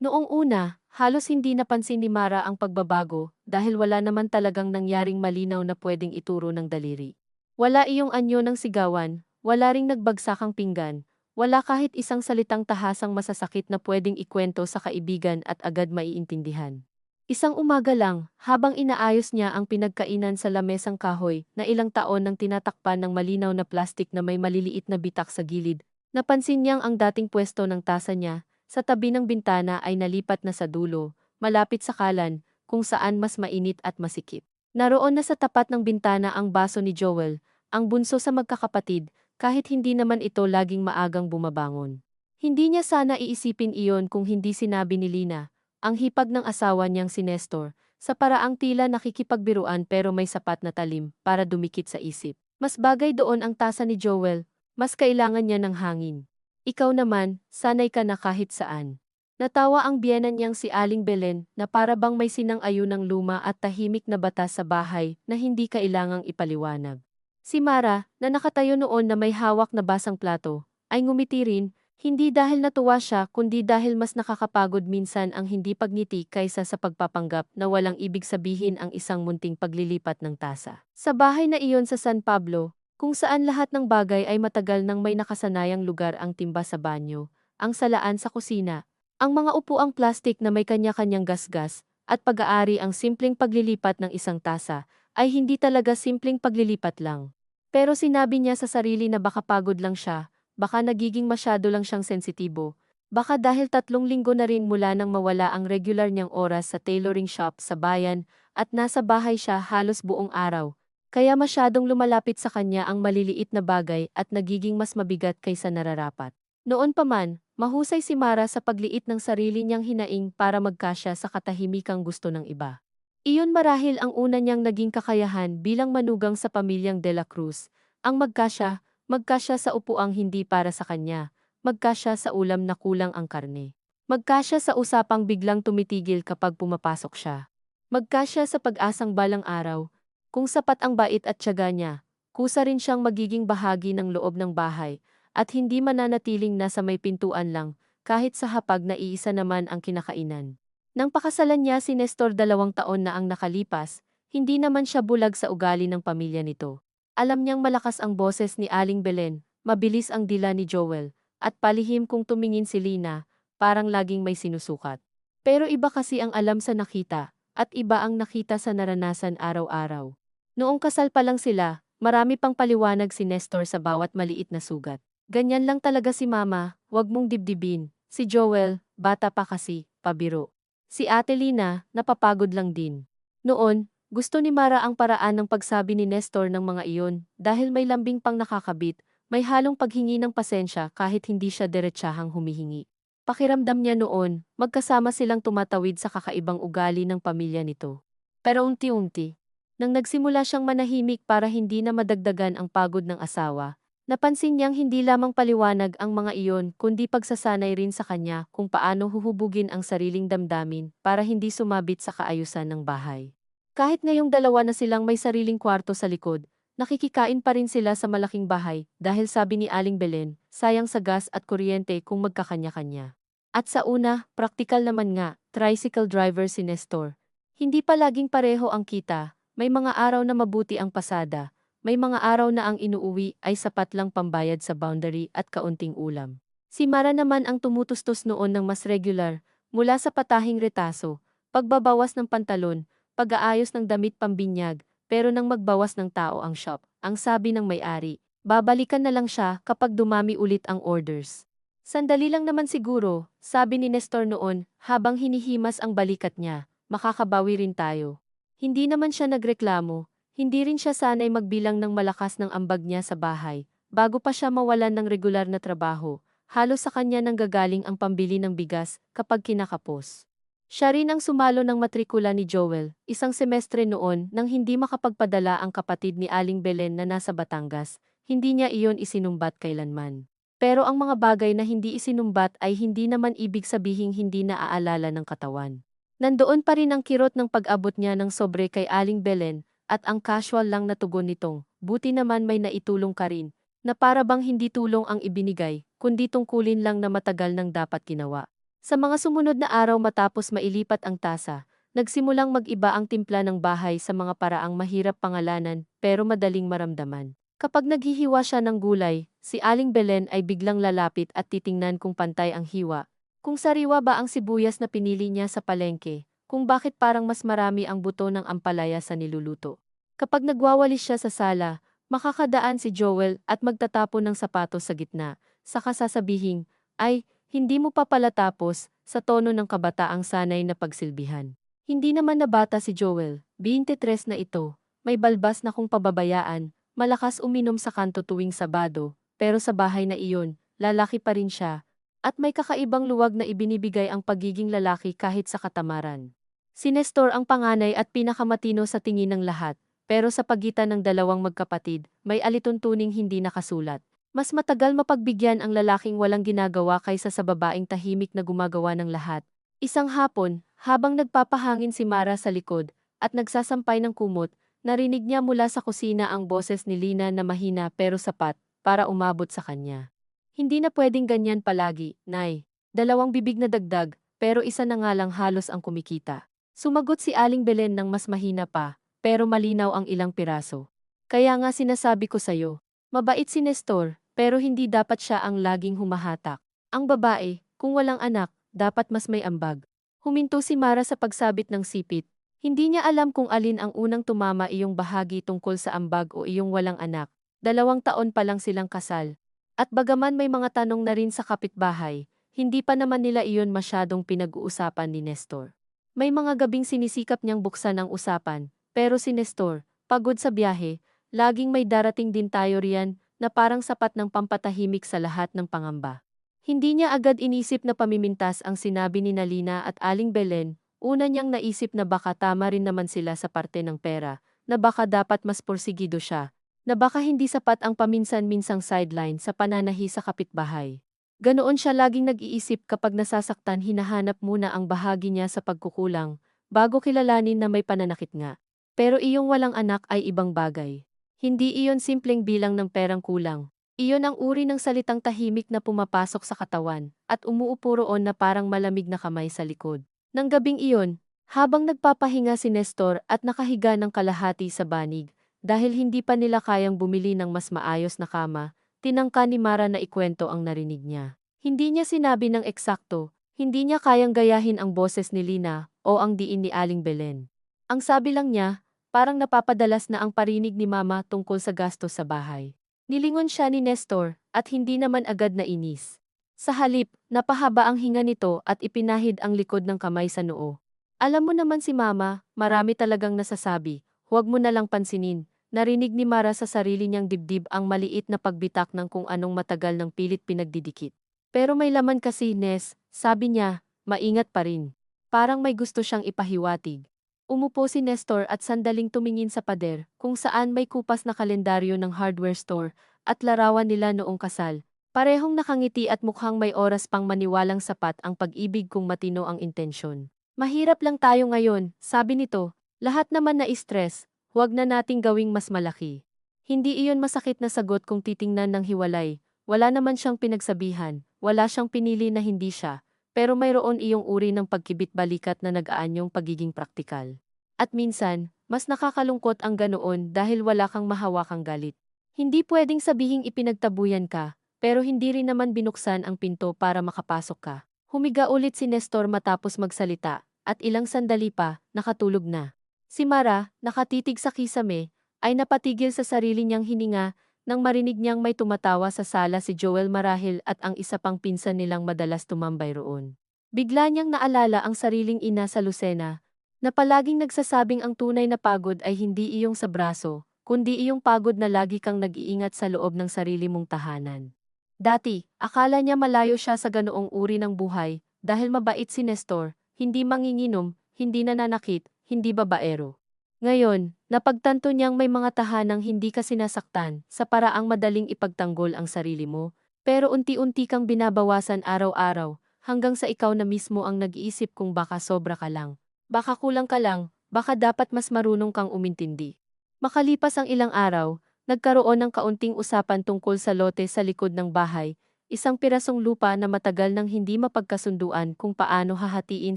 Noong una, halos hindi napansin ni Mara ang pagbabago dahil wala naman talagang nangyaring malinaw na pwedeng ituro ng daliri. Wala iyong anyo ng sigawan, wala ring nagbagsakang pinggan, wala kahit isang salitang tahasang masasakit na pwedeng ikwento sa kaibigan at agad maiintindihan. Isang umaga lang, habang inaayos niya ang pinagkainan sa lamesang kahoy na ilang taon nang tinatakpan ng malinaw na plastik na may maliliit na bitak sa gilid, napansin niyang ang dating pwesto ng tasa niya sa tabi ng bintana ay nalipat na sa dulo, malapit sa kalan, kung saan mas mainit at masikip. Naroon na sa tapat ng bintana ang baso ni Joel, ang bunso sa magkakapatid, kahit hindi naman ito laging maagang bumabangon. Hindi niya sana iisipin iyon kung hindi sinabi ni Lina, ang hipag ng asawa niyang si Nestor, sa paraang tila nakikipagbiruan pero may sapat na talim para dumikit sa isip. Mas bagay doon ang tasa ni Joel, mas kailangan niya ng hangin. Ikaw naman, sanay ka na kahit saan. Natawa ang biyena niyang si Aling Belen na para bang may sinang-ayunang luma at tahimik na batas sa bahay na hindi kailangang ipaliwanag. Si Mara, na nakatayo noon na may hawak na basang plato, ay ngumiti rin, hindi dahil natuwa siya kundi dahil mas nakakapagod minsan ang hindi pagngiti kaysa sa pagpapanggap na walang ibig sabihin ang isang munting paglilipat ng tasa. Sa bahay na iyon sa San Pablo, kung saan lahat ng bagay ay matagal nang may nakasanayang lugar, ang timba sa banyo, ang salaan sa kusina, ang mga upuang plastik na may kanya-kanyang gasgas, at pag-aari ang simpleng paglilipat ng isang tasa, ay hindi talaga simpleng paglilipat lang. Pero sinabi niya sa sarili na baka pagod lang siya, baka nagiging masyado lang siyang sensitibo, baka dahil 3 linggo na rin mula nang mawala ang regular niyang oras sa tailoring shop sa bayan at nasa bahay siya halos buong araw, kaya masyadong lumalapit sa kanya ang maliliit na bagay at nagiging mas mabigat kaysa nararapat. Noon pa man, mahusay si Mara sa pagliit ng sarili niyang hinaing para magkasya sa katahimikang gusto ng iba. Iyon marahil ang una niyang naging kakayahan bilang manugang sa pamilyang De La Cruz, ang magkasya sa upuang hindi para sa kanya, magkasya sa ulam na kulang ang karne. Magkasya sa usapang biglang tumitigil kapag pumapasok siya. Magkasya sa pag-asang balang araw, kung sapat ang bait at tiyaga niya, kusa rin siyang magiging bahagi ng loob ng bahay, at hindi mananatiling nasa may pintuan lang, kahit sa hapag na iisa naman ang kinakainan. Nang pakasalan niya si Nestor 2 taon na ang nakalipas, hindi naman siya bulag sa ugali ng pamilya nito. Alam niyang malakas ang boses ni Aling Belen, mabilis ang dila ni Joel, at palihim kung tumingin si Lina, parang laging may sinusukat. Pero iba kasi ang alam sa nakita, at iba ang nakita sa naranasan araw-araw. Noong kasal pa lang sila, marami pang paliwanag si Nestor sa bawat maliit na sugat. Ganyan lang talaga si Mama, wag mong dibdibin. Si Joel, bata pa kasi, pabiro. Si Ate Lina, napapagod lang din. Noon, gusto ni Mara ang paraan ng pagsabi ni Nestor ng mga iyon dahil may lambing pang nakakabit, may halong paghingi ng pasensya kahit hindi siya diretsahang humihingi. Pakiramdam niya noon, magkasama silang tumatawid sa kakaibang ugali ng pamilya nito. Pero unti-unti, nang nagsimula siyang manahimik para hindi na madagdagan ang pagod ng asawa, napansin niyang hindi lamang paliwanag ang mga iyon kundi pagsasanay rin sa kanya kung paano huhubugin ang sariling damdamin para hindi sumabit sa kaayusan ng bahay. Kahit ngayong dalawa na silang may sariling kwarto sa likod, nakikikain pa rin sila sa malaking bahay dahil sabi ni Aling Belen, sayang sa gas at kuryente kung magkakanya-kanya. At sa una, praktikal naman nga, tricycle driver si Nestor. Hindi pa laging pareho ang kita, may mga araw na mabuti ang pasada, may mga araw na ang inuuwi ay sapat lang pambayad sa boundary at kaunting ulam. Si Mara naman ang tumutustos noon ng mas regular, mula sa patahing retaso, pagbabawas ng pantalon, pag-aayos ng damit pambinyag, pero nang magbawas ng tao ang shop, ang sabi ng may-ari, babalikan na lang siya kapag dumami ulit ang orders. Sandali lang naman siguro, sabi ni Nestor noon, habang hinihimas ang balikat niya, makakabawi rin tayo. Hindi naman siya nagreklamo, hindi rin siya sanay magbilang ng malakas ng ambag niya sa bahay, bago pa siya mawalan ng regular na trabaho, halos sa kanya nang gagaling ang pambili ng bigas kapag kinakapos. Siya rin ang sumalo ng matrikula ni Joel, isang semestre noon nang hindi makapagpadala ang kapatid ni Aling Belen na nasa Batangas, hindi niya iyon isinumbat kailanman. Pero ang mga bagay na hindi isinumbat ay hindi naman ibig sabihing hindi naaalala ng katawan. Nandoon pa rin ang kirot ng pag-abot niya ng sobre kay Aling Belen, at ang casual lang na tugon nitong, buti naman may naitulong ka rin, na para bang hindi tulong ang ibinigay, kundi tungkulin lang na matagal nang dapat ginawa. Sa mga sumunod na araw matapos mailipat ang tasa, nagsimulang mag-iba ang timpla ng bahay sa mga paraang mahirap pangalanan pero madaling maramdaman. Kapag naghihiwa siya ng gulay, si Aling Belen ay biglang lalapit at titingnan kung pantay ang hiwa. Kung sariwa ba ang sibuyas na pinili niya sa palengke, kung bakit parang mas marami ang buto ng ampalaya sa niluluto. Kapag nagwawalis siya sa sala, makakadaan si Joel at magtatapon ng sapatos sa gitna, saka sasabihin, ay, hindi mo pa pala tapos, sa tono ng kabataang sanay na pagsilbihan. Hindi naman nabata si Joel, 23 na ito, may balbas na kung pababayaan, malakas uminom sa kanto tuwing Sabado, pero sa bahay na iyon, lalaki pa rin siya, at may kakaibang luwag na ibinibigay ang pagiging lalaki kahit sa katamaran. Si Nestor ang panganay at pinakamatino sa tingin ng lahat, pero sa pagitan ng dalawang magkapatid, may alituntuning hindi nakasulat. Mas matagal mapagbigyan ang lalaking walang ginagawa kaysa sa babaeng tahimik na gumagawa ng lahat. Isang hapon, habang nagpapahangin si Mara sa likod at nagsasampay ng kumot, narinig niya mula sa kusina ang boses ni Lina na mahina pero sapat para umabot sa kanya. Hindi na pwedeng ganyan palagi, Nay. Dalawang bibig na dagdag, pero isa na nga lang halos ang kumikita. Sumagot si Aling Belen ng mas mahina pa, pero malinaw ang ilang piraso. Kaya nga sinasabi ko sayo, mabait si Nestor, pero hindi dapat siya ang laging humahatak. Ang babae, kung walang anak, dapat mas may ambag. Huminto si Mara sa pagsabit ng sipit. Hindi niya alam kung alin ang unang tumama iyong bahagi tungkol sa ambag o iyong walang anak. 2 taon pa lang silang kasal. At bagaman may mga tanong na rin sa kapitbahay, hindi pa naman nila iyon masyadong pinag-uusapan ni Nestor. May mga gabing sinisikap niyang buksan ang usapan, pero si Nestor, pagod sa biyahe, laging may darating din tayo riyan, na parang sapat ng pampatahimik sa lahat ng pangamba. Hindi niya agad inisip na pamimintas ang sinabi ni Nalina at Aling Belen, una niyang naisip na baka tama rin naman sila sa parte ng pera, na baka dapat mas porsigido siya, na baka hindi sapat ang paminsan-minsang sideline sa pananahi sa kapitbahay. Ganoon siya laging nag-iisip kapag nasasaktan hinahanap muna ang bahagi niya sa pagkukulang, bago kilalanin na may pananakit nga. Pero iyong walang anak ay ibang bagay. Hindi iyon simpleng bilang ng perang kulang. Iyon ang uri ng salitang tahimik na pumapasok sa katawan, at umuupo roon na parang malamig na kamay sa likod. Nang gabing iyon, habang nagpapahinga si Nestor at nakahiga ng kalahati sa banig, dahil hindi pa nila kayang bumili ng mas maayos na kama, tinangka ni Mara na ikwento ang narinig niya. Hindi niya sinabi ng eksakto, hindi niya kayang gayahin ang boses ni Lina o ang diin ni Aling Belen. Ang sabi lang niya, parang napapadalas na ang parinig ni Mama tungkol sa gastos sa bahay. Nilingon siya ni Nestor at hindi naman agad na inis. Sa halip, napahaba ang hinga nito at ipinahid ang likod ng kamay sa noo. Alam mo naman si Mama, marami talagang nasasabi, huwag mo na lang pansinin. Narinig ni Mara sa sarili niyang dibdib ang maliit na pagbitak ng kung anong matagal ng pilit pinagdidikit. Pero may laman kasi, Nes, sabi niya, maingat pa rin. Parang may gusto siyang ipahiwatig. Umupo si Nestor at sandaling tumingin sa pader, kung saan may kupas na kalendaryo ng hardware store, at larawan nila noong kasal. Parehong nakangiti at mukhang may oras pang maniwalang sapat ang pag-ibig kung matino ang intensyon. Mahirap lang tayo ngayon, sabi nito, lahat naman na stress, huwag na nating gawing mas malaki. Hindi iyon masakit na sagot kung titingnan ng hiwalay, wala naman siyang pinagsabihan, wala siyang pinili na hindi siya. Pero mayroon iyong uri ng pagkibit-balikat na nag-aanyong pagiging praktikal. At minsan, mas nakakalungkot ang ganoon dahil wala kang mahawakang galit. Hindi pwedeng sabihing ipinagtabuyan ka, pero hindi rin naman binuksan ang pinto para makapasok ka. Humiga ulit si Nestor matapos magsalita, at ilang sandali pa, nakatulog na. Si Mara, nakatitig sa kisame, ay napatigil sa sarili niyang hininga, nang marinig niyang may tumatawa sa sala si Joel marahil at ang isa pang pinsan nilang madalas tumambay roon. Bigla niyang naalala ang sariling ina sa Lucena, na palaging nagsasabing ang tunay na pagod ay hindi iyong sa braso, kundi iyong pagod na lagi kang nag-iingat sa loob ng sarili mong tahanan. Dati, akala niya malayo siya sa ganoong uri ng buhay, dahil mabait si Nestor, hindi manginginom, hindi nananakit, hindi babaero. Ngayon, napagtanto niyang may mga tahanang hindi ka sinasaktan sa paraang madaling ipagtanggol ang sarili mo, pero unti-unti kang binabawasan araw-araw, hanggang sa ikaw na mismo ang nag-iisip kung baka sobra ka lang. Baka kulang ka lang, baka dapat mas marunong kang umintindi. Makalipas ang ilang araw, nagkaroon ng kaunting usapan tungkol sa lote sa likod ng bahay, isang pirasong lupa na matagal nang hindi mapagkasunduan kung paano hahatiin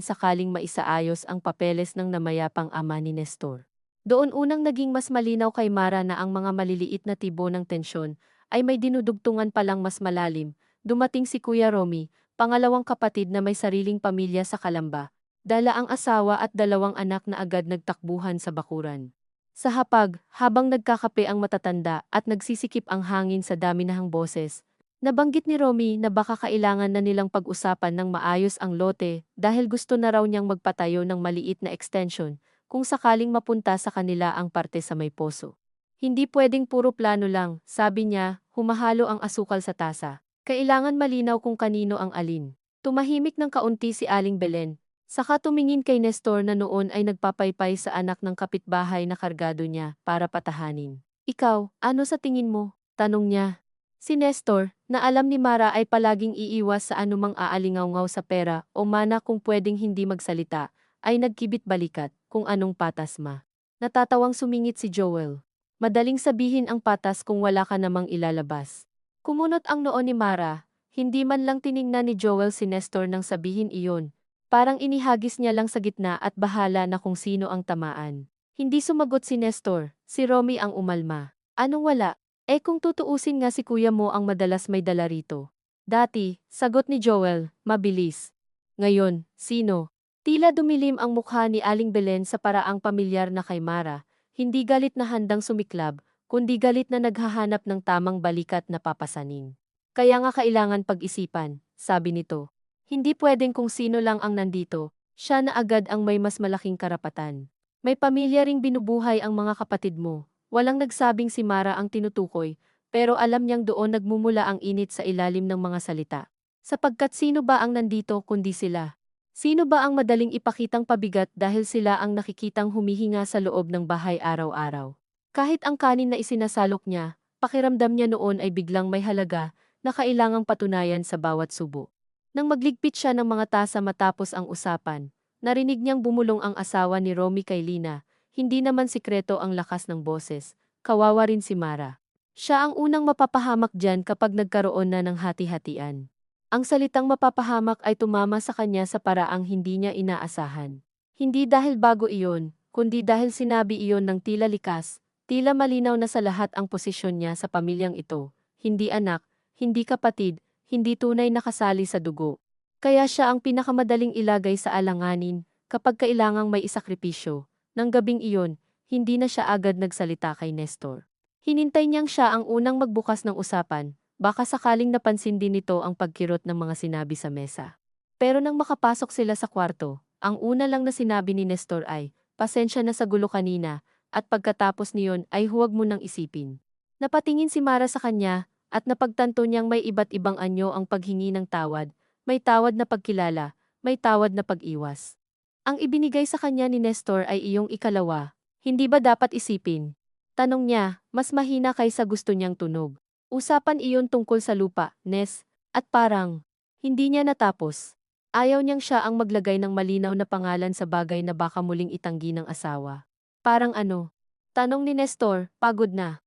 sakaling maisaayos ang papeles ng namayapang ama ni Nestor. Doon unang naging mas malinaw kay Mara na ang mga maliliit na tibo ng tensyon ay may dinudugtungan palang mas malalim. Dumating si Kuya Romy, pangalawang kapatid na may sariling pamilya sa Kalamba. Dala ang asawa at dalawang anak na agad nagtakbuhan sa bakuran. Sa hapag, habang nagkakape ang matatanda at nagsisikip ang hangin sa dami nahang boses, nabanggit ni Romy na baka kailangan na nilang pag-usapan ng maayos ang lote dahil gusto na raw niyang magpatayo ng maliit na extension kung sakaling mapunta sa kanila ang parte sa may poso. Hindi pwedeng puro plano lang, sabi niya, humahalo ang asukal sa tasa. Kailangan malinaw kung kanino ang alin. Tumahimik ng kaunti si Aling Belen, saka tumingin kay Nestor na noon ay nagpapaypay sa anak ng kapitbahay na kargado niya para patahanin. Ikaw, ano sa tingin mo? Tanong niya. Si Nestor, na alam ni Mara ay palaging iiwas sa anumang aalingaw-ngaw sa pera o mana kung pwedeng hindi magsalita, ay nagkibit balikat kung anong patas ma. Natatawang sumingit si Joel. Madaling sabihin ang patas kung wala ka namang ilalabas. Kumunot ang noo ni Mara, hindi man lang tiningnan ni Joel si Nestor nang sabihin iyon. Parang inihagis niya lang sa gitna at bahala na kung sino ang tamaan. Hindi sumagot si Nestor, si Romy ang umalma. Anong wala? Kung tutuusin nga si kuya mo ang madalas may dala rito. Dati, sagot ni Joel, mabilis. Ngayon, sino? Tila dumilim ang mukha ni Aling Belen sa paraang pamilyar na kay Mara, hindi galit na handang sumiklab, kundi galit na naghahanap ng tamang balikat na papasanin. Kaya nga kailangan pag-isipan, sabi nito. Hindi pwedeng kung sino lang ang nandito, siya na agad ang may mas malaking karapatan. May pamilya ring binubuhay ang mga kapatid mo. Walang nagsabing si Mara ang tinutukoy, pero alam niyang doon nagmumula ang init sa ilalim ng mga salita. Sapagkat sino ba ang nandito kundi sila? Sino ba ang madaling ipakitang pabigat dahil sila ang nakikitang humihinga sa loob ng bahay araw-araw? Kahit ang kanin na isinasalok niya, pakiramdam niya noon ay biglang may halaga na kailangang patunayan sa bawat subo. Nang magligpit siya ng mga tasa matapos ang usapan, narinig niyang bumulong ang asawa ni Romy kay Lina, hindi naman sikreto ang lakas ng boses, kawawa rin si Mara. Siya ang unang mapapahamak diyan kapag nagkaroon na ng hati-hatian. Ang salitang mapapahamak ay tumama sa kanya sa paraang hindi niya inaasahan. Hindi dahil bago iyon, kundi dahil sinabi iyon ng tila likas, tila malinaw na sa lahat ang posisyon niya sa pamilyang ito, hindi anak, hindi kapatid, hindi tunay na kasali sa dugo. Kaya siya ang pinakamadaling ilagay sa alanganin kapag kailangang may isakripisyo. Nang gabing iyon, hindi na siya agad nagsalita kay Nestor. Hinintay niyang siya ang unang magbukas ng usapan. Baka sakaling napansin din nito ang pagkirot ng mga sinabi sa mesa. Pero nang makapasok sila sa kwarto, ang una lang na sinabi ni Nestor ay, pasensya na sa gulo kanina, at pagkatapos niyon ay huwag mo nang isipin. Napatingin si Mara sa kanya, at napagtanto niyang may iba't ibang anyo ang paghingi ng tawad, may tawad na pagkilala, may tawad na pag-iwas. Ang ibinigay sa kanya ni Nestor ay iyong ikalawa, hindi ba dapat isipin? Tanong niya, mas mahina kaysa gusto niyang tunog. Usapan iyon tungkol sa lupa, Nes, at parang, hindi niya natapos. Ayaw niyang siya ang maglagay ng malinaw na pangalan sa bagay na baka muling itanggi ng asawa. Parang ano? Tanong ni Nestor, pagod na.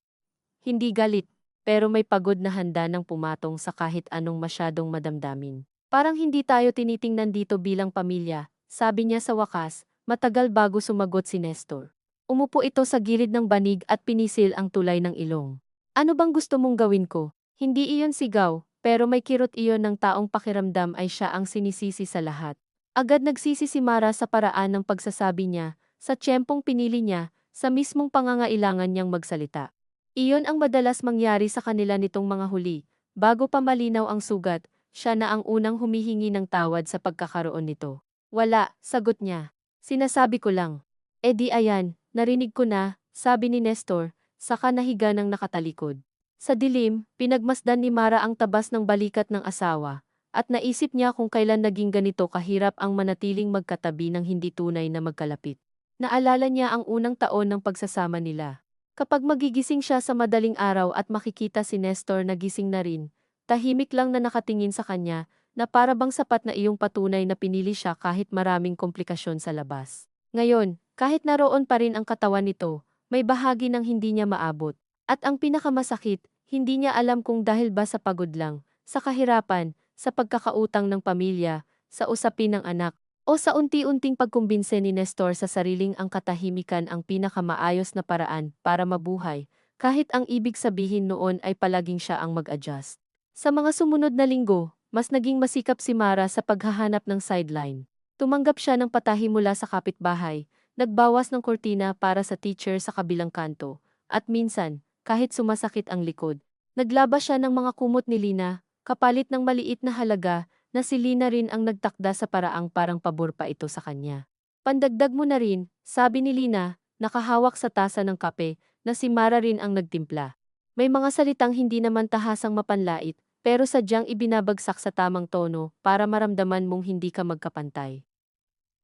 Hindi galit, pero may pagod na handa ng pumatong sa kahit anong masyadong madamdamin. Parang hindi tayo tinitingnan dito bilang pamilya, sabi niya sa wakas, matagal bago sumagot si Nestor. Umupo ito sa gilid ng banig at pinisil ang tulay ng ilong. Ano bang gusto mong gawin ko? Hindi iyon sigaw, pero may kirot iyon ng taong pakiramdam ay siya ang sinisisi sa lahat. Agad nagsisi si Mara sa paraan ng pagsasabi niya, sa tiyempong pinili niya, sa mismong pangangailangan niyang magsalita. Iyon ang madalas mangyari sa kanila nitong mga huli. Bago pa malinaw ang sugat, siya na ang unang humihingi ng tawad sa pagkakaroon nito. Wala, sagot niya. Sinasabi ko lang. Di ayan, narinig ko na, sabi ni Nestor, saka nahiga ng nakatalikod. Sa dilim, pinagmasdan ni Mara ang tabas ng balikat ng asawa, at naisip niya kung kailan naging ganito kahirap ang manatiling magkatabi ng hindi tunay na magkalapit. Naalala niya ang unang taon ng pagsasama nila. Kapag magigising siya sa madaling araw at makikita si Nestor na gising na rin, tahimik lang na nakatingin sa kanya, na para bang sapat na iyong patunay na pinili siya kahit maraming komplikasyon sa labas. Ngayon, kahit naroon pa rin ang katawan nito, may bahagi ng hindi niya maabot. At ang pinakamasakit, hindi niya alam kung dahil ba sa pagod lang, sa kahirapan, sa pagkakautang ng pamilya, sa usapin ng anak, o sa unti-unting pagkumbinse ni Nestor sa sariling ang katahimikan ang pinakamaayos na paraan para mabuhay, kahit ang ibig sabihin noon ay palaging siya ang mag-adjust. Sa mga sumunod na linggo, mas naging masikap si Mara sa paghahanap ng sideline. Tumanggap siya ng patahi mula sa kapitbahay, nagbawas ng kurtina para sa teacher sa kabilang kanto, at minsan, kahit sumasakit ang likod, naglabas siya ng mga kumot ni Lina, kapalit ng maliit na halaga, na si Lina rin ang nagtakda sa paraang parang pabor pa ito sa kanya. Pandagdag mo na rin, sabi ni Lina, nakahawak sa tasa ng kape, na si Mara rin ang nagtimpla. May mga salitang hindi naman tahasang mapanlait, pero sadyang ibinabagsak sa tamang tono para maramdaman mong hindi ka magkapantay.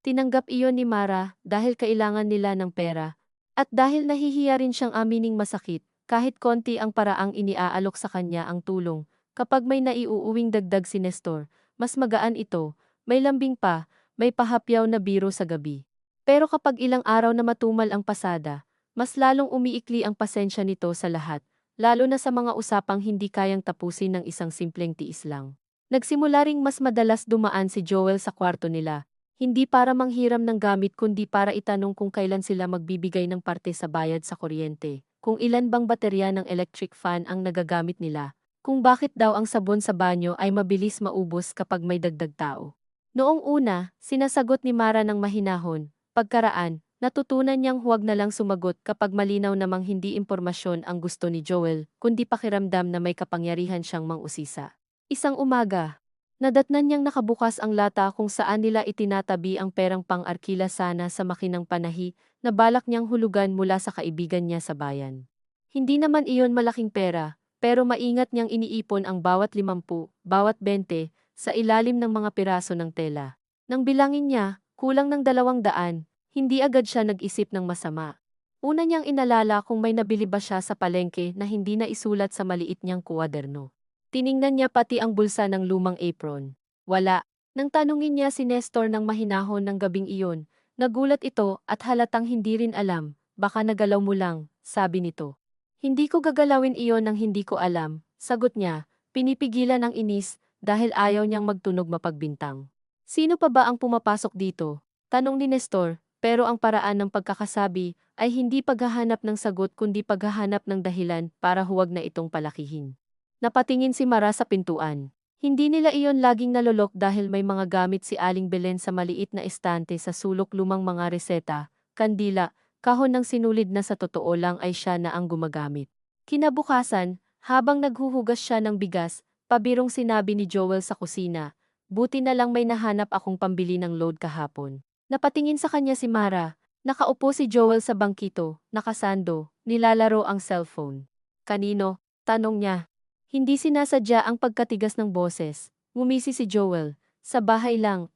Tinanggap iyon ni Mara dahil kailangan nila ng pera, at dahil nahihiya rin siyang amining masakit, kahit konti ang paraang iniaalok sa kanya ang tulong. Kapag may naiuuwing dagdag si Nestor, mas magaan ito, may lambing pa, may pahapyaw na biro sa gabi. Pero kapag ilang araw na matumal ang pasada, mas lalong umiikli ang pasensya nito sa lahat, lalo na sa mga usapang hindi kayang tapusin ng isang simpleng tiis lang. Nagsimula ring mas madalas dumaan si Joel sa kwarto nila, hindi para manghiram ng gamit kundi para itanong kung kailan sila magbibigay ng parte sa bayad sa kuryente, kung ilan bang baterya ng electric fan ang nagagamit nila, kung bakit daw ang sabon sa banyo ay mabilis maubos kapag may dagdag tao. Noong una, sinasagot ni Mara ng mahinahon, pagkaraan, natutunan niyang huwag na lang sumagot kapag malinaw namang hindi impormasyon ang gusto ni Joel, kundi pakiramdam na may kapangyarihan siyang mangusisa. Isang umaga, nadatnan niyang nakabukas ang lata kung saan nila itinatabi ang perang pang-arkila sana sa makinang panahi na balak niyang hulugan mula sa kaibigan niya sa bayan. Hindi naman iyon malaking pera, pero maingat niyang iniipon ang bawat 50, bawat 20, sa ilalim ng mga piraso ng tela. Nang bilangin niya, kulang ng 200, hindi agad siya nag-isip ng masama. Una niyang inalala kung may nabili ba siya sa palengke na hindi na isulat sa maliit niyang kuwaderno. Tiningnan niya pati ang bulsa ng lumang apron. Wala. Nang tanungin niya si Nestor ng mahinahon ng gabing iyon, nagulat ito at halatang hindi rin alam, baka nagalaw mo lang, sabi nito. Hindi ko gagalawin iyon nang hindi ko alam, sagot niya, pinipigilan ang inis dahil ayaw niyang magtunog mapagbintang. Sino pa ba ang pumapasok dito? Tanong ni Nestor, pero ang paraan ng pagkakasabi ay hindi paghahanap ng sagot kundi paghahanap ng dahilan para huwag na itong palakihin. Napatingin si Mara sa pintuan. Hindi nila iyon laging nalolok dahil may mga gamit si Aling Belen sa maliit na estante sa sulok, lumang mga reseta, kandila, kahon ng sinulid na sa totoo lang ay siya na ang gumagamit. Kinabukasan, habang naghuhugas siya ng bigas, pabirong sinabi ni Joel sa kusina, buti na lang may nahanap akong pambili ng load kahapon. Napatingin sa kanya si Mara. Nakaupo si Joel sa bangkito, nakasando, nilalaro ang cellphone. Kanino? Tanong niya. Hindi sinasadya ang pagkatigas ng boses. Ngumisi si Joel. Sa bahay lang,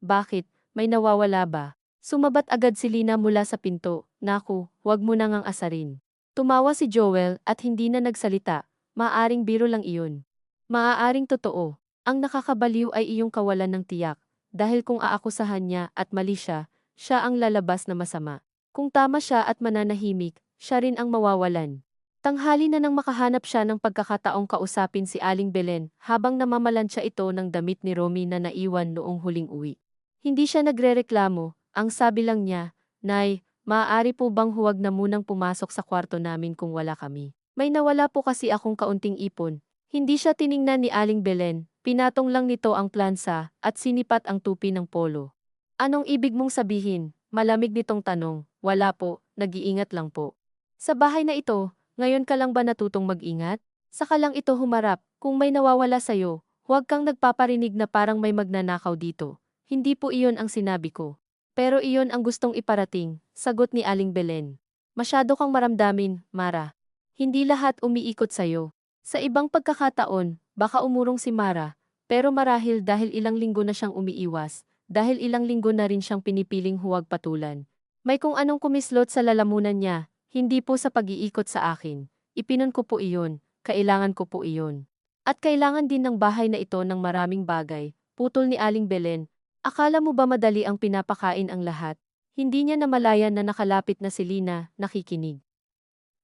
bakit? May nawawala ba? Sumabat agad si Lina mula sa pinto. Naku, huwag mo nang ang asarin. Tumawa si Joel at hindi na nagsalita. Maaaring biro lang iyon. Maaaring totoo. Ang nakakabaliw ay iyong kawalan ng tiyak. Dahil kung aakusahan niya at mali siya, siya ang lalabas na masama. Kung tama siya at mananahimik, siya rin ang mawawalan. Tanghali na nang makahanap siya ng pagkakataong kausapin si Aling Belen habang namamalansya ito ng damit ni Romy na naiwan noong huling uwi. Hindi siya nagrereklamo, ang sabi lang niya, Nay, maaari po bang huwag na munang pumasok sa kwarto namin kung wala kami? May nawala po kasi akong kaunting ipon. Hindi siya tiningnan ni Aling Belen, pinatong lang nito ang plansa at sinipat ang tupi ng polo. Anong ibig mong sabihin? Malamig nitong tanong. Wala po, nag-iingat lang po. Sa bahay na ito, ngayon ka lang ba natutong mag-ingat? Saka lang ito humarap, kung may nawawala sa'yo, huwag kang nagpaparinig na parang may magnanakaw dito. Hindi po iyon ang sinabi ko. Pero iyon ang gustong iparating, sagot ni Aling Belen. Masyado kang maramdamin, Mara. Hindi lahat umiikot sa'yo. Sa ibang pagkakataon, baka umurong si Mara, pero marahil dahil ilang linggo na siyang umiiwas, dahil ilang linggo na rin siyang pinipiling huwag patulan. May kung anong kumislot sa lalamunan niya. Hindi po sa pag-iikot sa akin. Ipinon ko po iyon, kailangan ko po iyon. At kailangan din ng bahay na ito ng maraming bagay, putol ni Aling Belen. Akala mo ba madali ang pinapakain ang lahat? Hindi niya namalayan na nakalapit na si Lina, nakikinig.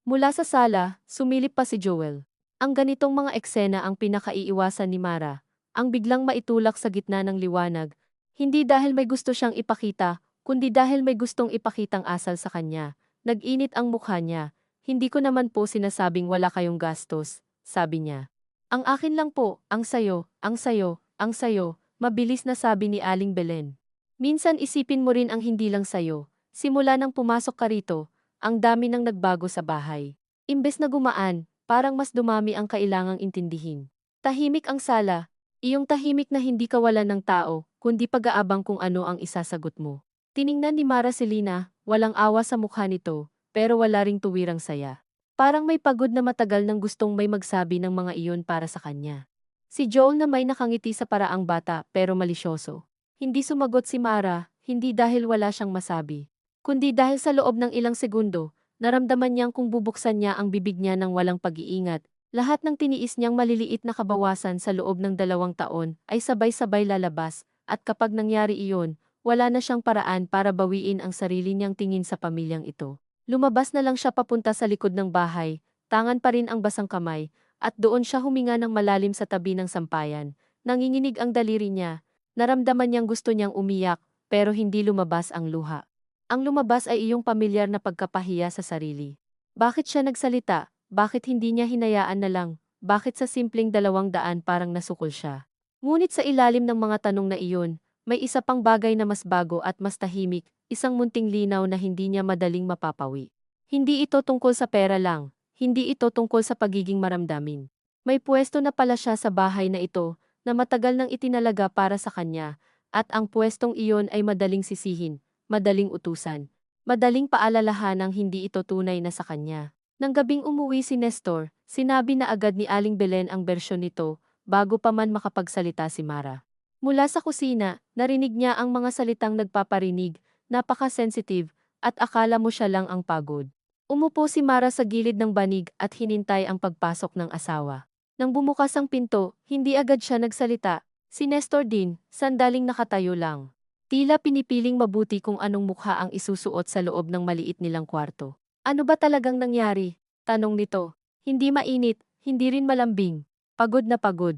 Mula sa sala, sumilip pa si Joel. Ang ganitong mga eksena ang pinakaiiwasan ni Mara, ang biglang maitulak sa gitna ng liwanag, hindi dahil may gusto siyang ipakita, kundi dahil may gustong ipakitang asal sa kanya. Nag-init ang mukha niya. Hindi ko naman po sinasabing wala kayong gastos, sabi niya. Ang akin lang po, ang sayo, ang sayo, ang sayo, mabilis na sabi ni Aling Belen. Minsan isipin mo rin ang hindi lang sayo. Simula nang pumasok ka rito, ang dami nang nagbago sa bahay. Imbes na gumaan, parang mas dumami ang kailangang intindihin. Tahimik ang sala, iyong tahimik na hindi kawalan ng tao, kundi pag-aabang kung ano ang isasagot mo. Tiningnan ni Mara si Lina, walang awa sa mukha nito, pero wala ring tuwirang saya. Parang may pagod na matagal nang gustong may magsabi ng mga iyon para sa kanya. Si Joel na may nakangiti sa paraang bata pero malisyoso. Hindi sumagot si Mara, hindi dahil wala siyang masabi, kundi dahil sa loob ng ilang segundo, naramdaman niyang kung bubuksan niya ang bibig niya ng walang pag-iingat, lahat ng tiniis niyang maliliit na kabawasan sa loob ng 2 taon ay sabay-sabay lalabas, at kapag nangyari iyon, wala na siyang paraan para bawiin ang sarili niyang tingin sa pamilyang ito. Lumabas na lang siya papunta sa likod ng bahay, tangan pa rin ang basang kamay, at doon siya huminga ng malalim sa tabi ng sampayan. Nanginginig ang daliri niya, naramdaman niyang gusto niyang umiyak, pero hindi lumabas ang luha. Ang lumabas ay iyong pamilyar na pagkapahiya sa sarili. Bakit siya nagsalita? Bakit hindi niya hinayaan na lang? Bakit sa simpleng 200 parang nasukol siya? Ngunit sa ilalim ng mga tanong na iyon, may isa pang bagay na mas bago at mas tahimik, isang munting linaw na hindi niya madaling mapapawi. Hindi ito tungkol sa pera lang, hindi ito tungkol sa pagiging maramdamin. May pwesto na pala siya sa bahay na ito, na matagal nang itinalaga para sa kanya, at ang pwestong iyon ay madaling sisihin, madaling utusan, madaling paalalahanang hindi ito tunay na sa kanya. Nang gabing umuwi si Nestor, sinabi na agad ni Aling Belen ang bersyon nito, bago pa man makapagsalita si Mara. Mula sa kusina, narinig niya ang mga salitang nagpaparinig, napaka-sensitive, at akala mo siya lang ang pagod. Umupo si Mara sa gilid ng banig at hinintay ang pagpasok ng asawa. Nang bumukas ang pinto, hindi agad siya nagsalita. Si Nestor din, sandaling nakatayo lang. Tila pinipiling mabuti kung anong mukha ang isusuot sa loob ng maliit nilang kwarto. Ano ba talagang nangyari? Tanong nito. Hindi mainit, hindi rin malambing. Pagod na pagod.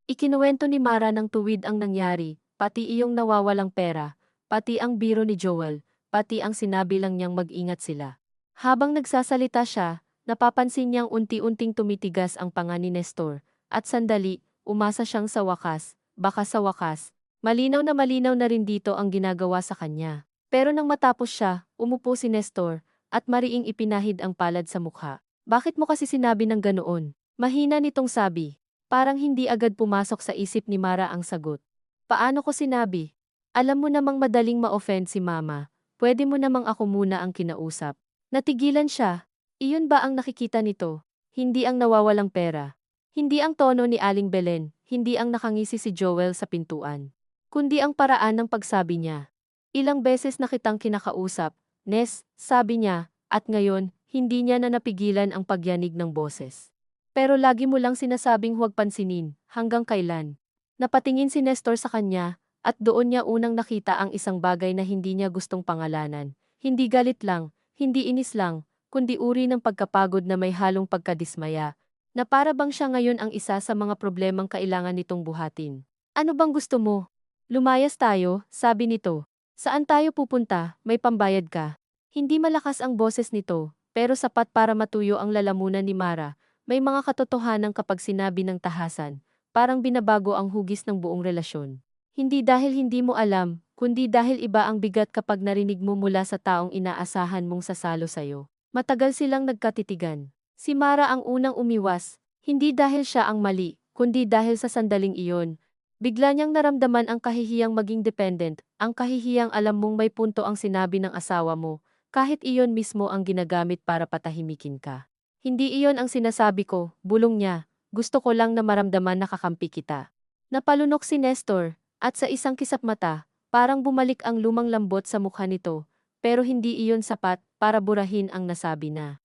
Ikinuwento ni Mara ng tuwid ang nangyari, pati iyong nawawalang pera, pati ang biro ni Joel, pati ang sinabi lang niyang mag-ingat sila. Habang nagsasalita siya, napapansin niyang unti-unting tumitigas ang panga ni Nestor, at sandali, umasa siyang sa wakas, baka sa wakas, malinaw na rin dito ang ginagawa sa kanya. Pero nang matapos siya, umupo si Nestor, at mariing ipinahid ang palad sa mukha. Bakit mo kasi sinabi ng ganoon? Mahina nitong sabi. Parang hindi agad pumasok sa isip ni Mara ang sagot. Paano ko sinabi? Alam mo namang madaling ma-offend si Mama. Pwede mo namang ako muna ang kinausap. Natigilan siya. Iyon ba ang nakikita nito? Hindi ang nawawalang pera. Hindi ang tono ni Aling Belen. Hindi ang nakangisi si Joel sa pintuan. Kundi ang paraan ng pagsabi niya. Ilang beses na kitang kinakausap, Nes, sabi niya, at ngayon, hindi niya na napigilan ang pagyanig ng boses. Pero lagi mo lang sinasabing huwag pansinin, hanggang kailan. Napatingin si Nestor sa kanya, at doon niya unang nakita ang isang bagay na hindi niya gustong pangalanan. Hindi galit lang, hindi inis lang, kundi uri ng pagkapagod na may halong pagkadismaya, na para bang siya ngayon ang isa sa mga problemang kailangan nitong buhatin. Ano bang gusto mo? Lumayas tayo, sabi nito. Saan tayo pupunta? May pambayad ka. Hindi malakas ang boses nito, pero sapat para matuyo ang lalamunan ni Mara. May mga katotohanan kapag sinabi ng tahasan, parang binabago ang hugis ng buong relasyon. Hindi dahil hindi mo alam, kundi dahil iba ang bigat kapag narinig mo mula sa taong inaasahan mong sasalo sayo. Matagal silang nagkatitigan. Si Mara ang unang umiwas, hindi dahil siya ang mali, kundi dahil sa sandaling iyon. Bigla niyang naramdaman ang kahihiyang maging dependent, ang kahihiyang alam mong may punto ang sinabi ng asawa mo, kahit iyon mismo ang ginagamit para patahimikin ka. Hindi iyon ang sinasabi ko, bulong niya. Gusto ko lang na maramdaman na kakampi kita. Napalunok si Nestor, at sa isang kisap mata, parang bumalik ang lumang lambot sa mukha nito, pero hindi iyon sapat para burahin ang nasabi na.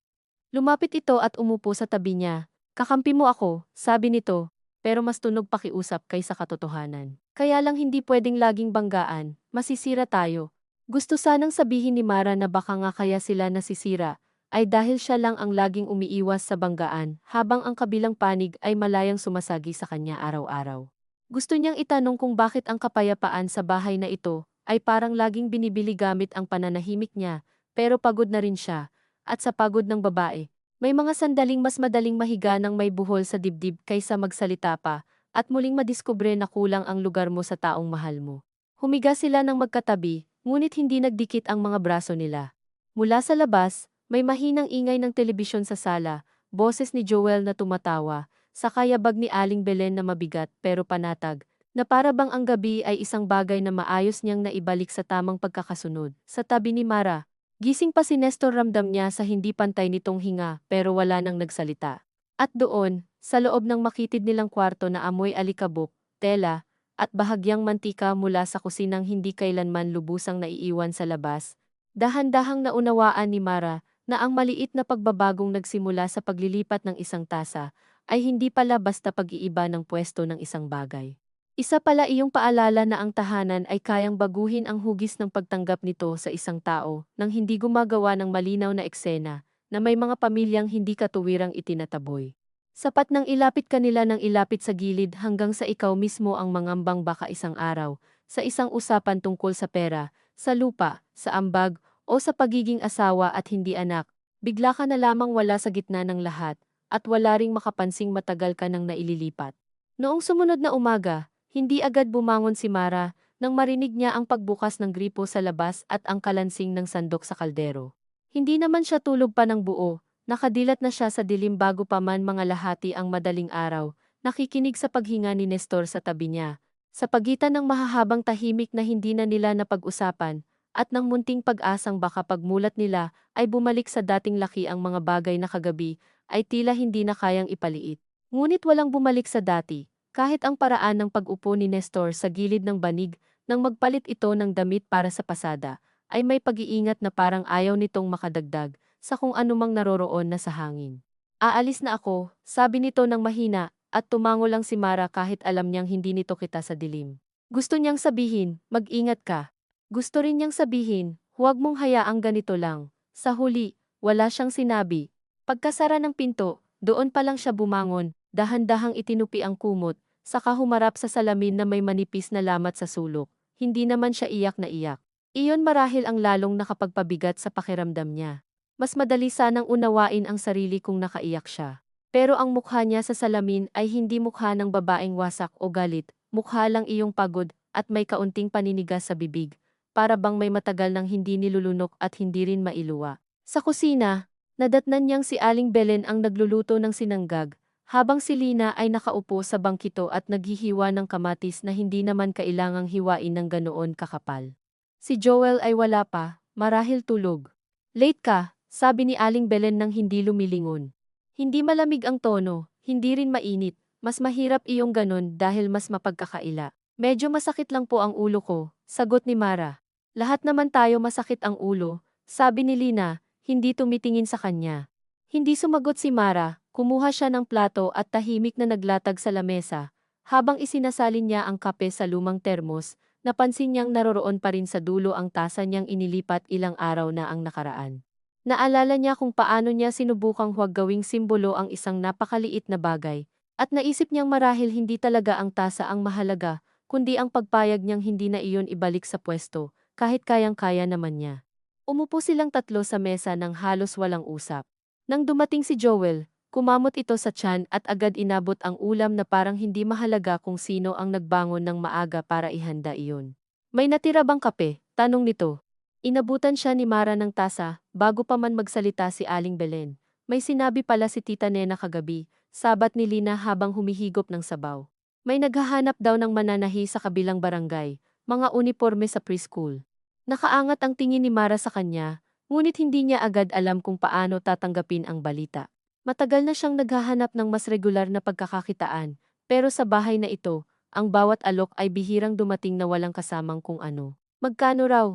Lumapit ito at umupo sa tabi niya. Kakampi mo ako, sabi nito, pero mas tunog pakiusap kaysa katotohanan. Kaya lang hindi pwedeng laging banggaan, masisira tayo. Gusto sanang sabihin ni Mara na baka nga kaya sila nasisira, ay dahil siya lang ang laging umiiwas sa banggaan habang ang kabilang panig ay malayang sumasagi sa kanya araw-araw. Gusto niyang itanong kung bakit ang kapayapaan sa bahay na ito ay parang laging binibili gamit ang pananahimik niya, pero pagod na rin siya, at sa pagod ng babae. May mga sandaling mas madaling mahiga ng may buhol sa dibdib kaysa magsalita pa, at muling madiskubre na kulang ang lugar mo sa taong mahal mo. Humiga sila ng magkatabi, ngunit hindi nagdikit ang mga braso nila. Mula sa labas, may mahinang ingay ng telebisyon sa sala, boses ni Joel na tumatawa, sa kayabag ni Aling Belen na mabigat pero panatag, na para bang ang gabi ay isang bagay na maayos niyang naibalik sa tamang pagkakasunod. Sa tabi ni Mara, gising pa si Nestor, ramdam niya sa hindi pantay nitong hinga pero wala nang nagsalita. At doon, sa loob ng makitid nilang kwarto na amoy alikabok, tela, at bahagyang mantika mula sa kusinang hindi kailanman lubusang naiiwan sa labas, dahan-dahang naunawaan ni Mara na ang maliit na pagbabagong nagsimula sa paglilipat ng isang tasa ay hindi pala basta pag-iiba ng pwesto ng isang bagay. Isa pala iyong paalala na ang tahanan ay kayang baguhin ang hugis ng pagtanggap nito sa isang tao nang hindi gumagawa ng malinaw na eksena na may mga pamilyang hindi katuwirang itinataboy. Sapat nang ilapit kanila ng ilapit sa gilid hanggang sa ikaw mismo ang mangambang baka isang araw, sa isang usapan tungkol sa pera, sa lupa, sa ambag, o sa pagiging asawa at hindi anak, bigla ka na lamang wala sa gitna ng lahat, at wala ring makapansing matagal ka nang naililipat. Noong sumunod na umaga, hindi agad bumangon si Mara nang marinig niya ang pagbukas ng gripo sa labas at ang kalansing ng sandok sa kaldero. Hindi naman siya tulog pa ng buo, nakadilat na siya sa dilim bago pa man mga lahati ang madaling araw, nakikinig sa paghinga ni Nestor sa tabi niya. Sa pagitan ng mahahabang tahimik na hindi na nila napag-usapan, at ng munting pag-asang baka pagmulat nila ay bumalik sa dating laki ang mga bagay na kagabi, ay tila hindi na kayang ipaliit. Ngunit walang bumalik sa dati. Kahit ang paraan ng pag-upo ni Nestor sa gilid ng banig nang magpalit ito ng damit para sa pasada, ay may pag-iingat na parang ayaw nitong makadagdag sa kung anumang naroroon na sa hangin. Aalis na ako, sabi nito ng mahina, at tumango lang si Mara kahit alam niyang hindi nito kita sa dilim. Gusto niyang sabihin, mag-ingat ka. Gusto rin niyang sabihin, huwag mong hayaang ganito lang. Sa huli, wala siyang sinabi. Pagkasara ng pinto, doon pa lang siya bumangon, dahan-dahang itinupi ang kumot, saka humarap sa salamin na may manipis na lamat sa sulok. Hindi naman siya iyak na iyak. Iyon marahil ang lalong nakapagpabigat sa pakiramdam niya. Mas madali sanang unawain ang sarili kung nakaiyak siya. Pero ang mukha niya sa salamin ay hindi mukha ng babaeng wasak o galit, mukha lang iyong pagod at may kaunting paninigas sa bibig, para bang may matagal nang hindi nilulunok at hindi rin mailuwa. Sa kusina, nadatnan niyang si Aling Belen ang nagluluto ng sinanggag, habang si Lina ay nakaupo sa bangkito at naghihiwa ng kamatis na hindi naman kailangang hiwain ng ganoon kakapal. Si Joel ay wala pa, marahil tulog. Late ka, sabi ni Aling Belen nang hindi lumilingon. Hindi malamig ang tono, hindi rin mainit, mas mahirap iyong ganon dahil mas mapagkakaila. Medyo masakit lang po ang ulo ko, sagot ni Mara. Lahat naman tayo masakit ang ulo, sabi ni Lina, hindi tumitingin sa kanya. Hindi sumagot si Mara, kumuha siya ng plato at tahimik na naglatag sa lamesa. Habang isinasalin niya ang kape sa lumang termos, napansin niyang naroroon pa rin sa dulo ang tasa niyang inilipat ilang araw na ang nakaraan. Naalala niya kung paano niya sinubukang huwag gawing simbolo ang isang napakaliit na bagay, at naisip niyang marahil hindi talaga ang tasa ang mahalaga, kundi ang pagpayag niyang hindi na iyon ibalik sa pwesto, kahit kayang-kaya naman niya. Umupo silang tatlo sa mesa nang halos walang usap. Nang dumating si Joel, kumamot ito sa tiyan at agad inabot ang ulam na parang hindi mahalaga kung sino ang nagbangon ng maaga para ihanda iyon. May natira bang kape? Tanong nito. Inabutan siya ni Mara ng tasa, bago pa man magsalita si Aling Belen. May sinabi pala si Tita Nena kagabi, sabat ni Lina habang humihigop ng sabaw. May naghahanap daw ng mananahi sa kabilang barangay, mga uniforme sa preschool. Nakaangat ang tingin ni Mara sa kanya, ngunit hindi niya agad alam kung paano tatanggapin ang balita. Matagal na siyang naghahanap ng mas regular na pagkakakitaan, pero sa bahay na ito, ang bawat alok ay bihirang dumating na walang kasamang kung ano. Magkano raw?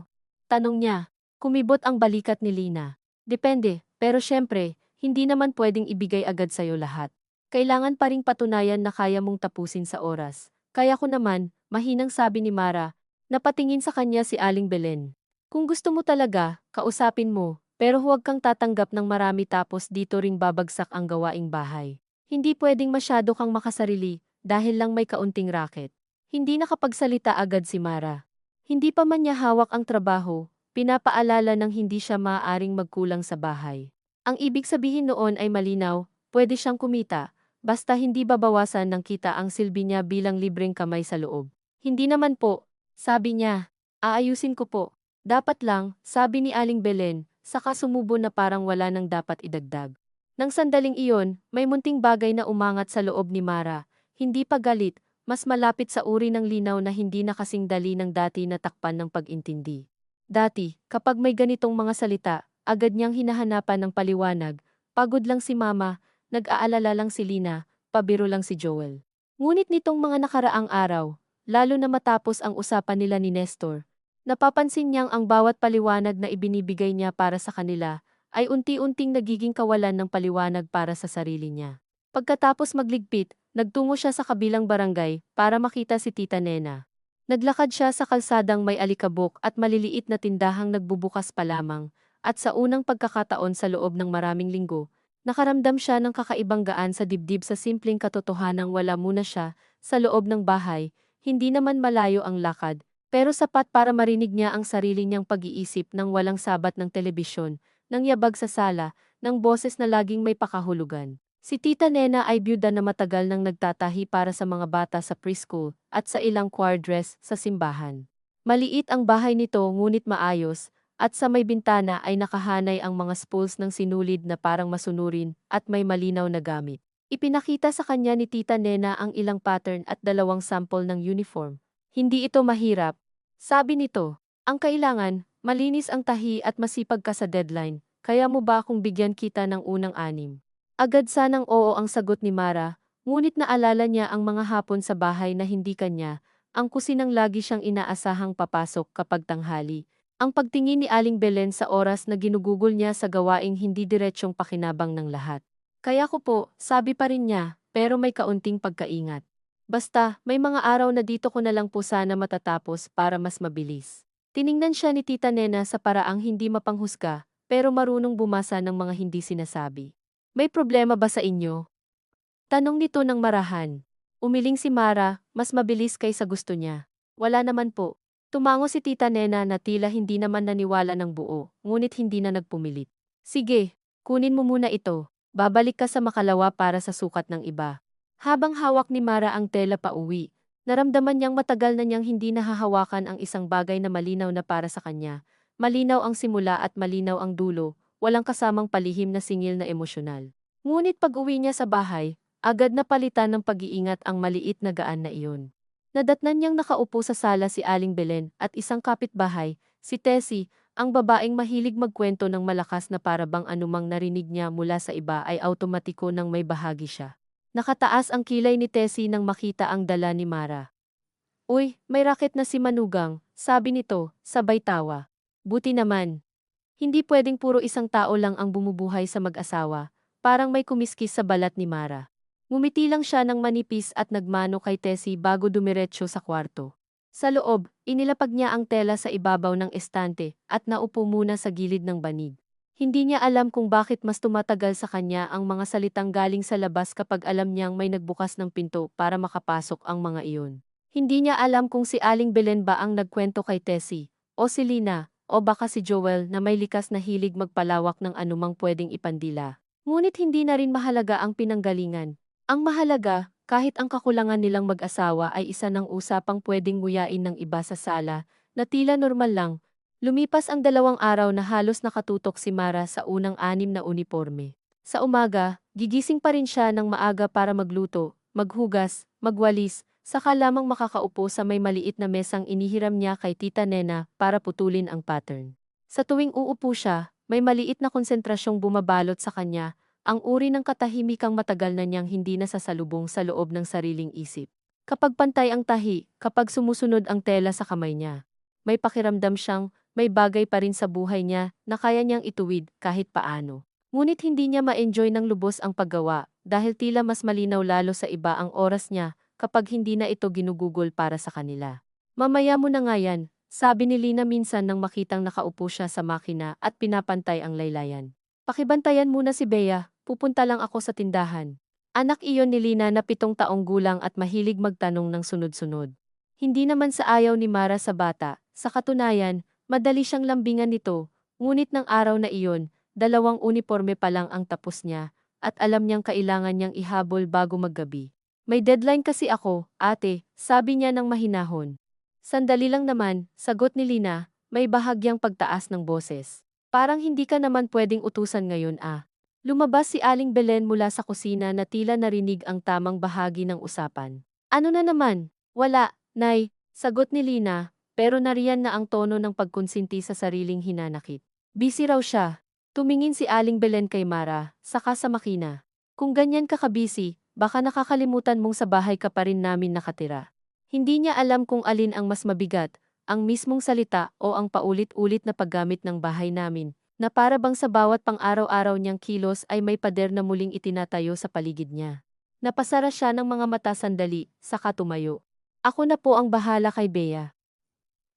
Tanong niya. Kumibot ang balikat ni Lina. Depende, pero syempre, hindi naman pwedeng ibigay agad sa'yo lahat. Kailangan pa ring patunayan na kaya mong tapusin sa oras. Kaya ko naman, mahinang sabi ni Mara, napatingin sa kanya si Aling Belen. Kung gusto mo talaga, kausapin mo, Pero huwag kang tatanggap ng marami tapos dito ring babagsak ang gawaing bahay. Hindi pwedeng masyado kang makasarili dahil lang may kaunting raket. Hindi nakapagsalita agad si Mara. Hindi pa man niya hawak ang trabaho, pinapaalala ng hindi siya maaaring magkulang sa bahay. Ang ibig sabihin noon ay malinaw, pwede siyang kumita, basta hindi babawasan ng kita ang silbi niya bilang libreng kamay sa loob. Hindi naman po, sabi niya. Aayusin ko po. Dapat lang, sabi ni Aling Belen, saka sumubo na parang wala nang dapat idagdag. Nang sandaling iyon, may munting bagay na umangat sa loob ni Mara. Hindi pa galit, mas malapit sa uri ng linaw na hindi na kasing dali ng dati na takpan ng pag-intindi. Dati, kapag may ganitong mga salita, agad niyang hinahanapan ng paliwanag, pagod lang si Mama, nag-aalala lang si Lina, pabiro lang si Joel. Ngunit nitong mga nakaraang araw, lalo na matapos ang usapan nila ni Nestor, napapansin niyang ang bawat paliwanag na ibinibigay niya para sa kanila ay unti-unting nagiging kawalan ng paliwanag para sa sarili niya. Pagkatapos magligpit, nagtungo siya sa kabilang barangay para makita si Tita Nena. Naglakad siya sa kalsadang may alikabok at maliliit na tindahang nagbubukas pa lamang, at sa unang pagkakataon sa loob ng maraming linggo, nakaramdam siya ng kakaibang gaan sa dibdib sa simpleng katotohanang wala muna siya sa loob ng bahay, hindi naman malayo ang lakad, pero sapat para marinig niya ang sarili niyang pag-iisip ng walang sabat ng telebisyon, ng yabag sa sala, ng boses na laging may pakahulugan. Si Tita Nena ay byuda na matagal nang nagtatahi para sa mga bata sa preschool at sa ilang choir dress sa simbahan. Maliit ang bahay nito ngunit maayos, at sa may bintana ay nakahanay ang mga spools ng sinulid na parang masunurin at may malinaw na gamit. Ipinakita sa kanya ni Tita Nena ang ilang pattern at 2 sample ng uniform. Hindi ito mahirap. Sabi nito, ang kailangan, malinis ang tahi at masipag ka sa deadline, kaya mo ba akong bigyan kita ng unang 6? Agad sanang oo ang sagot ni Mara, ngunit naalala niya ang mga hapon sa bahay na hindi kanya, ang kusinang lagi siyang inaasahang papasok kapag tanghali. Ang pagtingin ni Aling Belen sa oras na ginugugol niya sa gawaing hindi diretsyong pakinabang ng lahat. Kaya ko po, sabi pa rin niya, pero may kaunting pagkaingat. Basta, may mga araw na dito ko na lang po sana matatapos para mas mabilis. Tiningnan siya ni Tita Nena sa paraang hindi mapanghusga, pero marunong bumasa ng mga hindi sinasabi. May problema ba sa inyo? Tanong nito ng marahan. Umiling si Mara, mas mabilis kaysa gusto niya. Wala naman po. Tumango si Tita Nena na tila hindi naman naniwala ng buo, ngunit hindi na nagpumilit. Sige, kunin mo muna ito. Babalik ka sa Makalawa para sa sukat ng iba. Habang hawak ni Mara ang tela pa uwi, naramdaman niyang matagal na niyang hindi nahahawakan ang isang bagay na malinaw na para sa kanya. Malinaw ang simula at malinaw ang dulo, walang kasamang palihim na singil na emosyonal. Ngunit pag-uwi niya sa bahay, agad na palitan ng pag-iingat ang maliit na gaan na iyon. Nadatnan niyang nakaupo sa sala si Aling Belen at isang kapitbahay, si Tessie, ang babaeng mahilig magkwento ng malakas na parabang anumang narinig niya mula sa iba ay automatiko nang may bahagi siya. Nakataas ang kilay ni Tessie nang makita ang dala ni Mara. Uy, may raket na si Manugang, sabi nito, sabay tawa. Buti naman. Hindi pwedeng puro isang tao lang ang bumubuhay sa mag-asawa, parang may kumiskis sa balat ni Mara. Ngumiti lang siya ng manipis at nagmano kay Tessie bago dumiretso sa kwarto. Sa loob, inilapag niya ang tela sa ibabaw ng estante at naupo muna sa gilid ng banig. Hindi niya alam kung bakit mas tumatagal sa kanya ang mga salitang galing sa labas kapag alam niyang may nagbukas ng pinto para makapasok ang mga iyon. Hindi niya alam kung si Aling Belen ba ang nagkwento kay Tessie, o si Lina, o baka si Joel na may likas na hilig magpalawak ng anumang pwedeng ipandila. Ngunit hindi na rin mahalaga ang pinanggalingan. Ang mahalaga, kahit ang kakulangan nilang mag-asawa ay isa ng usapang pwedeng nguyain ng iba sa sala, na tila normal lang. Lumipas ang 2 araw na halos nakatutok si Mara sa unang 6 na uniforme. Sa umaga, gigising pa rin siya ng maaga para magluto, maghugas, magwalis, saka lamang makakaupo sa may maliit na mesang inihiram niya kay Tita Nena para putulin ang pattern. Sa tuwing uupo siya, may maliit na konsentrasyong bumabalot sa kanya, ang uri ng katahimikang matagal na niyang hindi nasasalubong sa loob ng sariling isip. Kapag pantay ang tahi, kapag sumusunod ang tela sa kamay niya, may pakiramdam siyang may bagay pa rin sa buhay niya na kaya niyang ituwid kahit paano. Ngunit hindi niya ma-enjoy ng lubos ang paggawa dahil tila mas malinaw lalo sa iba ang oras niya kapag hindi na ito ginugugol para sa kanila. Mamaya mo na nga yan, sabi ni Lina minsan nang makitang nakaupo siya sa makina at pinapantay ang laylayan. Pakibantayan muna si Bea, pupunta lang ako sa tindahan. Anak iyon ni Lina na 7 taong gulang at mahilig magtanong ng sunod-sunod. Hindi naman sa ayaw ni Mara sa bata, sa katunayan, madali siyang lambingan nito, ngunit ng araw na iyon, 2 uniporme pa lang ang tapos niya, at alam niyang kailangan niyang ihabol bago maggabi. May deadline kasi ako, ate, sabi niya ng mahinahon. Sandali lang naman, sagot ni Lina, may bahagyang pagtaas ng boses. Parang hindi ka naman pwedeng utusan ngayon ah. Lumabas si Aling Belen mula sa kusina na tila narinig ang tamang bahagi ng usapan. Ano na naman? Wala, Nay, sagot ni Lina, pero nariyan na ang tono ng pagkonsinti sa sariling hinanakit. Busy raw siya. Tumingin si Aling Belen kay Mara, saka sa makina. Kung ganyan ka kabisi, baka nakakalimutan mong sa bahay ka pa rin namin nakatira. Hindi niya alam kung alin ang mas mabigat, ang mismong salita o ang paulit-ulit na paggamit ng bahay namin, na para bang sa bawat pang-araw-araw niyang kilos ay may pader na muling itinatayo sa paligid niya. Napasara siya ng mga mata sandali, saka tumayo. Ako na po ang bahala kay Bea.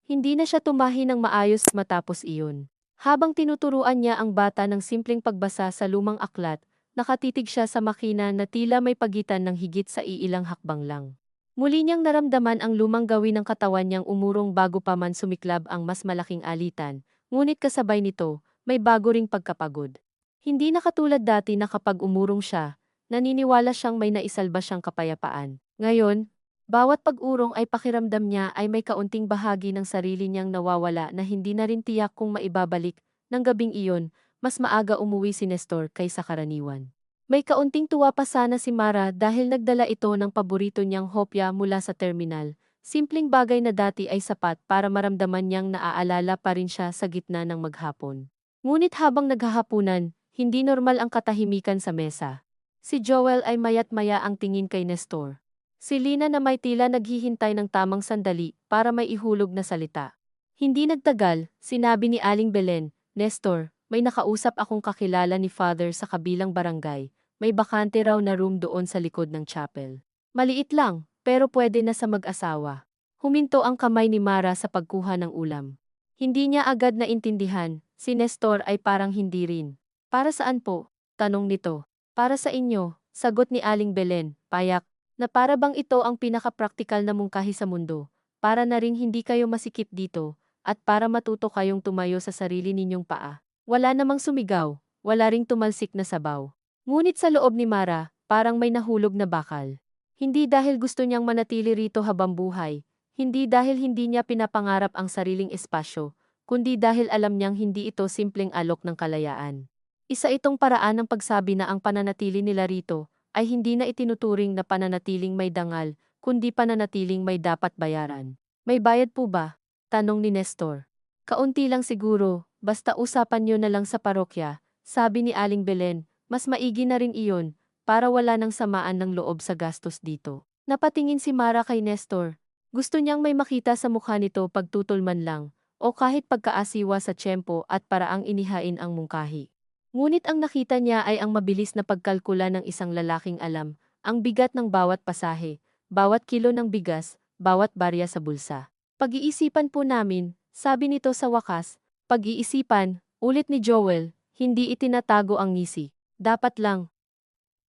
Hindi na siya tumahi ng maayos matapos iyon. Habang tinuturuan niya ang bata ng simpleng pagbasa sa lumang aklat, nakatitig siya sa makina na tila may pagitan ng higit sa iilang hakbang lang. Muli niyang naramdaman ang lumang gawin ng katawan niyang umurong bago pa man sumiklab ang mas malaking alitan, ngunit kasabay nito, may bago ring pagkapagod. Hindi na katulad dati na kapag umurong siya, naniniwala siyang may naisalba siyang kapayapaan. Ngayon, bawat pag-urong ay pakiramdam niya ay may kaunting bahagi ng sarili niyang nawawala na hindi na rin tiyak kung maibabalik. Nang gabing iyon, mas maaga umuwi si Nestor kaysa karaniwan. May kaunting tuwa pa sana si Mara dahil nagdala ito ng paborito niyang hopya mula sa terminal. Simpleng bagay na dati ay sapat para maramdaman niyang naaalala pa rin siya sa gitna ng maghapon. Ngunit habang naghahapunan, hindi normal ang katahimikan sa mesa. Si Joel ay mayat-maya ang tingin kay Nestor. Si Lina na may tila naghihintay ng tamang sandali para may ihulog na salita. Hindi nagtagal, sinabi ni Aling Belen, Nestor, may nakausap akong kakilala ni Father sa kabilang barangay. May bakante raw na room doon sa likod ng chapel. Maliit lang, pero pwede na sa mag-asawa. Huminto ang kamay ni Mara sa pagkuha ng ulam. Hindi niya agad na intindihan, si Nestor ay parang hindi rin. Para saan po? Tanong nito. Para sa inyo, sagot ni Aling Belen, payak, na para bang ito ang pinaka-praktikal na mungkahi sa mundo, para na ring hindi kayo masikip dito, at para matuto kayong tumayo sa sarili ninyong paa. Wala namang sumigaw, wala ring tumalsik na sabaw. Ngunit sa loob ni Mara, parang may nahulog na bakal. Hindi dahil gusto niyang manatili rito habang buhay, hindi dahil hindi niya pinapangarap ang sariling espasyo, kundi dahil alam niyang hindi ito simpleng alok ng kalayaan. Isa itong paraan ng pagsabi na ang pananatili nila rito ay hindi na itinuturing na pananatiling may dangal, kundi pananatiling may dapat bayaran. May bayad po ba? Tanong ni Nestor. Kaunti lang siguro, basta usapan niyo na lang sa parokya, sabi ni Aling Belen, mas maigi na rin iyon, para wala nang samaan ng loob sa gastos dito. Napatingin si Mara kay Nestor. Gusto niyang may makita sa mukha nito pagtutol man lang, o kahit pagkaasiwa sa tiyempo at paraang inihain ang mungkahi. Ngunit ang nakita niya ay ang mabilis na pagkalkula ng isang lalaking alam, ang bigat ng bawat pasahe, bawat kilo ng bigas, bawat barya sa bulsa. Pag-iisipan po namin, sabi nito sa wakas. Pag-iisipan, ulit ni Joel, hindi itinatago ang ngisi. Dapat lang.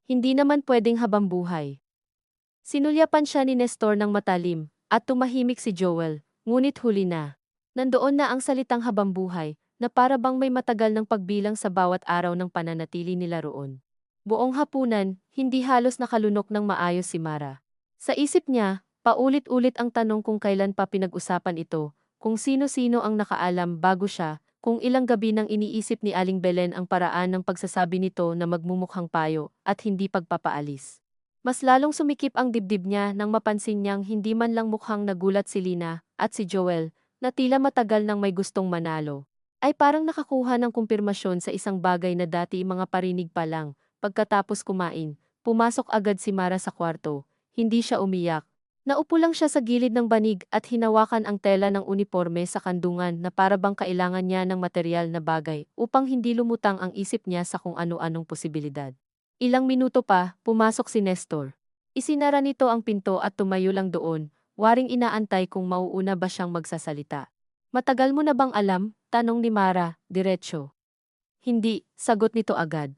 Hindi naman pwedeng habang buhay. Sinulyapan siya ni Nestor ng matalim, at tumahimik si Joel, ngunit huli na. Nandoon na ang salitang habang buhay, na para bang may matagal ng pagbilang sa bawat araw ng pananatili nila roon. Buong hapunan, hindi halos nakalunok ng maayos si Mara. Sa isip niya, paulit-ulit ang tanong kung kailan pa pinag-usapan ito, kung sino-sino ang nakaalam bago siya, kung ilang gabi nang iniisip ni Aling Belen ang paraan ng pagsasabi nito na magmumukhang payo at hindi pagpapaalis. Mas lalong sumikip ang dibdib niya nang mapansin niyang hindi man lang mukhang nagulat si Lina at si Joel, na tila matagal nang may gustong manalo. Ay parang nakakuha ng kumpirmasyon sa isang bagay na dati mga parinig pa lang. Pagkatapos kumain, pumasok agad si Mara sa kwarto. Hindi siya umiyak. Naupo lang siya sa gilid ng banig at hinawakan ang tela ng uniforme sa kandungan na para bang kailangan niya ng material na bagay upang hindi lumutang ang isip niya sa kung ano-anong posibilidad. Ilang minuto pa, pumasok si Nestor. Isinara nito ang pinto at tumayo lang doon, waring inaantay kung mauuna ba siyang magsasalita. Matagal mo na bang alam? Tanong ni Mara, diretsyo. Hindi, sagot nito agad.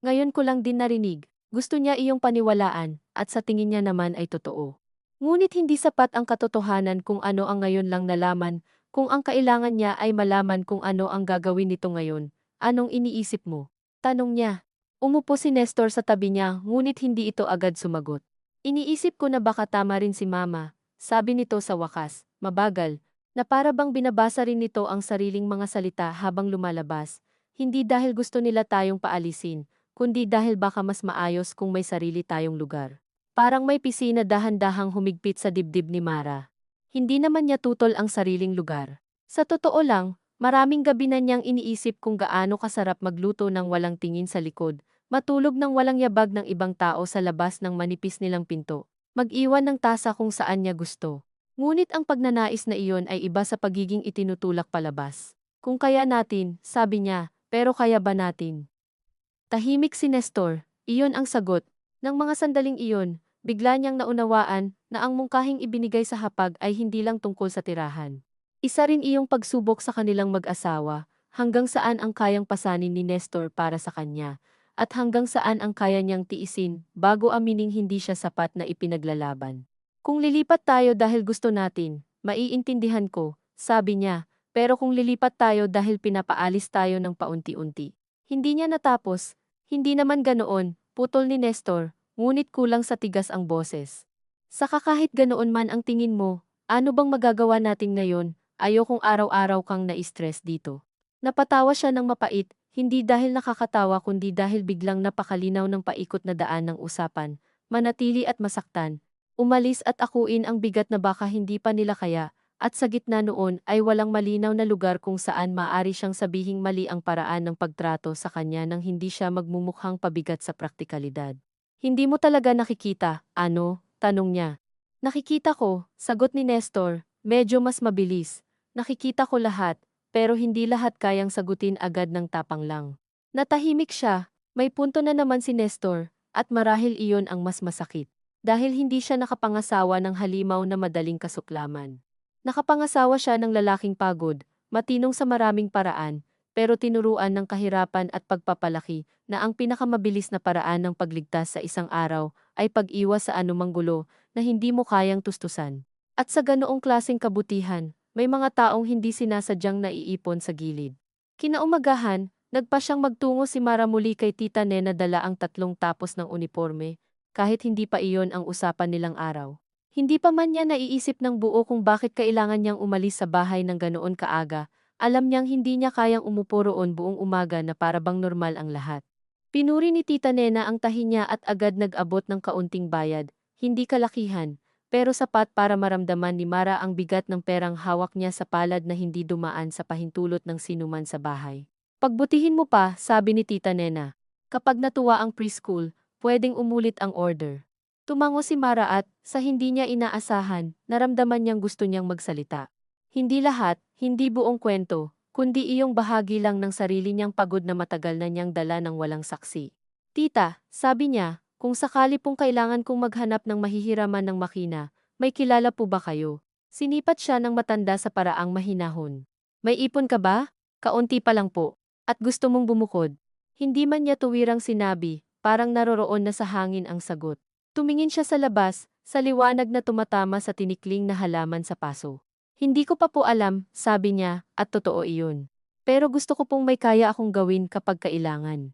Ngayon ko lang din narinig, gusto niya iyong paniwalaan, at sa tingin niya naman ay totoo. Ngunit hindi sapat ang katotohanan kung ano ang ngayon lang nalaman, kung ang kailangan niya ay malaman kung ano ang gagawin nito ngayon. Anong iniisip mo? Tanong niya. Umupo si Nestor sa tabi niya, ngunit hindi ito agad sumagot. Iniisip ko na baka tama rin si Mama, sabi nito sa wakas, mabagal, na para bang binabasa rin nito ang sariling mga salita habang lumalabas, hindi dahil gusto nila tayong paalisin, kundi dahil baka mas maayos kung may sarili tayong lugar. Parang may pisina dahan-dahang humigpit sa dibdib ni Mara. Hindi naman niya tutol ang sariling lugar. Sa totoo lang, maraming gabi na niyang iniisip kung gaano kasarap magluto ng walang tingin sa likod, matulog ng walang yabag ng ibang tao sa labas ng manipis nilang pinto, mag-iwan ng tasa kung saan niya gusto. Ngunit ang pagnanais na iyon ay iba sa pagiging itinutulak palabas. Kung kaya natin, sabi niya, pero kaya ba natin? Tahimik si Nestor, iyon ang sagot. Nang mga sandaling iyon, bigla niyang naunawaan na ang mungkahing ibinigay sa hapag ay hindi lang tungkol sa tirahan. Isa rin iyong pagsubok sa kanilang mag-asawa, hanggang saan ang kayang pasanin ni Nestor para sa kanya, at hanggang saan ang kaya niyang tiisin bago amining hindi siya sapat na ipinaglalaban. Kung lilipat tayo dahil gusto natin, maiintindihan ko, sabi niya, pero kung lilipat tayo dahil pinapaalis tayo ng paunti-unti. Hindi niya natapos, hindi naman ganoon, putol ni Nestor, ngunit kulang sa tigas ang boses. Saka kahit ganoon man ang tingin mo, ano bang magagawa natin ngayon, ayokong araw-araw kang na-stress dito. Napatawa siya ng mapait, hindi dahil nakakatawa kundi dahil biglang napakalinaw ng paikot na daan ng usapan, manatili at masaktan. Umalis at akuin ang bigat na baka hindi pa nila kaya, at sa gitna noon ay walang malinaw na lugar kung saan maaari siyang sabihing mali ang paraan ng pagtrato sa kanya nang hindi siya magmumukhang pabigat sa praktikalidad. Hindi mo talaga nakikita, ano? Tanong niya. Nakikita ko, sagot ni Nestor, medyo mas mabilis. Nakikita ko lahat, pero hindi lahat kayang sagutin agad ng tapang lang. Natahimik siya, may punto na naman si Nestor, at marahil iyon ang mas masakit. Dahil hindi siya nakapangasawa ng halimaw na madaling kasuklaman. Nakapangasawa siya ng lalaking pagod, matinong sa maraming paraan, pero tinuruan ng kahirapan at pagpapalaki na ang pinakamabilis na paraan ng pagligtas sa isang araw ay pag-iwas sa anumang gulo na hindi mo kayang tustusan. At sa ganoong klaseng kabutihan, may mga taong hindi sinasadyang naiipon sa gilid. Kinaumagahan, nagpa siyang magtungo si Mara muli kay Tita Nena dala ang 3 tapos ng uniforme, kahit hindi pa iyon ang usapan nilang araw. Hindi pa man niya naiisip ng buo kung bakit kailangan niyang umalis sa bahay ng ganoon kaaga, alam niyang hindi niya kayang umupo roon buong umaga na para bang normal ang lahat. Pinuri ni Tita Nena ang tahi niya at agad nag-abot ng kaunting bayad, hindi kalakihan, pero sapat para maramdaman ni Mara ang bigat ng perang hawak niya sa palad na hindi dumaan sa pahintulot ng sinuman sa bahay. Pagbutihin mo pa, sabi ni Tita Nena. Kapag natuwa ang preschool, pwedeng umulit ang order. Tumango si Mara at, sa hindi niya inaasahan, naramdaman niyang gusto niyang magsalita. Hindi lahat, hindi buong kwento, kundi iyong bahagi lang ng sarili niyang pagod na matagal na niyang dala ng walang saksi. Tita, sabi niya, kung sakali pong kailangan kong maghanap ng mahihiraman ng makina, may kilala po ba kayo? Sinipat siya ng matanda sa paraang mahinahon. May ipon ka ba? Kaunti pa lang po. At gusto mong bumukod? Hindi man niya tuwirang sinabi, parang naroroon na sa hangin ang sagot. Tumingin siya sa labas, sa liwanag na tumatama sa tinikling na halaman sa paso. Hindi ko pa po alam, sabi niya, at totoo iyon. Pero gusto ko pong may kaya akong gawin kapag kailangan.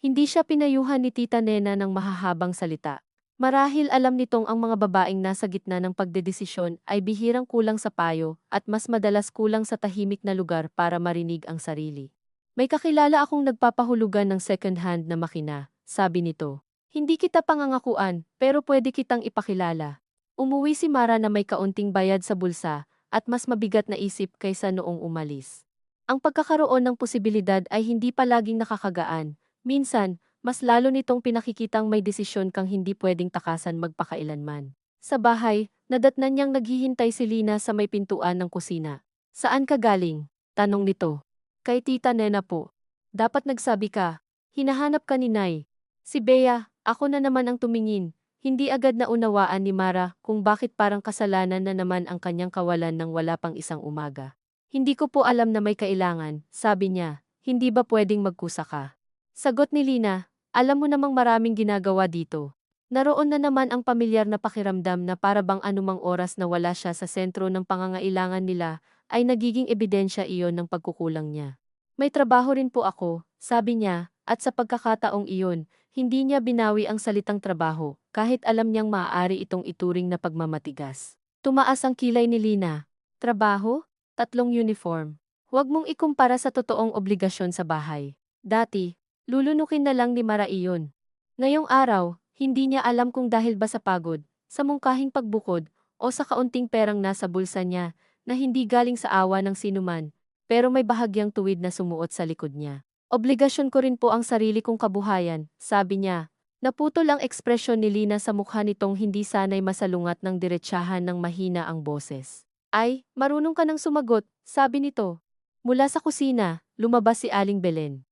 Hindi siya pinayuhan ni Tita Nena ng mahahabang salita. Marahil alam nitong ang mga babaeng nasa gitna ng pagdedesisyon ay bihirang kulang sa payo at mas madalas kulang sa tahimik na lugar para marinig ang sarili. May kakilala akong nagpapahulugan ng second-hand na makina, sabi nito. Hindi kita pangangakuan, pero pwede kitang ipakilala. Umuwi si Mara na may kaunting bayad sa bulsa at mas mabigat na isip kaysa noong umalis. Ang pagkakaroon ng posibilidad ay hindi palaging nakakagaan. Minsan, mas lalo nitong pinakikitang may desisyon kang hindi pwedeng takasan magpakailanman. Sa bahay, nadatnan niyang naghihintay si Lina sa may pintuan ng kusina. Saan ka galing? Tanong nito. Kay Tita Nena po. Dapat nagsabi ka. Hinahanap ka ni Nay. Si Bea, ako na naman ang tumingin. Hindi agad na unawaan ni Mara kung bakit parang kasalanan na naman ang kanyang kawalan ng wala pang isang umaga. Hindi ko po alam na may kailangan, sabi niya. Hindi ba pwedeng magkusa ka? Sagot ni Lina, alam mo namang maraming ginagawa dito. Naroon na naman ang pamilyar na pakiramdam na para bang anumang oras na wala siya sa sentro ng pangangailangan nila, ay nagiging ebidensya iyon ng pagkukulang niya. May trabaho rin po ako, sabi niya, at sa pagkakataong iyon, hindi niya binawi ang salitang trabaho, kahit alam niyang maaari itong ituring na pagmamatigas. Tumaas ang kilay ni Lina. Trabaho? Tatlong uniform. Huwag mong ikumpara sa totoong obligasyon sa bahay. Dati, lulunukin na lang ni Mara iyon. Ngayong araw, hindi niya alam kung dahil ba sa pagod, sa mungkahing pagbukod, o sa kaunting perang nasa bulsa niya, na hindi galing sa awa ng sinuman, pero may bahagyang tuwid na sumuot sa likod niya. Obligasyon ko rin po ang sarili kong kabuhayan, sabi niya. Naputol ang ekspresyon ni Lina sa mukha nitong hindi sanay masalungat ng diretsahan ng mahina ang boses. Ay, marunong ka nang sumagot, sabi nito. Mula sa kusina, lumabas si Aling Belen.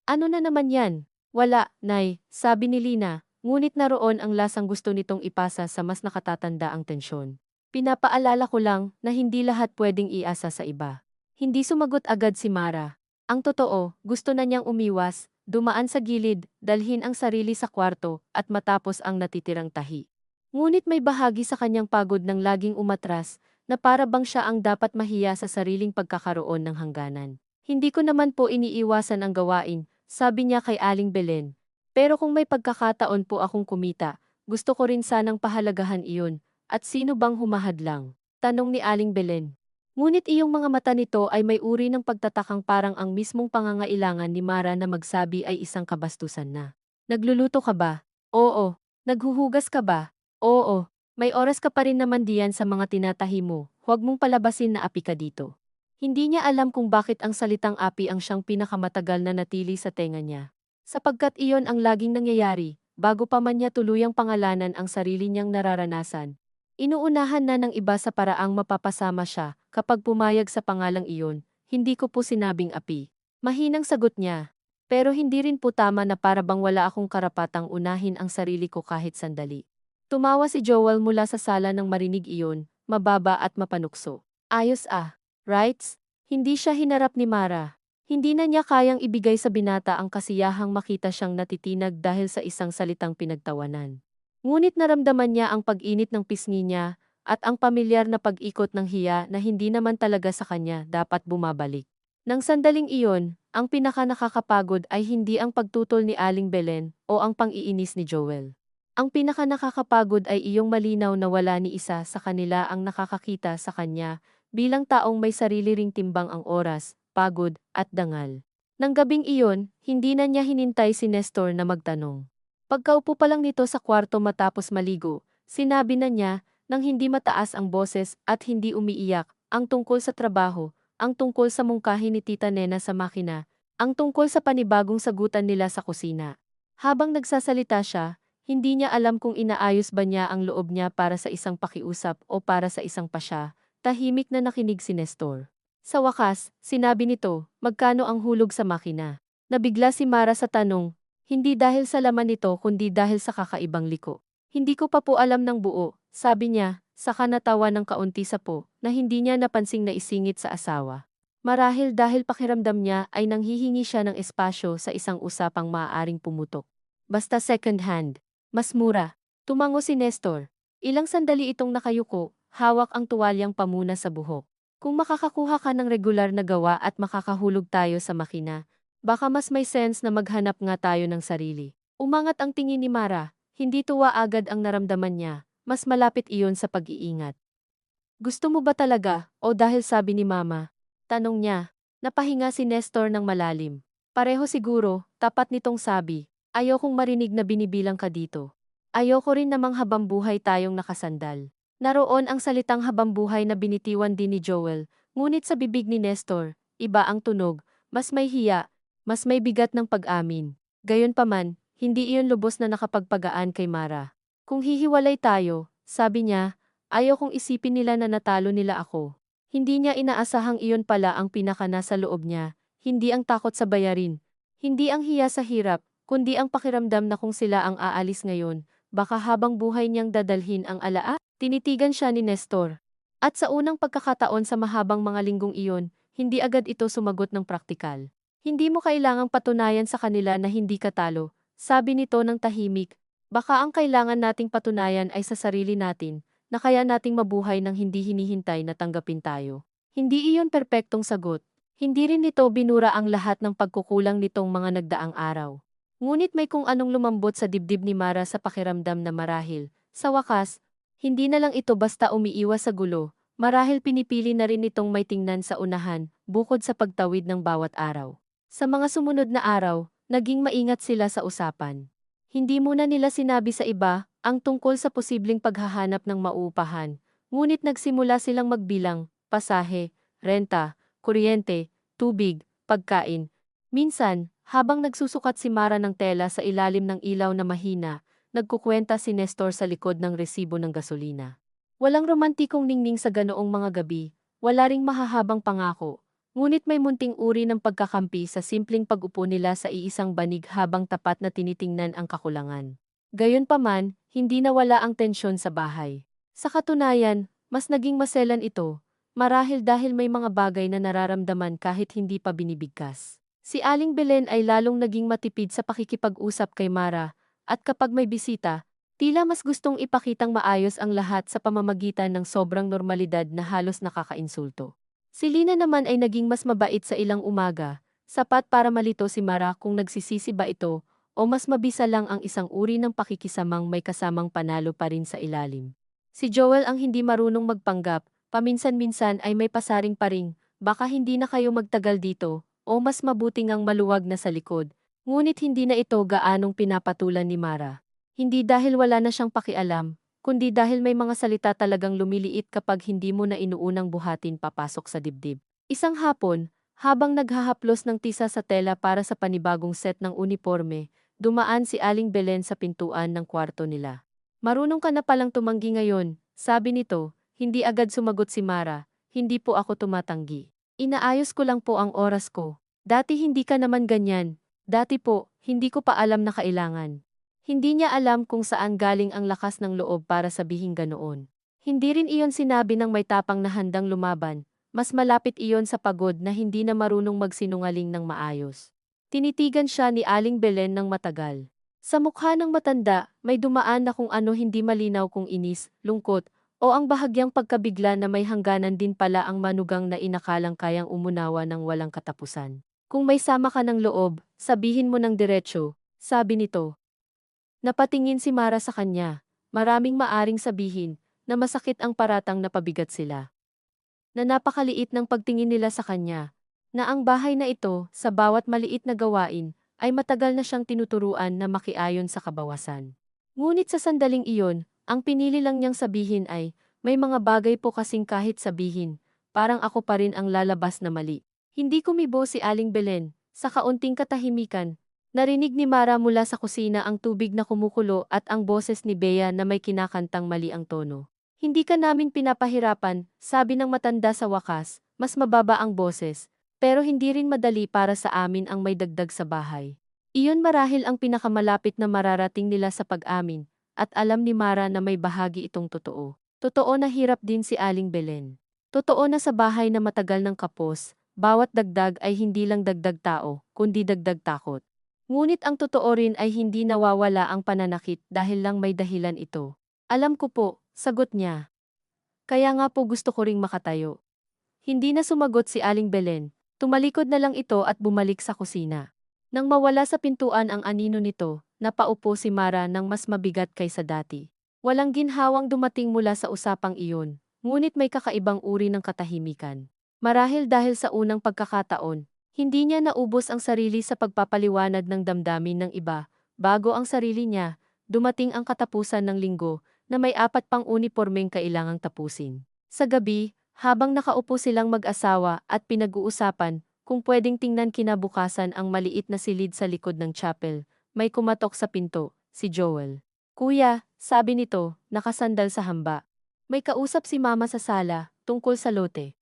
Ano na naman yan? Wala, Nay, sabi ni Lina, ngunit naroon ang lasang gusto nitong ipasa sa mas nakatatanda ang tensyon. Pinapaalala ko lang na hindi lahat pwedeng iasa sa iba. Hindi sumagot agad si Mara. Ang totoo, gusto na niyang umiwas, dumaan sa gilid, dalhin ang sarili sa kwarto, at matapos ang natitirang tahi. Ngunit may bahagi sa kanyang pagod ng laging umatras, na para bang siya ang dapat mahiya sa sariling pagkakaroon ng hangganan. Hindi ko naman po iniiwasan ang gawain, sabi niya kay Aling Belen. Pero kung may pagkakataon po akong kumita, gusto ko rin sanang pahalagahan iyon. At sino bang humahadlang? Tanong ni Aling Belen. Ngunit iyong mga mata nito ay may uri ng pagtatakang parang ang mismong pangangailangan ni Mara na magsabi ay isang kabastusan na. Nagluluto ka ba? Oo. Naghuhugas ka ba? Oo. May oras ka pa rin naman diyan sa mga tinatahi mo, huwag mong palabasin na api ka dito. Hindi niya alam kung bakit ang salitang api ang siyang pinakamatagal na natili sa tenga niya. Sapagkat iyon ang laging nangyayari, bago pa man niya tuluyang pangalanan ang sarili niyang nararanasan. Inuunahan na ng iba sa paraang mapapasama siya, kapag pumayag sa pangalang iyon, hindi ko po sinabing api. Mahinang sagot niya. Pero hindi rin po tama na para bang wala akong karapatang unahin ang sarili ko kahit sandali. Tumawa si Joel mula sa sala nang marinig iyon, mababa at mapanukso. Ayos rights? Hindi siya hinarap ni Mara. Hindi na niya kayang ibigay sa binata ang kasiyahang makita siyang natitinag dahil sa isang salitang pinagtawanan. Ngunit naramdaman niya ang pag-init ng pisngi niya, at ang pamilyar na pag-ikot ng hiya na hindi naman talaga sa kanya dapat bumabalik. Nang sandaling iyon, ang pinaka-nakakapagod ay hindi ang pagtutol ni Aling Belen o ang pang-iinis ni Joel. Ang pinaka-nakakapagod ay iyong malinaw na wala ni isa sa kanila ang nakakakita sa kanya bilang taong may sarili ring timbang ang oras, pagod, at dangal. Nang gabing iyon, hindi na niya hinintay si Nestor na magtanong. Pagkaupo pa lang nito sa kwarto matapos maligo, sinabi na niya nang hindi mataas ang boses at hindi umiiyak, ang tungkol sa trabaho, ang tungkol sa mungkahi ni Tita Nena sa makina, ang tungkol sa panibagong sagutan nila sa kusina. Habang nagsasalita siya, hindi niya alam kung inaayos ba niya ang loob niya para sa isang pakiusap o para sa isang pasya. Tahimik na nakinig si Nestor. Sa wakas, sinabi nito, magkano ang hulog sa makina? Nabigla si Mara sa tanong, hindi dahil sa laman nito kundi dahil sa kakaibang liko. Hindi ko pa po alam ng buo, sabi niya, saka natawa ng kaunti sa po, na hindi niya napansing na isingit sa asawa. Marahil dahil pakiramdam niya ay nanghihingi siya ng espasyo sa isang usapang maaaring pumutok. Basta second hand. Mas mura. Tumango si Nestor. Ilang sandali itong nakayuko, hawak ang tuwalyang pamuna sa buhok. Kung makakakuha ka ng regular na gawa at makakahulog tayo sa makina, baka mas may sense na maghanap nga tayo ng sarili. Umangat ang tingin ni Mara, hindi tuwa agad ang naramdaman niya, mas malapit iyon sa pag-iingat. Gusto mo ba talaga, o dahil sabi ni Mama? Tanong niya. Napahinga si Nestor ng malalim. Pareho siguro, tapat nitong sabi. Ayokong marinig na binibilang ka dito. Ayoko rin namang habambuhay tayong nakasandal. Naroon ang salitang habambuhay na binitiwan din ni Joel, ngunit sa bibig ni Nestor, iba ang tunog, mas may hiya, mas may bigat ng pag-amin. Gayunpaman, hindi iyon lubos na nakapagpagaan kay Mara. Kung hihiwalay tayo, sabi niya, ayokong isipin nila na natalo nila ako. Hindi niya inaasahang iyon pala ang pinaka nasa loob niya, hindi ang takot sa bayarin, hindi ang hiya sa hirap, kundi ang pakiramdam na kung sila ang aalis ngayon, baka habang buhay niyang dadalhin ang alaa. Tinitigan siya ni Nestor. At sa unang pagkakataon sa mahabang mga linggong iyon, hindi agad ito sumagot ng praktikal. Hindi mo kailangang patunayan sa kanila na hindi ka talo, sabi nito ng tahimik. Baka ang kailangan nating patunayan ay sa sarili natin, na kaya nating mabuhay ng hindi hinihintay na tanggapin tayo. Hindi iyon perpektong sagot. Hindi rin nito binura ang lahat ng pagkukulang nitong mga nagdaang araw. Ngunit may kung anong lumambot sa dibdib ni Mara sa pakiramdam na marahil, sa wakas, hindi na lang ito basta umiiwas sa gulo, marahil pinipili na rin itong may tingnan sa unahan, bukod sa pagtawid ng bawat araw. Sa mga sumunod na araw, naging maingat sila sa usapan. Hindi muna nila sinabi sa iba ang tungkol sa posibleng paghahanap ng mauupahan, ngunit nagsimula silang magbilang, pasahe, renta, kuryente, tubig, pagkain. Minsan, habang nagsusukat si Mara ng tela sa ilalim ng ilaw na mahina, nagkukwenta si Nestor sa likod ng resibo ng gasolina. Walang romantikong ningning sa ganoong mga gabi, wala ring mahahabang pangako. Ngunit may munting uri ng pagkakampi sa simpleng pag-upo nila sa iisang banig habang tapat na tinitingnan ang kakulangan. Gayunpaman, hindi nawala ang tensyon sa bahay. Sa katunayan, mas naging maselan ito, marahil dahil may mga bagay na nararamdaman kahit hindi pa binibigkas. Si Aling Belen ay lalong naging matipid sa pakikipag-usap kay Mara, at kapag may bisita, tila mas gustong ipakitang maayos ang lahat sa pamamagitan ng sobrang normalidad na halos nakakainsulto. Si Lina naman ay naging mas mabait sa ilang umaga, sapat para malito si Mara kung nagsisisi ba ito o mas mabisa lang ang isang uri ng pakikisamang may kasamang panalo pa rin sa ilalim. Si Joel ang hindi marunong magpanggap, paminsan-minsan ay may pasaring pa ring, baka hindi na kayo magtagal dito, o mas mabuting ang maluwag na sa likod, ngunit hindi na ito gaanong pinapatulan ni Mara. Hindi dahil wala na siyang pakialam, kundi dahil may mga salita talagang lumiliit kapag hindi mo na inuunang buhatin papasok sa dibdib. Isang hapon, habang naghahaplos ng tisa sa tela para sa panibagong set ng uniforme, dumaan si Aling Belen sa pintuan ng kwarto nila. Marunong ka na palang tumanggi ngayon, sabi nito, hindi agad sumagot si Mara, hindi po ako tumatanggi. Inaayos ko lang po ang oras ko. Dati hindi ka naman ganyan, dati po, hindi ko pa alam na kailangan. Hindi niya alam kung saan galing ang lakas ng loob para sabihin ganoon. Hindi rin iyon sinabi ng may tapang na handang lumaban, mas malapit iyon sa pagod na hindi na marunong magsinungaling ng maayos. Tinitigan siya ni Aling Belen ng matagal. Sa mukha ng matanda, may dumaan na kung ano hindi malinaw kung inis, lungkot, o ang bahagyang pagkabigla na may hangganan din pala ang manugang na inakalang kayang umunawa ng walang katapusan. Kung may sama ka ng loob, sabihin mo ng diretsyo, sabi nito. Napatingin si Mara sa kanya, maraming maaring sabihin, na masakit ang paratang na pabigat sila. Na napakaliit ng pagtingin nila sa kanya, na ang bahay na ito, sa bawat maliit na gawain, ay matagal na siyang tinuturuan na makiayon sa kabawasan. Ngunit sa sandaling iyon, ang pinili lang niyang sabihin ay, may mga bagay po kasing kahit sabihin, parang ako pa rin ang lalabas na mali. Hindi kumibo si Aling Belen, sa kaunting katahimikan. Narinig ni Mara mula sa kusina ang tubig na kumukulo at ang boses ni Bea na may kinakantang mali ang tono. Hindi ka namin pinapahirapan, sabi ng matanda sa wakas, mas mababa ang boses, pero hindi rin madali para sa amin ang may dagdag sa bahay. Iyon marahil ang pinakamalapit na mararating nila sa pag-amin, at alam ni Mara na may bahagi itong totoo. Totoo na hirap din si Aling Belen. Totoo na sa bahay na matagal ng kapos, bawat dagdag ay hindi lang dagdag tao, kundi dagdag takot. Ngunit ang totoo rin ay hindi nawawala ang pananakit dahil lang may dahilan ito. Alam ko po, sagot niya. Kaya nga po gusto ko ring makatayo. Hindi na sumagot si Aling Belen, tumalikod na lang ito at bumalik sa kusina. Nang mawala sa pintuan ang anino nito, napaupo si Mara ng mas mabigat kaysa dati. Walang ginhawang dumating mula sa usapang iyon, ngunit may kakaibang uri ng katahimikan. Marahil dahil sa unang pagkakataon, hindi niya naubos ang sarili sa pagpapaliwanag ng damdamin ng iba, bago ang sarili niya, dumating ang katapusan ng linggo, na may 4 pang unipormeng kailangang tapusin. Sa gabi, habang nakaupo silang mag-asawa at pinag-uusapan, kung pwedeng tingnan kinabukasan ang maliit na silid sa likod ng chapel, may kumatok sa pinto, si Joel. Kuya, sabi nito, nakasandal sa hamba. May kausap si Mama sa sala, tungkol sa lote.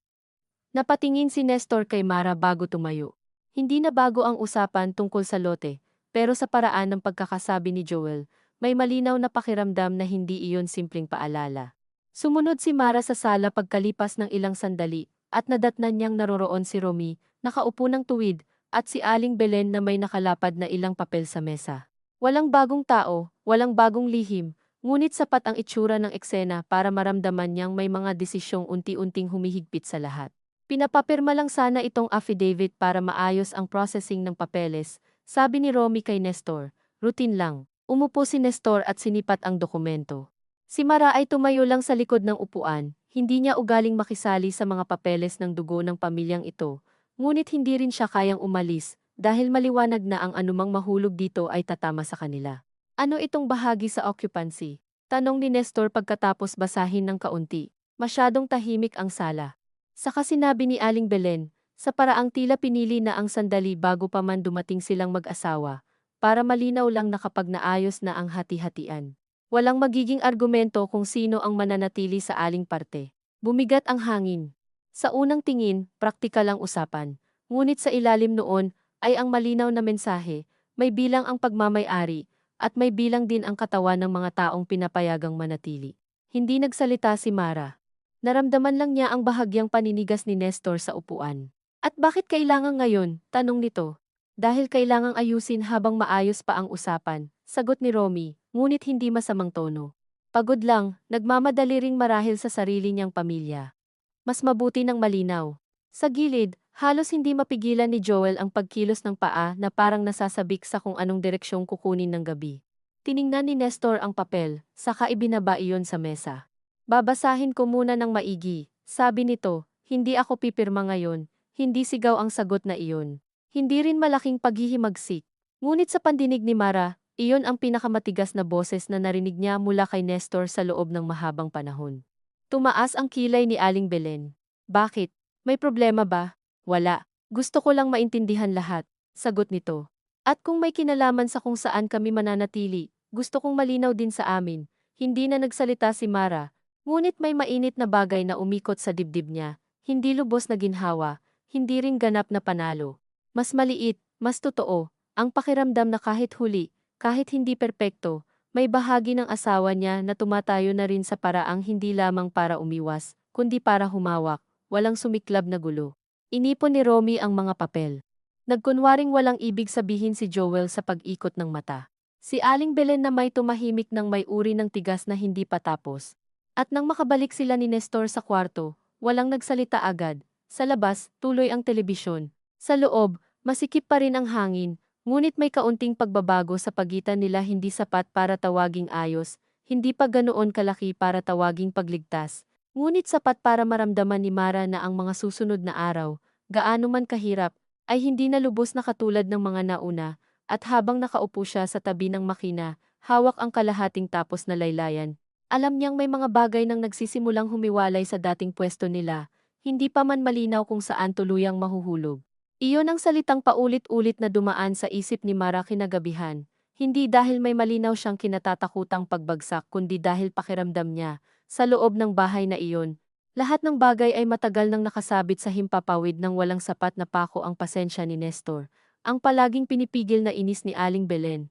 Napatingin si Nestor kay Mara bago tumayo. Hindi na bago ang usapan tungkol sa lote, pero sa paraan ng pagkakasabi ni Joel, may malinaw na pakiramdam na hindi iyon simpleng paalala. Sumunod si Mara sa sala pagkalipas ng ilang sandali, at nadatnan niyang naroroon si Romy, nakaupo ng tuwid, at si Aling Belen na may nakalapad na ilang papel sa mesa. Walang bagong tao, walang bagong lihim, ngunit sapat ang itsura ng eksena para maramdaman niyang may mga desisyong unti-unting humihigpit sa lahat. Pinapapirma lang sana itong affidavit para maayos ang processing ng papeles, sabi ni Romy kay Nestor. Routine lang. Umupo si Nestor at sinipat ang dokumento. Si Mara ay tumayo lang sa likod ng upuan, hindi niya ugaling makisali sa mga papeles ng dugo ng pamilyang ito, ngunit hindi rin siya kayang umalis, dahil maliwanag na ang anumang mahulog dito ay tatama sa kanila. Ano itong bahagi sa occupancy? Tanong ni Nestor pagkatapos basahin ng kaunti. Masyadong tahimik ang sala. Saka sinabi ni Aling Belen, sa paraang tila pinili na ang sandali bago pa man dumating silang mag-asawa, para malinaw lang na kapag naayos na ang hati-hatian. Walang magiging argumento kung sino ang mananatili sa aling parte. Bumigat ang hangin. Sa unang tingin, praktikal ang usapan. Ngunit sa ilalim noon, ay ang malinaw na mensahe, may bilang ang pagmamay-ari, at may bilang din ang katawan ng mga taong pinapayagang manatili. Hindi nagsalita si Mara. Naramdaman lang niya ang bahagyang paninigas ni Nestor sa upuan. At bakit kailangan ngayon? Tanong nito. Dahil kailangang ayusin habang maayos pa ang usapan, sagot ni Romy, ngunit hindi masamang tono. Pagod lang, nagmamadali ring marahil sa sarili niyang pamilya. Mas mabuti ng malinaw. Sa gilid, halos hindi mapigilan ni Joel ang pagkilos ng paa na parang nasasabik sa kung anong direksyong kukunin ng gabi. Tiningnan ni Nestor ang papel, saka ibinaba iyon sa mesa. Babasahin ko muna ng maigi, sabi nito, hindi ako pipirma ngayon, hindi sigaw ang sagot na iyon. Hindi rin malaking paghihimagsik. Ngunit sa pandinig ni Mara, iyon ang pinakamatigas na boses na narinig niya mula kay Nestor sa loob ng mahabang panahon. Tumaas ang kilay ni Aling Belen. Bakit? May problema ba? Wala. Gusto ko lang maintindihan lahat, sagot nito. At kung may kinalaman sa kung saan kami mananatili, gusto kong malinaw din sa amin. Hindi na nagsalita si Mara. Ngunit may mainit na bagay na umikot sa dibdib niya, hindi lubos na ginhawa, hindi rin ganap na panalo. Mas maliit, mas totoo, ang pakiramdam na kahit huli, kahit hindi perpekto, may bahagi ng asawa niya na tumatayo na rin sa paraang hindi lamang para umiwas, kundi para humawak, walang sumiklab na gulo. Inipon ni Romy ang mga papel. Nagkunwaring walang ibig sabihin si Joel sa pag-ikot ng mata. Si Aling Belen na may tumahimik ng may uri ng tigas na hindi patapos. At nang makabalik sila ni Nestor sa kwarto, walang nagsalita agad. Sa labas, tuloy ang telebisyon. Sa loob, masikip pa rin ang hangin, ngunit may kaunting pagbabago sa pagitan nila, hindi sapat para tawaging ayos, hindi pa ganoon kalaki para tawaging pagligtas, ngunit sapat para maramdaman ni Mara na ang mga susunod na araw, gaano man kahirap, ay hindi na lubos na katulad ng mga nauna, at habang nakaupo siya sa tabi ng makina, hawak ang kalahating tapos na laylayan. Alam niyang may mga bagay nang nagsisimulang humiwalay sa dating pwesto nila, hindi pa man malinaw kung saan tuluyang mahuhulog. Iyon ang salitang paulit-ulit na dumaan sa isip ni Mara kinagabihan, hindi dahil may malinaw siyang kinatatakutang pagbagsak kundi dahil pakiramdam niya, sa loob ng bahay na iyon, lahat ng bagay ay matagal nang nakasabit sa himpapawid ng walang sapat na pako ang pasensya ni Nestor, ang palaging pinipigil na inis ni Aling Belen,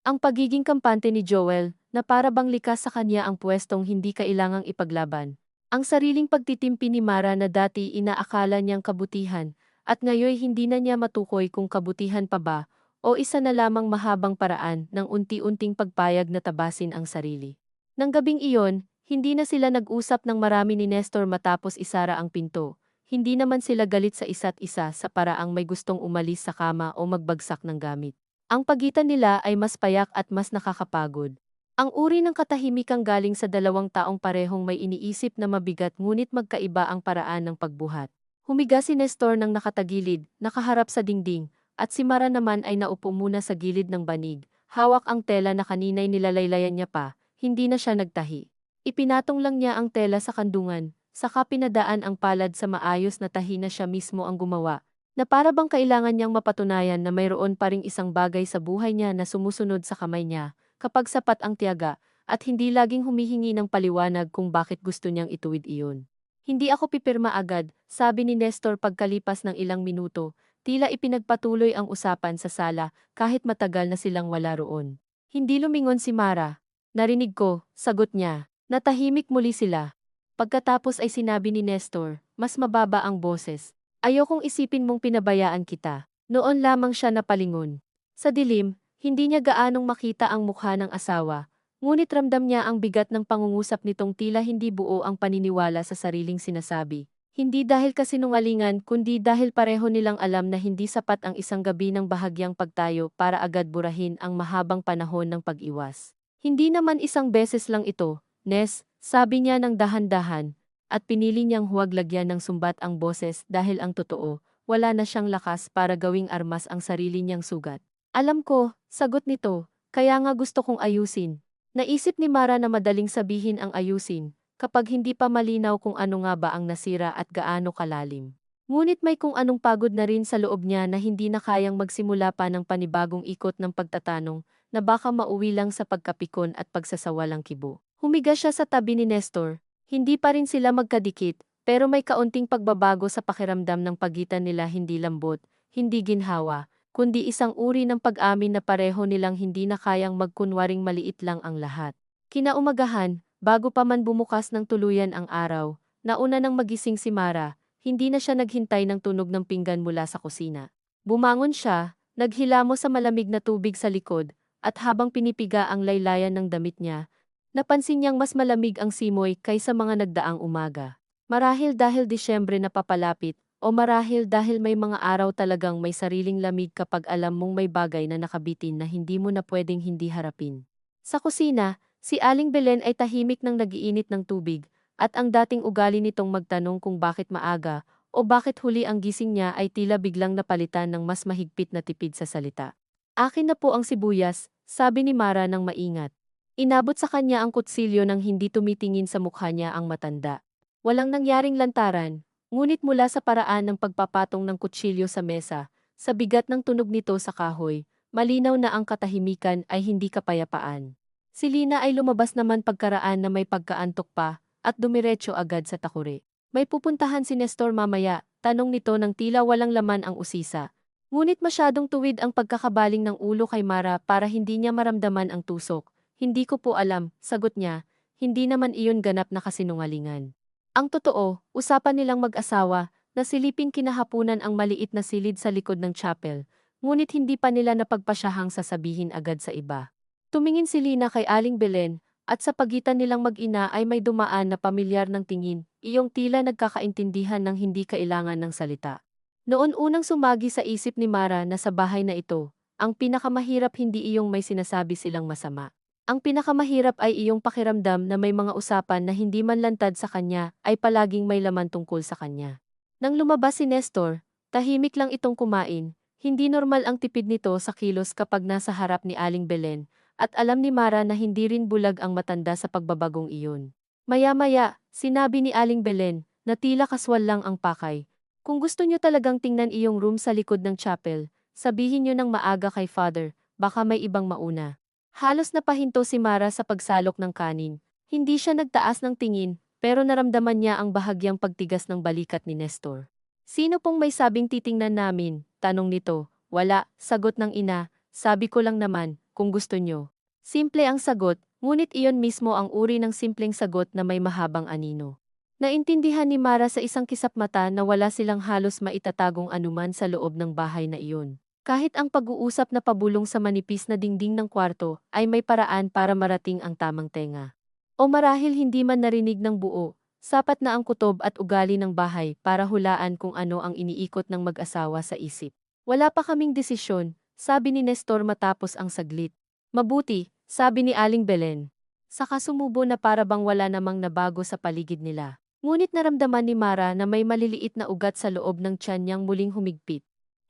ang pagiging kampante ni Joel, na para bang likas sa kanya ang pwestong hindi kailangang ipaglaban. Ang sariling pagtitimpi ni Mara na dati inaakala niyang kabutihan, at ngayoy hindi na niya matukoy kung kabutihan pa ba, o isa na lamang mahabang paraan ng unti-unting pagpayag na tabasin ang sarili. Nang gabing iyon, hindi na sila nag-usap ng marami ni Nestor matapos isara ang pinto. Hindi naman sila galit sa isa't isa sa paraang may gustong umalis sa kama o magbagsak ng gamit. Ang pagitan nila ay mas payak at mas nakakapagod. Ang uri ng katahimikang galing sa dalawang taong parehong may iniisip na mabigat ngunit magkaiba ang paraan ng pagbuhat. Humiga si Nestor ng nakatagilid, nakaharap sa dingding, at si Mara naman ay naupo muna sa gilid ng banig. Hawak ang tela na kanina'y nilalaylayan niya pa, hindi na siya nagtahi. Ipinatong lang niya ang tela sa kandungan, saka pinadaan ang palad sa maayos na tahi na siya mismo ang gumawa, na para bang kailangan niyang mapatunayan na mayroon pa ring isang bagay sa buhay niya na sumusunod sa kamay niya, kapag sapat ang tiyaga, at hindi laging humihingi ng paliwanag kung bakit gusto niyang ituwid iyon. Hindi ako pipirma agad, sabi ni Nestor pagkalipas ng ilang minuto, tila ipinagpatuloy ang usapan sa sala kahit matagal na silang wala roon. Hindi lumingon si Mara. Narinig ko, sagot niya. Natahimik muli sila. Pagkatapos ay sinabi ni Nestor, mas mababa ang boses. Ayokong isipin mong pinabayaan kita. Noon lamang siya napalingon. Sa dilim, hindi niya gaanong makita ang mukha ng asawa, ngunit ramdam niya ang bigat ng pangungusap nitong tila hindi buo ang paniniwala sa sariling sinasabi. Hindi dahil kasinungalingan kundi dahil pareho nilang alam na hindi sapat ang isang gabi ng bahagyang pagtayo para agad burahin ang mahabang panahon ng pag-iwas. Hindi naman isang beses lang ito, Nes, sabi niya ng dahan-dahan, at pinili niyang huwag lagyan ng sumbat ang boses dahil ang totoo, wala na siyang lakas para gawing armas ang sarili niyang sugat. Alam ko, sagot nito, kaya nga gusto kong ayusin. Naisip ni Mara na madaling sabihin ang ayusin, kapag hindi pa malinaw kung ano nga ba ang nasira at gaano kalalim. Ngunit may kung anong pagod na rin sa loob niya na hindi na kayang magsimula pa ng panibagong ikot ng pagtatanong na baka mauwi lang sa pagkapikon at pagsasawalang kibo. Humiga siya sa tabi ni Nestor. Hindi pa rin sila magkadikit, pero may kaunting pagbabago sa pakiramdam ng pagitan nila, hindi lambot, hindi ginhawa, kundi isang uri ng pag-amin na pareho nilang hindi na kayang magkunwaring maliit lang ang lahat. Kinaumagahan, bago pa man bumukas ng tuluyan ang araw, nauna nang magising si Mara, hindi na siya naghintay ng tunog ng pinggan mula sa kusina. Bumangon siya, naghilamos sa malamig na tubig sa likod, at habang pinipiga ang laylayan ng damit niya, napansin niyang mas malamig ang simoy kaysa mga nagdaang umaga. Marahil dahil Disyembre na papalapit, o marahil dahil may mga araw talagang may sariling lamig kapag alam mong may bagay na nakabitin na hindi mo na pwedeng hindi harapin. Sa kusina, si Aling Belen ay tahimik nang nagiinit ng tubig, at ang dating ugali nitong magtanong kung bakit maaga, o bakit huli ang gising niya ay tila biglang napalitan ng mas mahigpit na tipid sa salita. Akin na po ang sibuyas, sabi ni Mara nang maingat. Inabot sa kanya ang kutsilyo nang hindi tumitingin sa mukha niya ang matanda. Walang nangyaring lantaran, ngunit mula sa paraan ng pagpapatong ng kutsilyo sa mesa, sa bigat ng tunog nito sa kahoy, malinaw na ang katahimikan ay hindi kapayapaan. Si Lina ay lumabas naman pagkaraan na may pagkaantok pa, at dumiretso agad sa takure. May pupuntahan si Nestor mamaya, tanong nito nang tila walang laman ang usisa. Ngunit masyadong tuwid ang pagkakabaling ng ulo kay Mara para hindi niya maramdaman ang tusok. Hindi ko po alam, sagot niya, hindi naman iyon ganap na kasinungalingan. Ang totoo, usapan nilang mag-asawa, na silipin kinahapunan ang maliit na silid sa likod ng chapel, ngunit hindi pa nila napagpasyahang sasabihin agad sa iba. Tumingin si Lina kay Aling Belen, at sa pagitan nilang mag-ina ay may dumaan na pamilyar ng tingin, iyong tila nagkakaintindihan ng hindi kailangan ng salita. Noon unang sumagi sa isip ni Mara na sa bahay na ito, ang pinakamahirap hindi iyong may sinasabi silang masama. Ang pinakamahirap ay iyong pakiramdam na may mga usapan na hindi man lantad sa kanya ay palaging may laman tungkol sa kanya. Nang lumabas si Nestor, tahimik lang itong kumain, hindi normal ang tipid nito sa kilos kapag nasa harap ni Aling Belen, at alam ni Mara na hindi rin bulag ang matanda sa pagbabagong iyon. Maya-maya, sinabi ni Aling Belen, na tila kaswal lang ang pakay. Kung gusto niyo talagang tingnan iyong room sa likod ng chapel, sabihin niyo ng maaga kay Father, baka may ibang mauna. Halos napahinto si Mara sa pagsalok ng kanin. Hindi siya nagtaas ng tingin, pero naramdaman niya ang bahagyang pagtigas ng balikat ni Nestor. Sino pong may sabing titingnan namin? Tanong nito. Wala, sagot ng ina. Sabi ko lang naman, kung gusto nyo. Simple ang sagot, ngunit iyon mismo ang uri ng simpleng sagot na may mahabang anino. Naintindihan ni Mara sa isang kisap mata na wala silang halos maitatagong anuman sa loob ng bahay na iyon. Kahit ang pag-uusap na pabulong sa manipis na dingding ng kwarto ay may paraan para marating ang tamang tenga. O marahil hindi man narinig ng buo, sapat na ang kutob at ugali ng bahay para hulaan kung ano ang iniikot ng mag-asawa sa isip. Wala pa kaming desisyon, sabi ni Nestor matapos ang saglit. Mabuti, sabi ni Aling Belen. Saka sumubo na para bang wala namang nabago sa paligid nila. Ngunit naramdaman ni Mara na may maliliit na ugat sa loob ng tiyan niyang muling humigpit.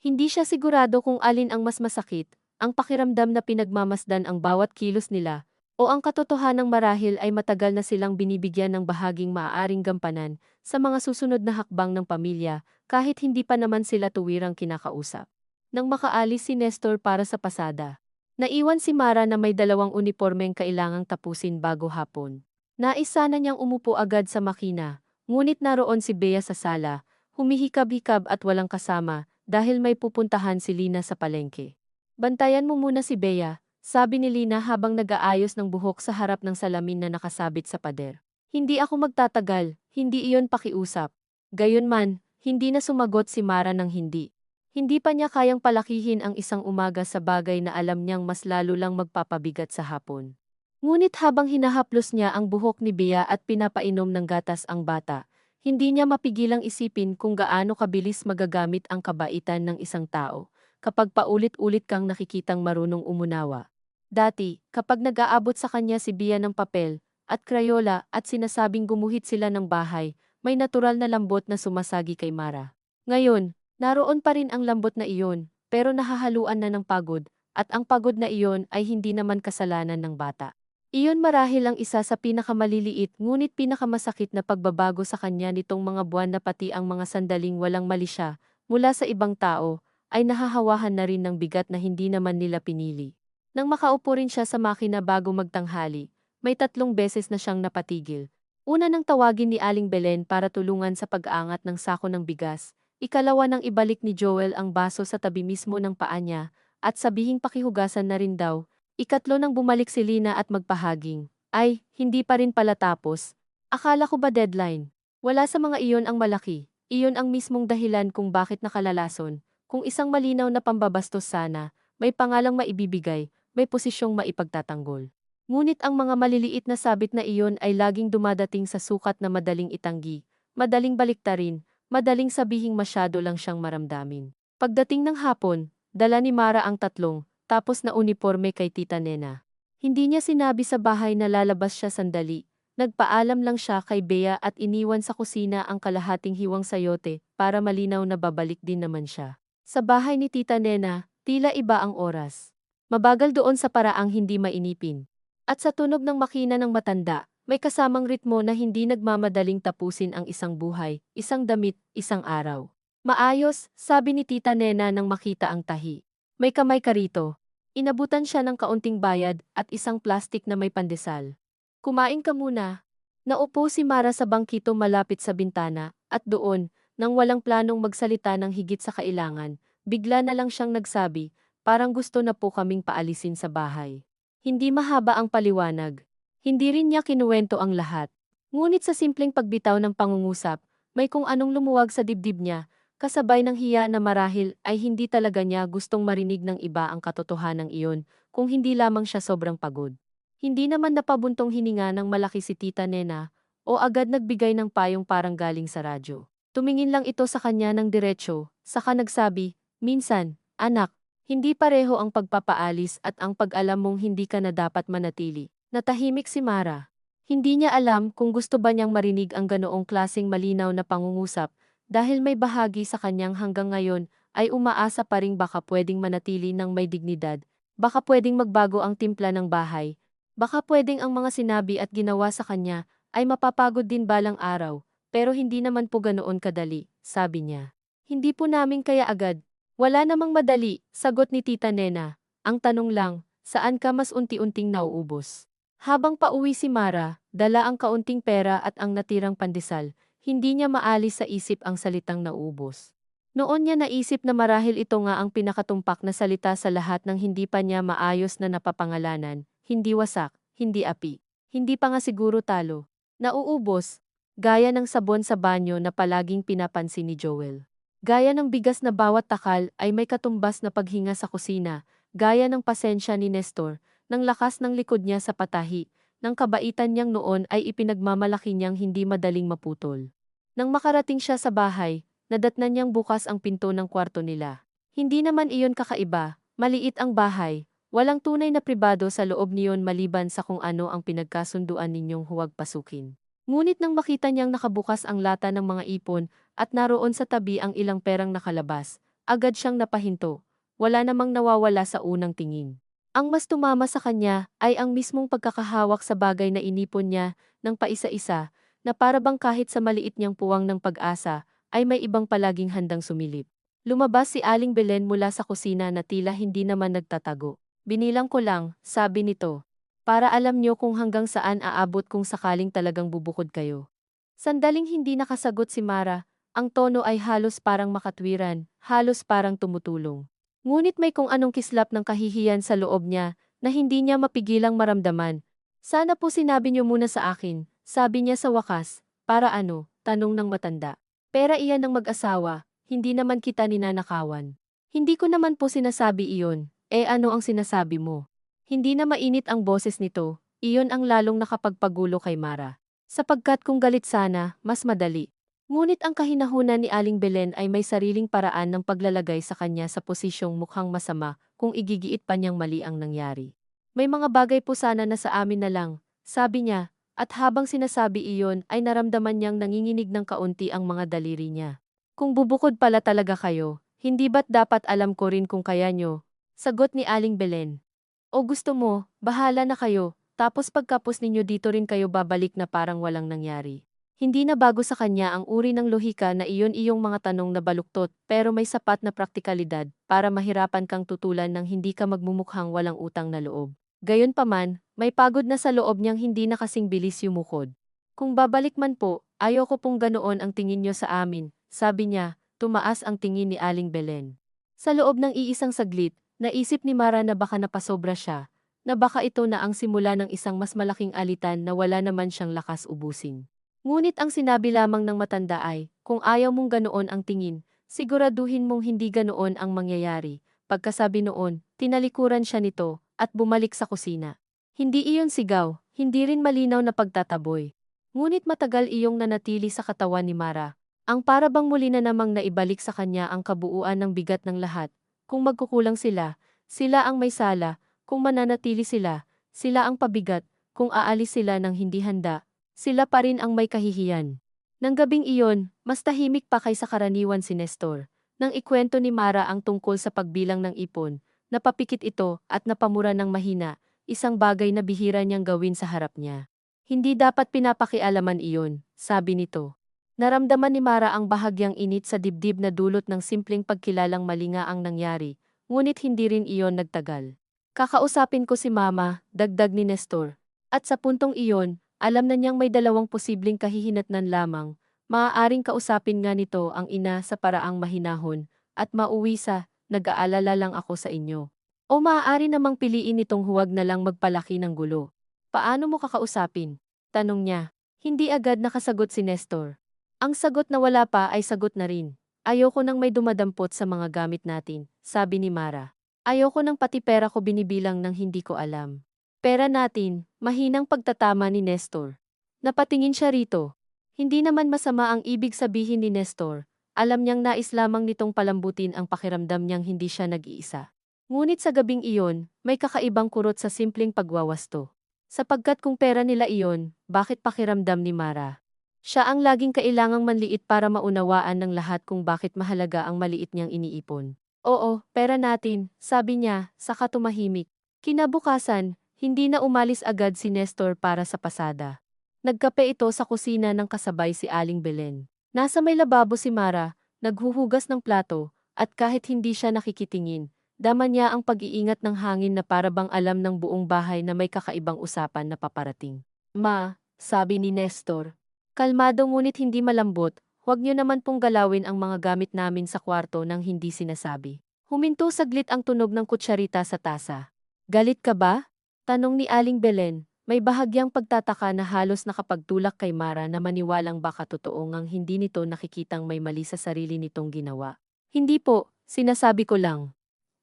Hindi siya sigurado kung alin ang mas masakit, ang pakiramdam na pinagmamasdan ang bawat kilos nila, o ang katotohanang marahil ay matagal na silang binibigyan ng bahaging maaaring gampanan sa mga susunod na hakbang ng pamilya kahit hindi pa naman sila tuwirang kinakausap. Nang makaalis si Nestor para sa pasada, naiwan si Mara na may 2 unipormeng kailangang tapusin bago hapon. Nais sana niyang umupo agad sa makina, ngunit naroon si Bea sa sala, humihikab-hikab at walang kasama, dahil may pupuntahan si Lina sa palengke. Bantayan mo muna si Bea, sabi ni Lina habang nag-aayos ng buhok sa harap ng salamin na nakasabit sa pader. Hindi ako magtatagal, hindi iyon pakiusap. Gayunman, hindi na sumagot si Mara ng hindi. Hindi pa niya kayang palakihin ang isang umaga sa bagay na alam niyang mas lalo lang magpapabigat sa hapon. Ngunit habang hinahaplos niya ang buhok ni Bea at pinapainom ng gatas ang bata, hindi niya mapigilang isipin kung gaano kabilis magagamit ang kabaitan ng isang tao kapag paulit-ulit kang nakikitang marunong umunawa. Dati, kapag nag-aabot sa kanya si Bea ng papel at krayola at sinasabing gumuhit sila ng bahay, may natural na lambot na sumasagi kay Mara. Ngayon, naroon pa rin ang lambot na iyon, pero nahahaluan na ng pagod, at ang pagod na iyon ay hindi naman kasalanan ng bata. Iyon marahil ang isa sa pinakamaliliit ngunit pinakamasakit na pagbabago sa kanya nitong mga buwan na pati ang mga sandaling walang mali siya, mula sa ibang tao, ay nahahawahan na rin ng bigat na hindi naman nila pinili. Nang makaupo rin siya sa makina bago magtanghali, may 3 beses na siyang napatigil. Una nang tawagin ni Aling Belen para tulungan sa pag-aangat ng sako ng bigas, ikalawa nang ibalik ni Joel ang baso sa tabi mismo ng paa niya, at sabihing pakihugasan na rin daw. Ikatlo nang bumalik si Lina at magpahaging. Ay, hindi pa rin pala tapos. Akala ko ba deadline? Wala sa mga iyon ang malaki. Iyon ang mismong dahilan kung bakit nakalalason. Kung isang malinaw na pambabastos sana, may pangalang maibibigay, may posisyong maipagtatanggol. Ngunit ang mga maliliit na sabit na iyon ay laging dumadating sa sukat na madaling itanggi, madaling baliktarin, madaling sabihing masyado lang siyang maramdamin. Pagdating ng hapon, dala ni Mara ang 3, tapos na uniforme kay Tita Nena. Hindi niya sinabi sa bahay na lalabas siya sandali. Nagpaalam lang siya kay Bea at iniwan sa kusina ang kalahating hiwang sayote para malinaw na babalik din naman siya. Sa bahay ni Tita Nena, tila iba ang oras. Mabagal doon sa paraang hindi mainipin. At sa tunog ng makina ng matanda, may kasamang ritmo na hindi nagmamadaling tapusin ang isang buhay, isang damit, isang araw. Maayos, sabi ni Tita Nena nang makita ang tahi. May kamay ka rito. Inabutan siya ng kaunting bayad at isang plastik na may pandesal. Kumain ka muna. Naupo si Mara sa bangkito malapit sa bintana, at doon, nang walang planong magsalita ng higit sa kailangan, bigla na lang siyang nagsabi, parang gusto na po kaming paalisin sa bahay. Hindi mahaba ang paliwanag. Hindi rin niya kinuwento ang lahat. Ngunit sa simpleng pagbitaw ng pangungusap, may kung anong lumuwag sa dibdib niya, kasabay ng hiya na marahil ay hindi talaga niya gustong marinig ng iba ang katotohanan iyon, kung hindi lamang siya sobrang pagod. Hindi naman napabuntong hininga ng malaki si Tita Nena, o agad nagbigay ng payong parang galing sa radyo. Tumingin lang ito sa kanya ng diretsyo, saka nagsabi, minsan, anak, hindi pareho ang pagpapaalis at ang pag-alam mong hindi ka na dapat manatili. Natahimik si Mara. Hindi niya alam kung gusto ba niyang marinig ang ganoong klaseng malinaw na pangungusap, dahil may bahagi sa kanyang hanggang ngayon ay umaasa pa ring baka pwedeng manatili ng may dignidad, baka pwedeng magbago ang timpla ng bahay, baka pwedeng ang mga sinabi at ginawa sa kanya ay mapapagod din balang araw, pero hindi naman po ganoon kadali, sabi niya. Hindi po namin kaya agad. Wala namang madali, sagot ni Tita Nena. Ang tanong lang, saan ka mas unti-unting nauubos? Habang pauwi si Mara, dala ang kaunting pera at ang natirang pandesal, hindi niya maalis sa isip ang salitang naubos. Noon niya naisip na marahil ito nga ang pinakatumpak na salita sa lahat ng hindi pa niya maayos na napapangalanan, hindi wasak, hindi api, hindi pa nga siguro talo. Nauubos, gaya ng sabon sa banyo na palaging pinapansin ni Joel. Gaya ng bigas na bawat takal ay may katumbas na paghinga sa kusina, gaya ng pasensya ni Nestor, ng lakas ng likod niya sa patahi, ng kabaitan niyang noon ay ipinagmamalaki niyang hindi madaling maputol. Nang makarating siya sa bahay, nadatnan niyang bukas ang pinto ng kwarto nila. Hindi naman iyon kakaiba, maliit ang bahay, walang tunay na pribado sa loob niyon maliban sa kung ano ang pinagkasunduan ninyong huwag pasukin. Ngunit nang makita niyang nakabukas ang lata ng mga ipon at naroon sa tabi ang ilang perang nakalabas, agad siyang napahinto. Wala namang nawawala sa unang tingin. Ang mas tumama sa kanya ay ang mismong pagkakahawak sa bagay na inipon niya ng paisa-isa, na para bang kahit sa maliit niyang puwang ng pag-asa, ay may ibang palaging handang sumilip. Lumabas si Aling Belen mula sa kusina na tila hindi naman nagtatago. Binilang ko lang, sabi nito, para alam niyo kung hanggang saan aabot kung sakaling talagang bubukod kayo. Sandaling hindi nakasagot si Mara, ang tono ay halos parang makatwiran, halos parang tumutulong. Ngunit may kung anong kislap ng kahihiyan sa loob niya na hindi niya mapigilang maramdaman. Sana po sinabi niyo muna sa akin, sabi niya sa wakas, para ano, tanong ng matanda. Pera iyan ng mag-asawa, hindi naman kita ninanakawan. Hindi ko naman po sinasabi iyon, ano ang sinasabi mo? Hindi na mainit ang boses nito, iyon ang lalong nakapagpagulo kay Mara. Sapagkat kung galit sana, mas madali. Ngunit ang kahinahunan ni Aling Belen ay may sariling paraan ng paglalagay sa kanya sa posisyong mukhang masama kung igigiit pa niyang mali ang nangyari. May mga bagay po sana na sa amin na lang, sabi niya, at habang sinasabi iyon ay naramdaman niyang nanginginig ng kaunti ang mga daliri niya. Kung bubukod pala talaga kayo, hindi ba't dapat alam ko rin kung kaya nyo? Sagot ni Aling Belen. O gusto mo, bahala na kayo, tapos pagkapos ninyo dito rin kayo babalik na parang walang nangyari. Hindi na bago sa kanya ang uri ng lohika na iyon iyong mga tanong na baluktot pero may sapat na praktikalidad para mahirapan kang tutulan ng hindi ka magmumukhang walang utang na loob. Gayunpaman, may pagod na sa loob niyang hindi na kasing bilis yumukod. Kung babalik man po, ayoko pong ganoon ang tingin niyo sa amin, sabi niya, tumaas ang tingin ni Aling Belen. Sa loob ng iisang saglit, naisip ni Mara na baka napasobra siya, na baka ito na ang simula ng isang mas malaking alitan na wala naman siyang lakas ubusin. Ngunit ang sinabi lamang ng matanda ay, kung ayaw mong ganoon ang tingin, siguraduhin mong hindi ganoon ang mangyayari. Pagkasabi noon, tinalikuran siya nito, at bumalik sa kusina. Hindi iyon sigaw, hindi rin malinaw na pagtataboy. Ngunit matagal iyong nanatili sa katawan ni Mara. Ang para bang muli na namang naibalik sa kanya ang kabuuan ng bigat ng lahat. Kung magkukulang sila, sila ang may sala, kung mananatili sila, sila ang pabigat, kung aalis sila ng hindi handa, sila pa rin ang may kahihiyan. Nang gabing iyon, mas tahimik pa kaysa karaniwan si Nestor. Nang ikwento ni Mara ang tungkol sa pagbilang ng ipon, napapikit ito at napamura ng mahina, isang bagay na bihira niyang gawin sa harap niya. Hindi dapat pinapakialaman iyon, sabi nito. Naramdaman ni Mara ang bahagyang init sa dibdib na dulot ng simpleng pagkilalang mali nga ang nangyari, ngunit hindi rin iyon nagtagal. Kakausapin ko si Mama, dagdag ni Nestor. At sa puntong iyon, alam na niyang may dalawang posibleng kahihinatnan lamang, maaaring kausapin nga nito ang ina sa paraang mahinahon, at mauwi sa, nag-aalala lang ako sa inyo. O maaari namang piliin nitong huwag na lang magpalaki ng gulo. Paano mo kakausapin? Tanong niya. Hindi agad nakasagot si Nestor. Ang sagot na wala pa ay sagot na rin. Ayoko nang may dumadampot sa mga gamit natin, sabi ni Mara. Ayoko nang pati pera ko binibilang ng hindi ko alam. Pera natin, mahinang pagtatama ni Nestor. Napatingin siya rito. Hindi naman masama ang ibig sabihin ni Nestor. Alam niyang nais lamang nitong palambutin ang pakiramdam niyang hindi siya nag-iisa. Ngunit sa gabing iyon, may kakaibang kurot sa simpleng pagwawasto. Sapagkat kung pera nila iyon, bakit pakiramdam ni Mara? Siya ang laging kailangang manliit para maunawaan ng lahat kung bakit mahalaga ang maliit niyang iniipon. Oo, pera natin, sabi niya, saka tumahimik. Kinabukasan, hindi na umalis agad si Nestor para sa pasada. Nagkape ito sa kusina ng kasabay si Aling Belen. Nasa may lababo si Mara, naghuhugas ng plato, at kahit hindi siya nakikitingin, dama niya ang pag-iingat ng hangin na para bang alam ng buong bahay na may kakaibang usapan na paparating. Ma, sabi ni Nestor. Kalmado ngunit hindi malambot, huwag niyo naman pong galawin ang mga gamit namin sa kwarto nang hindi sinasabi. Huminto saglit ang tunog ng kutsarita sa tasa. Galit ka ba? Tanong ni Aling Belen, may bahagyang pagtataka na halos nakapagtulak kay Mara na maniwalang baka totoo ngang hindi nito nakikitang may mali sa sarili nitong ginawa. Hindi po, sinasabi ko lang.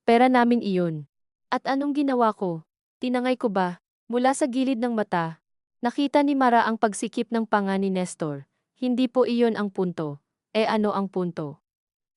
Pera namin iyon. At anong ginawa ko? Tinangay ko ba? Mula sa gilid ng mata, nakita ni Mara ang pagsikip ng panga ni Nestor. Hindi po iyon ang punto. Ano ang punto?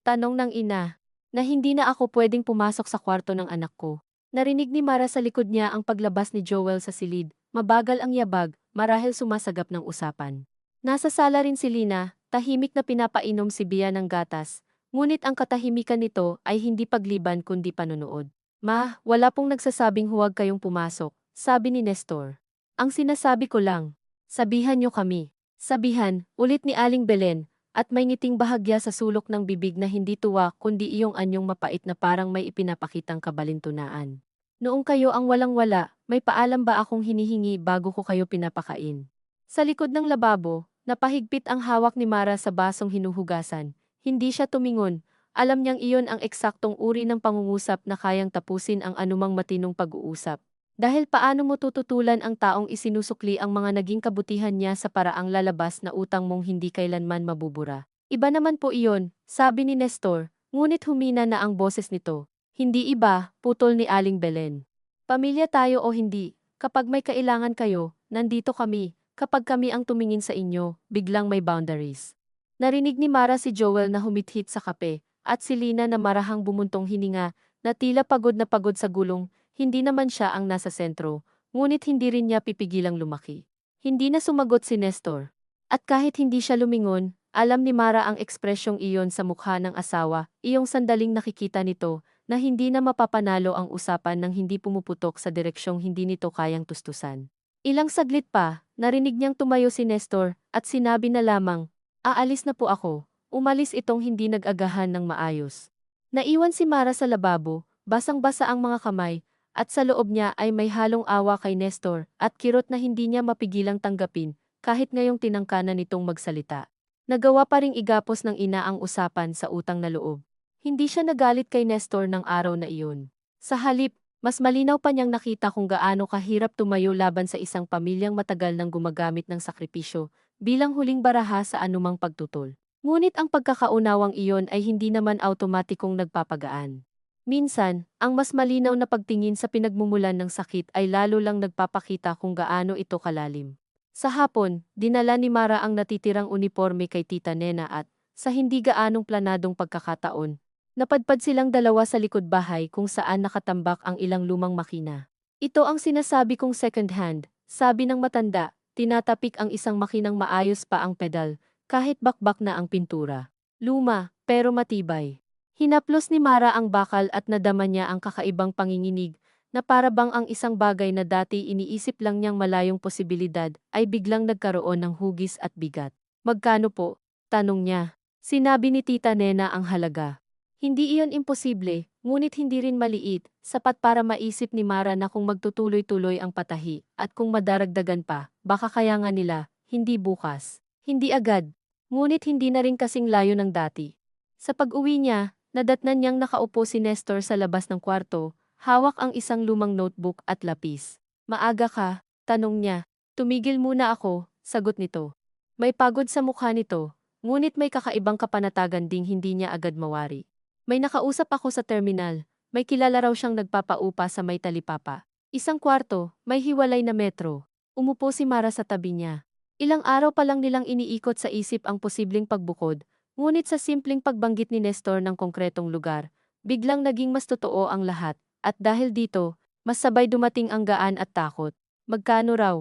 Tanong ng ina, na hindi na ako pwedeng pumasok sa kwarto ng anak ko. Narinig ni Mara sa likod niya ang paglabas ni Joel sa silid. Mabagal ang yabag, marahil sumasagap ng usapan. Nasa sala rin si Lina, tahimik na pinapainom si Bia ng gatas. Ngunit ang katahimikan nito ay hindi pagliban kundi panunood. Ma, wala pong nagsasabing huwag kayong pumasok, sabi ni Nestor. Ang sinasabi ko lang, sabihan niyo kami. Sabihan, ulit ni Aling Belen, at may ngiting bahagya sa sulok ng bibig na hindi tuwa kundi iyong anyong mapait na parang may ipinapakitang kabalintunaan. Noong kayo ang walang-wala, may paalam ba akong hinihingi bago ko kayo pinapakain? Sa likod ng lababo, napahigpit ang hawak ni Mara sa basong hinuhugasan. Hindi siya tumingon. Alam niyang iyon ang eksaktong uri ng pangungusap na kayang tapusin ang anumang matinong pag-uusap. Dahil paano mo tututulan ang taong isinusukli ang mga naging kabutihan niya sa paraang lalabas na utang mong hindi kailanman mabubura? Iba naman po iyon, sabi ni Nestor, ngunit humina na ang boses nito. Hindi iba, putol ni Aling Belen. Pamilya tayo o hindi, kapag may kailangan kayo, nandito kami, kapag kami ang tumingin sa inyo, biglang may boundaries. Narinig ni Mara si Joel na humithit sa kape, at si Lina na marahang bumuntong hininga, na tila pagod na pagod sa gulong, hindi naman siya ang nasa sentro, ngunit hindi rin niya pipigilang lumaki. Hindi na sumagot si Nestor. At kahit hindi siya lumingon, alam ni Mara ang ekspresyong iyon sa mukha ng asawa, iyong sandaling nakikita nito, na hindi na mapapanalo ang usapan nang hindi pumuputok sa direksyong hindi nito kayang tustusan. Ilang saglit pa, narinig niyang tumayo si Nestor, at sinabi na lamang, aalis na po ako. Umalis itong hindi nag-agahan ng maayos. Naiwan si Mara sa lababo, basang-basa ang mga kamay, at sa loob niya ay may halong awa kay Nestor, at kirot na hindi niya mapigilang tanggapin, kahit ngayong tinangkanan nitong magsalita. Nagawa pa ring igapos ng ina ang usapan sa utang na loob. Hindi siya nagalit kay Nestor ng araw na iyon. Sa halip, mas malinaw pa niyang nakita kung gaano kahirap tumayo laban sa isang pamilyang matagal nang gumagamit ng sakripisyo bilang huling baraha sa anumang pagtutol. Ngunit ang pagkakaunawang iyon ay hindi naman automatikong nagpapagaan. Minsan, ang mas malinaw na pagtingin sa pinagmumulan ng sakit ay lalo lang nagpapakita kung gaano ito kalalim. Sa hapon, dinala ni Mara ang natitirang uniforme kay Tita Nena at, sa hindi gaanong planadong pagkakataon, napadpad silang dalawa sa likod bahay kung saan nakatambak ang ilang lumang makina. Ito ang sinasabi kong second hand, sabi ng matanda, tinatapik ang isang makinang maayos pa ang pedal, kahit bakbak na ang pintura. Luma, pero matibay. Hinaplos ni Mara ang bakal at nadama niya ang kakaibang panginginig, na para bang ang isang bagay na dati iniisip lang niyang malayong posibilidad ay biglang nagkaroon ng hugis at bigat. Magkano po? Tanong niya. Sinabi ni Tita Nena ang halaga. Hindi iyon imposible, ngunit hindi rin maliit, sapat para maisip ni Mara na kung magtutuloy-tuloy ang patahi, at kung madaragdagan pa, baka kaya nga nila, hindi bukas, hindi agad, ngunit hindi na rin kasing layo ng dati. Sa pag-uwi niya, nadatnan niyang nakaupo si Nestor sa labas ng kwarto, hawak ang isang lumang notebook at lapis. Maaga ka? Tanong niya. Tumigil muna ako, sagot nito. May pagod sa mukha nito, ngunit may kakaibang kapanatagan ding hindi niya agad mawari. May nakausap ako sa terminal, may kilala raw siyang nagpapaupa sa may talipapa. Isang kwarto, may hiwalay na metro. Umupo si Mara sa tabi niya. Ilang araw pa lang nilang iniikot sa isip ang posibleng pagbukod, ngunit sa simpleng pagbanggit ni Nestor ng konkretong lugar, biglang naging mas totoo ang lahat, at dahil dito, mas sabay dumating ang gaan at takot. Magkano raw?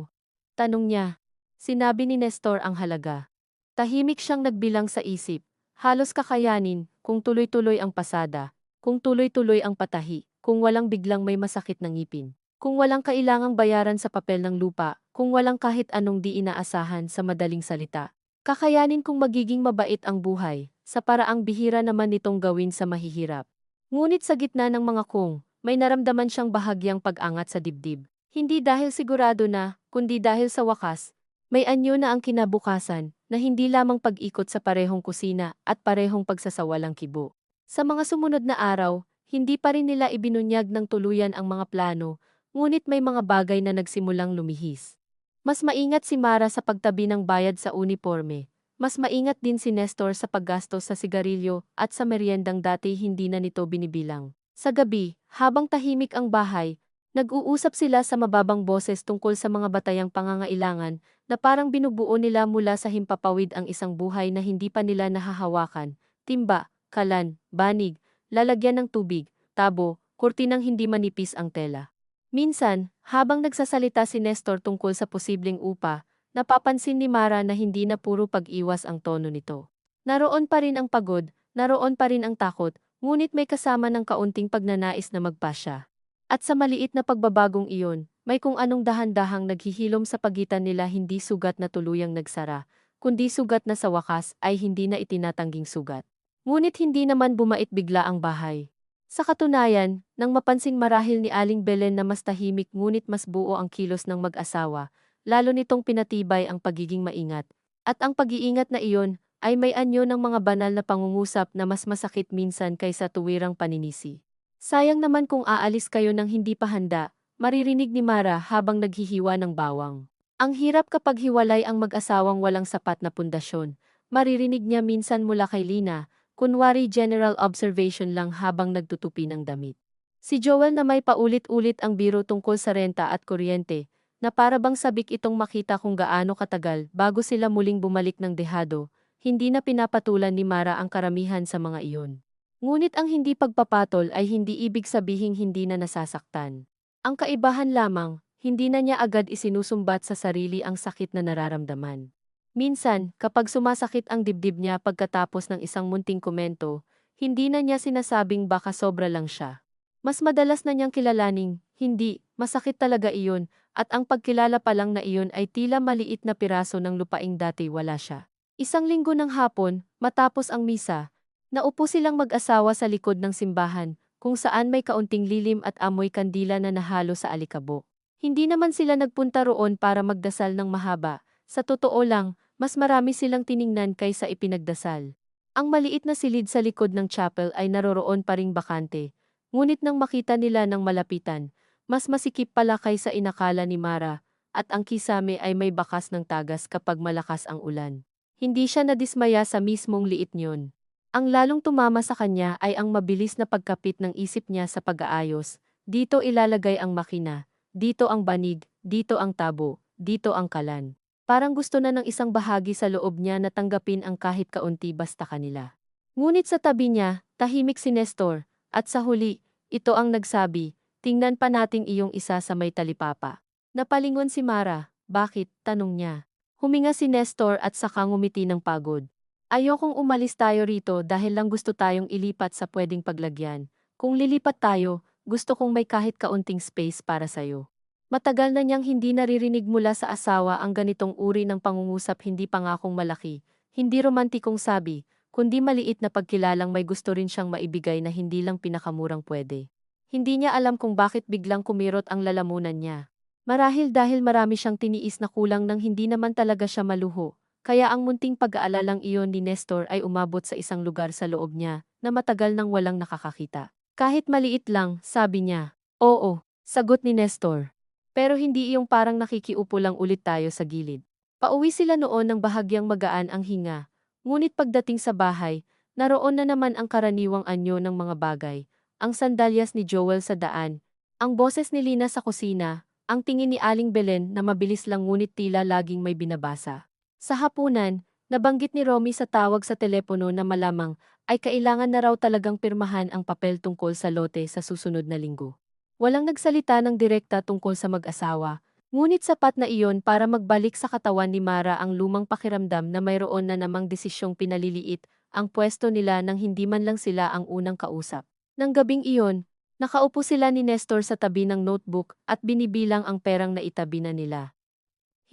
Tanong niya. Sinabi ni Nestor ang halaga. Tahimik siyang nagbilang sa isip. Halos kakayanin, kung tuloy-tuloy ang pasada, kung tuloy-tuloy ang patahi, kung walang biglang may masakit ng ngipin, kung walang kailangang bayaran sa papel ng lupa, kung walang kahit anong di inaasahan sa madaling salita. Kakayanin kung magiging mabait ang buhay, sa paraang bihira naman nitong gawin sa mahihirap. Ngunit sa gitna ng mga kung, may naramdaman siyang bahagyang pag-angat sa dibdib. Hindi dahil sigurado na, kundi dahil sa wakas, may anyo na ang kinabukasan, na hindi lamang pag-ikot sa parehong kusina at parehong pagsasawalang kibo. Sa mga sumunod na araw, hindi pa rin nila ibinunyag ng tuluyan ang mga plano, ngunit may mga bagay na nagsimulang lumihis. Mas maingat si Mara sa pagtabi ng bayad sa uniforme. Mas maingat din si Nestor sa paggastos sa sigarilyo at sa meriendang dati hindi na nito binibilang. Sa gabi, habang tahimik ang bahay, nag-uusap sila sa mababang boses tungkol sa mga batayang pangangailangan na parang binubuo nila mula sa himpapawid ang isang buhay na hindi pa nila nahahawakan. Timba, kalan, banig, lalagyan ng tubig, tabo, kurtinang hindi manipis ang tela. Minsan, habang nagsasalita si Nestor tungkol sa posibleng upa, napapansin ni Mara na hindi na puro pag-iwas ang tono nito. Naroon pa rin ang pagod, naroon pa rin ang takot, ngunit may kasama ng kaunting pagnanais na magpasya. At sa maliit na pagbabagong iyon, may kung anong dahan-dahang naghihilom sa pagitan nila hindi sugat na tuluyang nagsara, kundi sugat na sa wakas ay hindi na itinatangging sugat. Ngunit hindi naman bumait bigla ang bahay. Sa katunayan, nang mapansing marahil ni Aling Belen na mas tahimik ngunit mas buo ang kilos ng mag-asawa, lalo nitong pinatibay ang pagiging maingat. At ang pag-iingat na iyon ay may anyo ng mga banal na pangungusap na mas masakit minsan kaysa tuwirang paninisi. Sayang naman kung aalis kayo ng hindi pa handa, maririnig ni Mara habang naghihiwa ng bawang. Ang hirap kapag hiwalay ang mag-asawang walang sapat na pundasyon. maririnig niya minsan mula kay Lina, kunwari general observation lang habang nagtutupi ng damit. Si Joel na may paulit-ulit ang biro tungkol sa renta at kuryente, na para bang sabik itong makita kung gaano katagal bago sila muling bumalik ng dehado, hindi na pinapatulan ni Mara ang karamihan sa mga iyon. Ngunit ang hindi pagpapatol ay hindi ibig sabihing hindi na nasasaktan. Ang kaibahan lamang, hindi na niya agad isinusumbat sa sarili ang sakit na nararamdaman. Minsan, kapag sumasakit ang dibdib niya pagkatapos ng isang munting komento, hindi na niya sinasabing baka sobra lang siya. Mas madalas na niyang kilalaning, hindi, masakit talaga iyon, at ang pagkilala pa lang na iyon ay tila maliit na piraso ng lupaing dati wala siya. Isang linggo ng hapon, matapos ang misa, naupo silang mag-asawa sa likod ng simbahan, kung saan may kaunting lilim at amoy kandila na nahalo sa alikabok. Hindi naman sila nagpunta roon para magdasal ng mahaba, sa totoo lang, mas marami silang tiningnan kaysa ipinagdasal. Ang maliit na silid sa likod ng chapel ay naroroon pa ring bakante. Ngunit nang makita nila ng malapitan, mas masikip pala kaysa inakala ni Mara, at ang kisame ay may bakas ng tagas kapag malakas ang ulan. Hindi siya nadismaya sa mismong liit niyon. Ang lalong tumama sa kanya ay ang mabilis na pagkapit ng isip niya sa pag-aayos. Dito ilalagay ang makina, dito ang banig, dito ang tabo, dito ang kalan. Parang gusto na ng isang bahagi sa loob niya na tanggapin ang kahit kaunti basta kanila. Ngunit sa tabi niya, tahimik si Nestor, at sa huli, ito ang nagsabi, tingnan pa nating iyong isa sa may talipapa. Napalingon si Mara, bakit? Tanong niya. Huminga si Nestor at saka ngumiti ng pagod. Ayokong umalis tayo rito dahil lang gusto tayong ilipat sa pwedeng paglagyan. Kung lilipat tayo, gusto kong may kahit kaunting space para sayo. Matagal na niyang hindi naririnig mula sa asawa ang ganitong uri ng pangungusap hindi pangakong malaki, hindi romantikong sabi, kundi maliit na pagkilalang may gusto rin siyang maibigay na hindi lang pinakamurang pwede. Hindi niya alam kung bakit biglang kumirot ang lalamunan niya. Marahil dahil marami siyang tiniis na kulang nang hindi naman talaga siya maluho, kaya ang munting pag-aalalang iyon ni Nestor ay umabot sa isang lugar sa loob niya na matagal nang walang nakakakita. Kahit maliit lang, sabi niya. Oo, sagot ni Nestor. Pero hindi iyong parang nakikiupo lang ulit tayo sa gilid. Pauwi sila noon ng bahagyang magaan ang hinga. Ngunit pagdating sa bahay, naroon na naman ang karaniwang anyo ng mga bagay, ang sandalyas ni Joel sa daan, ang boses ni Lina sa kusina, ang tingin ni Aling Belen na mabilis lang ngunit tila laging may binabasa. Sa hapunan, nabanggit ni Romy sa tawag sa telepono na malamang ay kailangan na raw talagang pirmahan ang papel tungkol sa lote sa susunod na linggo. Walang nagsalita ng direkta tungkol sa mag-asawa, ngunit sapat na iyon para magbalik sa katawan ni Mara ang lumang pakiramdam na mayroon na namang desisyong pinaliliit ang pwesto nila nang hindi man lang sila ang unang kausap. Nang gabing iyon, nakaupo sila ni Nestor sa tabi ng notebook at binibilang ang perang naitabi na nila.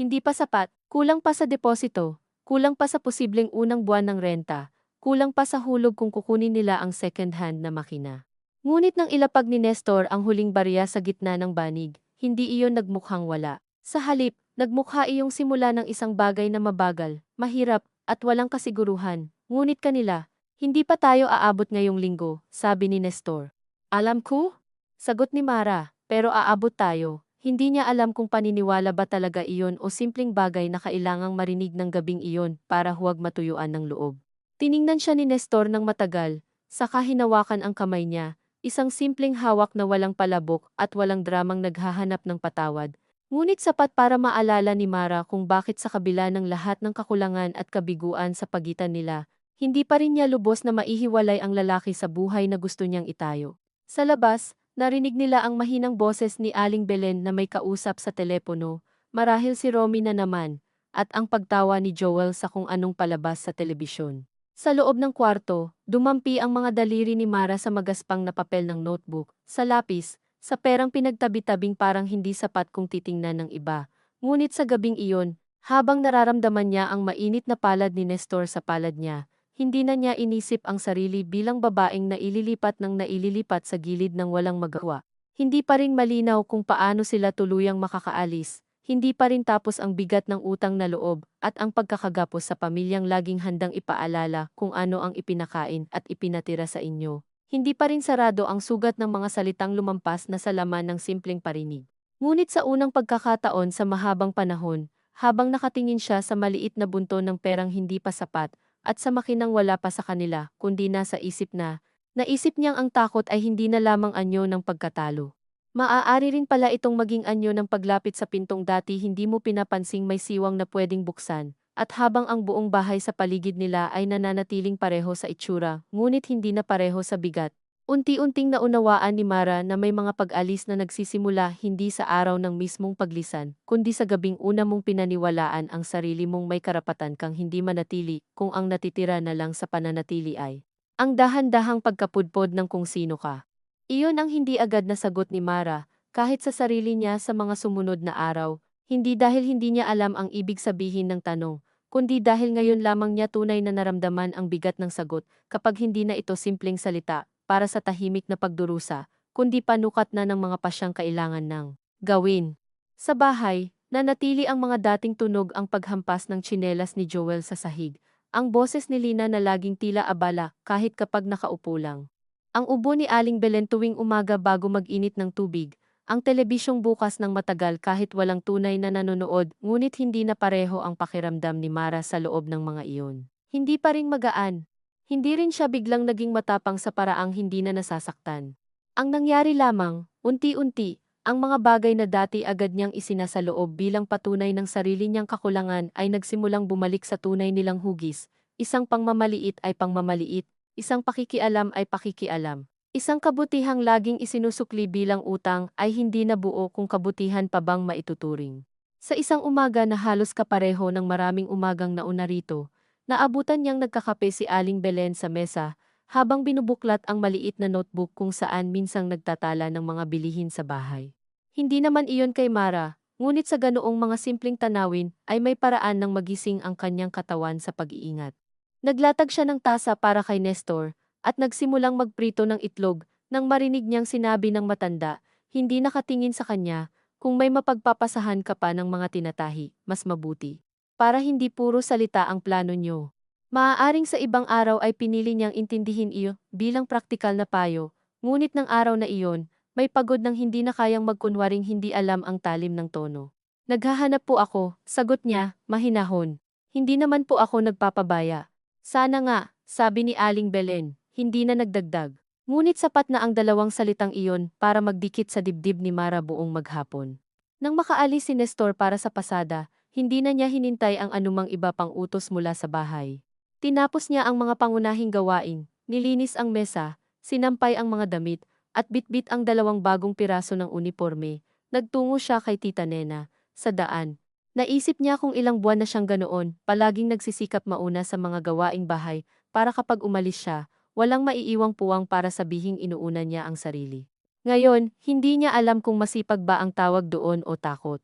Hindi pa sapat, kulang pa sa deposito, kulang pa sa posibleng unang buwan ng renta, kulang pa sa hulog kung kukunin nila ang second-hand na makina. Ngunit nang ilapag ni Nestor ang huling barya sa gitna ng banig, hindi iyon nagmukhang wala. Sa halip, nagmukha iyong simula ng isang bagay na mabagal, mahirap, at walang kasiguruhan. Ngunit kanila, hindi pa tayo aabot ngayong linggo, sabi ni Nestor. Alam ko? Sagot ni Mara, pero aabot tayo. Hindi niya alam kung paniniwala ba talaga iyon o simpleng bagay na kailangang marinig ng gabing iyon para huwag matuyuan ng loob. Tiningnan siya ni Nestor ng matagal, saka hinawakan ang kamay niya. Isang simpleng hawak na walang palabok at walang dramang naghahanap ng patawad. Ngunit sapat para maalala ni Mara kung bakit sa kabila ng lahat ng kakulangan at kabiguan sa pagitan nila, hindi pa rin niya lubos na maihiwalay ang lalaki sa buhay na gusto niyang itayo. Sa labas, narinig nila ang mahinang boses ni Aling Belen na may kausap sa telepono, marahil si Romy na naman, at ang pagtawa ni Joel sa kung anong palabas sa telebisyon. Sa loob ng kwarto, dumampi ang mga daliri ni Mara sa magaspang na papel ng notebook, sa lapis, sa perang pinagtabi-tabing parang hindi sapat kung titingnan ng iba. Ngunit sa gabing iyon, habang nararamdaman niya ang mainit na palad ni Nestor sa palad niya, hindi na niya inisip ang sarili bilang babaeng naililipat sa gilid ng walang magawa. Hindi pa rin malinaw kung paano sila tuluyang makakaalis. Hindi pa rin tapos ang bigat ng utang na loob at ang pagkakagapos sa pamilyang laging handang ipaalala kung ano ang ipinakain at ipinatira sa inyo. Hindi pa rin sarado ang sugat ng mga salitang lumampas na sa laman ng simpleng parinig. Ngunit sa unang pagkakataon sa mahabang panahon, habang nakatingin siya sa maliit na bunto ng perang hindi pa sapat, at sa makinang wala pa sa kanila, kundi nasa isip na. Naisip niyang ang takot ay hindi na lamang anyo ng pagkatalo. Maaari rin pala itong maging anyo ng paglapit sa pintong dati hindi mo pinapansing may siwang na pwedeng buksan, at habang ang buong bahay sa paligid nila ay nananatiling pareho sa itsura, ngunit hindi na pareho sa bigat. Unti-unting naunawaan ni Mara na may mga pag-alis na nagsisimula hindi sa araw ng mismong paglisan, kundi sa gabing una mong pinaniwalaan ang sarili mong may karapatan kang hindi manatili kung ang natitira na lang sa pananatili ay ang dahan-dahang pagkapudpod ng kung sino ka. Iyon ang hindi agad na sagot ni Mara, kahit sa sarili niya sa mga sumunod na araw, hindi dahil hindi niya alam ang ibig sabihin ng tanong, kundi dahil ngayon lamang niya tunay na naramdaman ang bigat ng sagot kapag hindi na ito simpleng salita para sa tahimik na pagdurusa, kundi panukat na ng mga pasyang kailangan ng gawin. Sa bahay, nanatili ang mga dating tunog ang paghampas ng tsinelas ni Joel sa sahig, ang boses ni Lina na laging tila abala kahit kapag nakaupo lang. Ang ubo ni Aling Belen tuwing umaga bago mag-init ng tubig, ang telebisyong bukas ng matagal kahit walang tunay na nanonood, ngunit hindi na pareho ang pakiramdam ni Mara sa loob ng mga iyon. Hindi pa rin magaan. Hindi rin siya biglang naging matapang sa paraang hindi na nasasaktan. Ang nangyari lamang, unti-unti, ang mga bagay na dati agad niyang isinasaloob bilang patunay ng sarili niyang kakulangan ay nagsimulang bumalik sa tunay nilang hugis, isang pangmamaliit ay pangmamaliit, isang pakikialam ay pakikialam. Isang kabutihang laging isinusukli bilang utang ay hindi na buo kung kabutihan pa bang maituturing. Sa isang umaga na halos kapareho ng maraming umagang nauna rito, naabutan niyang nagkakape si Aling Belen sa mesa, habang binubuklat ang maliit na notebook kung saan minsang nagtatala ng mga bilihin sa bahay. Hindi naman iyon kay Mara, ngunit sa ganoong mga simpleng tanawin ay may paraan ng magising ang kanyang katawan sa pag-iingat. Naglatag siya ng tasa para kay Nestor, at nagsimulang magprito ng itlog, nang marinig niyang sinabi ng matanda, hindi nakatingin sa kanya, kung may mapagpapasahan ka pa ng mga tinatahi, mas mabuti. Para hindi puro salita ang plano niyo. Maaaring sa ibang araw ay pinili niyang intindihin iyo bilang praktikal na payo, ngunit ng araw na iyon, may pagod ng hindi na kayang magkunwaring hindi alam ang talim ng tono. Naghahanap po ako, sagot niya, mahinahon. Hindi naman po ako nagpapabaya. Sana nga, sabi ni Aling Belen, hindi na nagdagdag. Ngunit sapat na ang dalawang salitang iyon para magdikit sa dibdib ni Mara buong maghapon. Nang makaalis si Nestor para sa pasada, hindi na niya hinintay ang anumang iba pang utos mula sa bahay. Tinapos niya ang mga pangunahing gawain, nilinis ang mesa, sinampay ang mga damit, at bitbit ang dalawang bagong piraso ng uniforme. Nagtungo siya kay Tita Nena, sa daan. Naisip niya kung ilang buwan na siyang ganoon, palaging nagsisikap mauna sa mga gawaing bahay, para kapag umalis siya, walang maiiwang puwang para sabihing inuuna niya ang sarili. Ngayon, hindi niya alam kung masipag ba ang tawag doon o takot.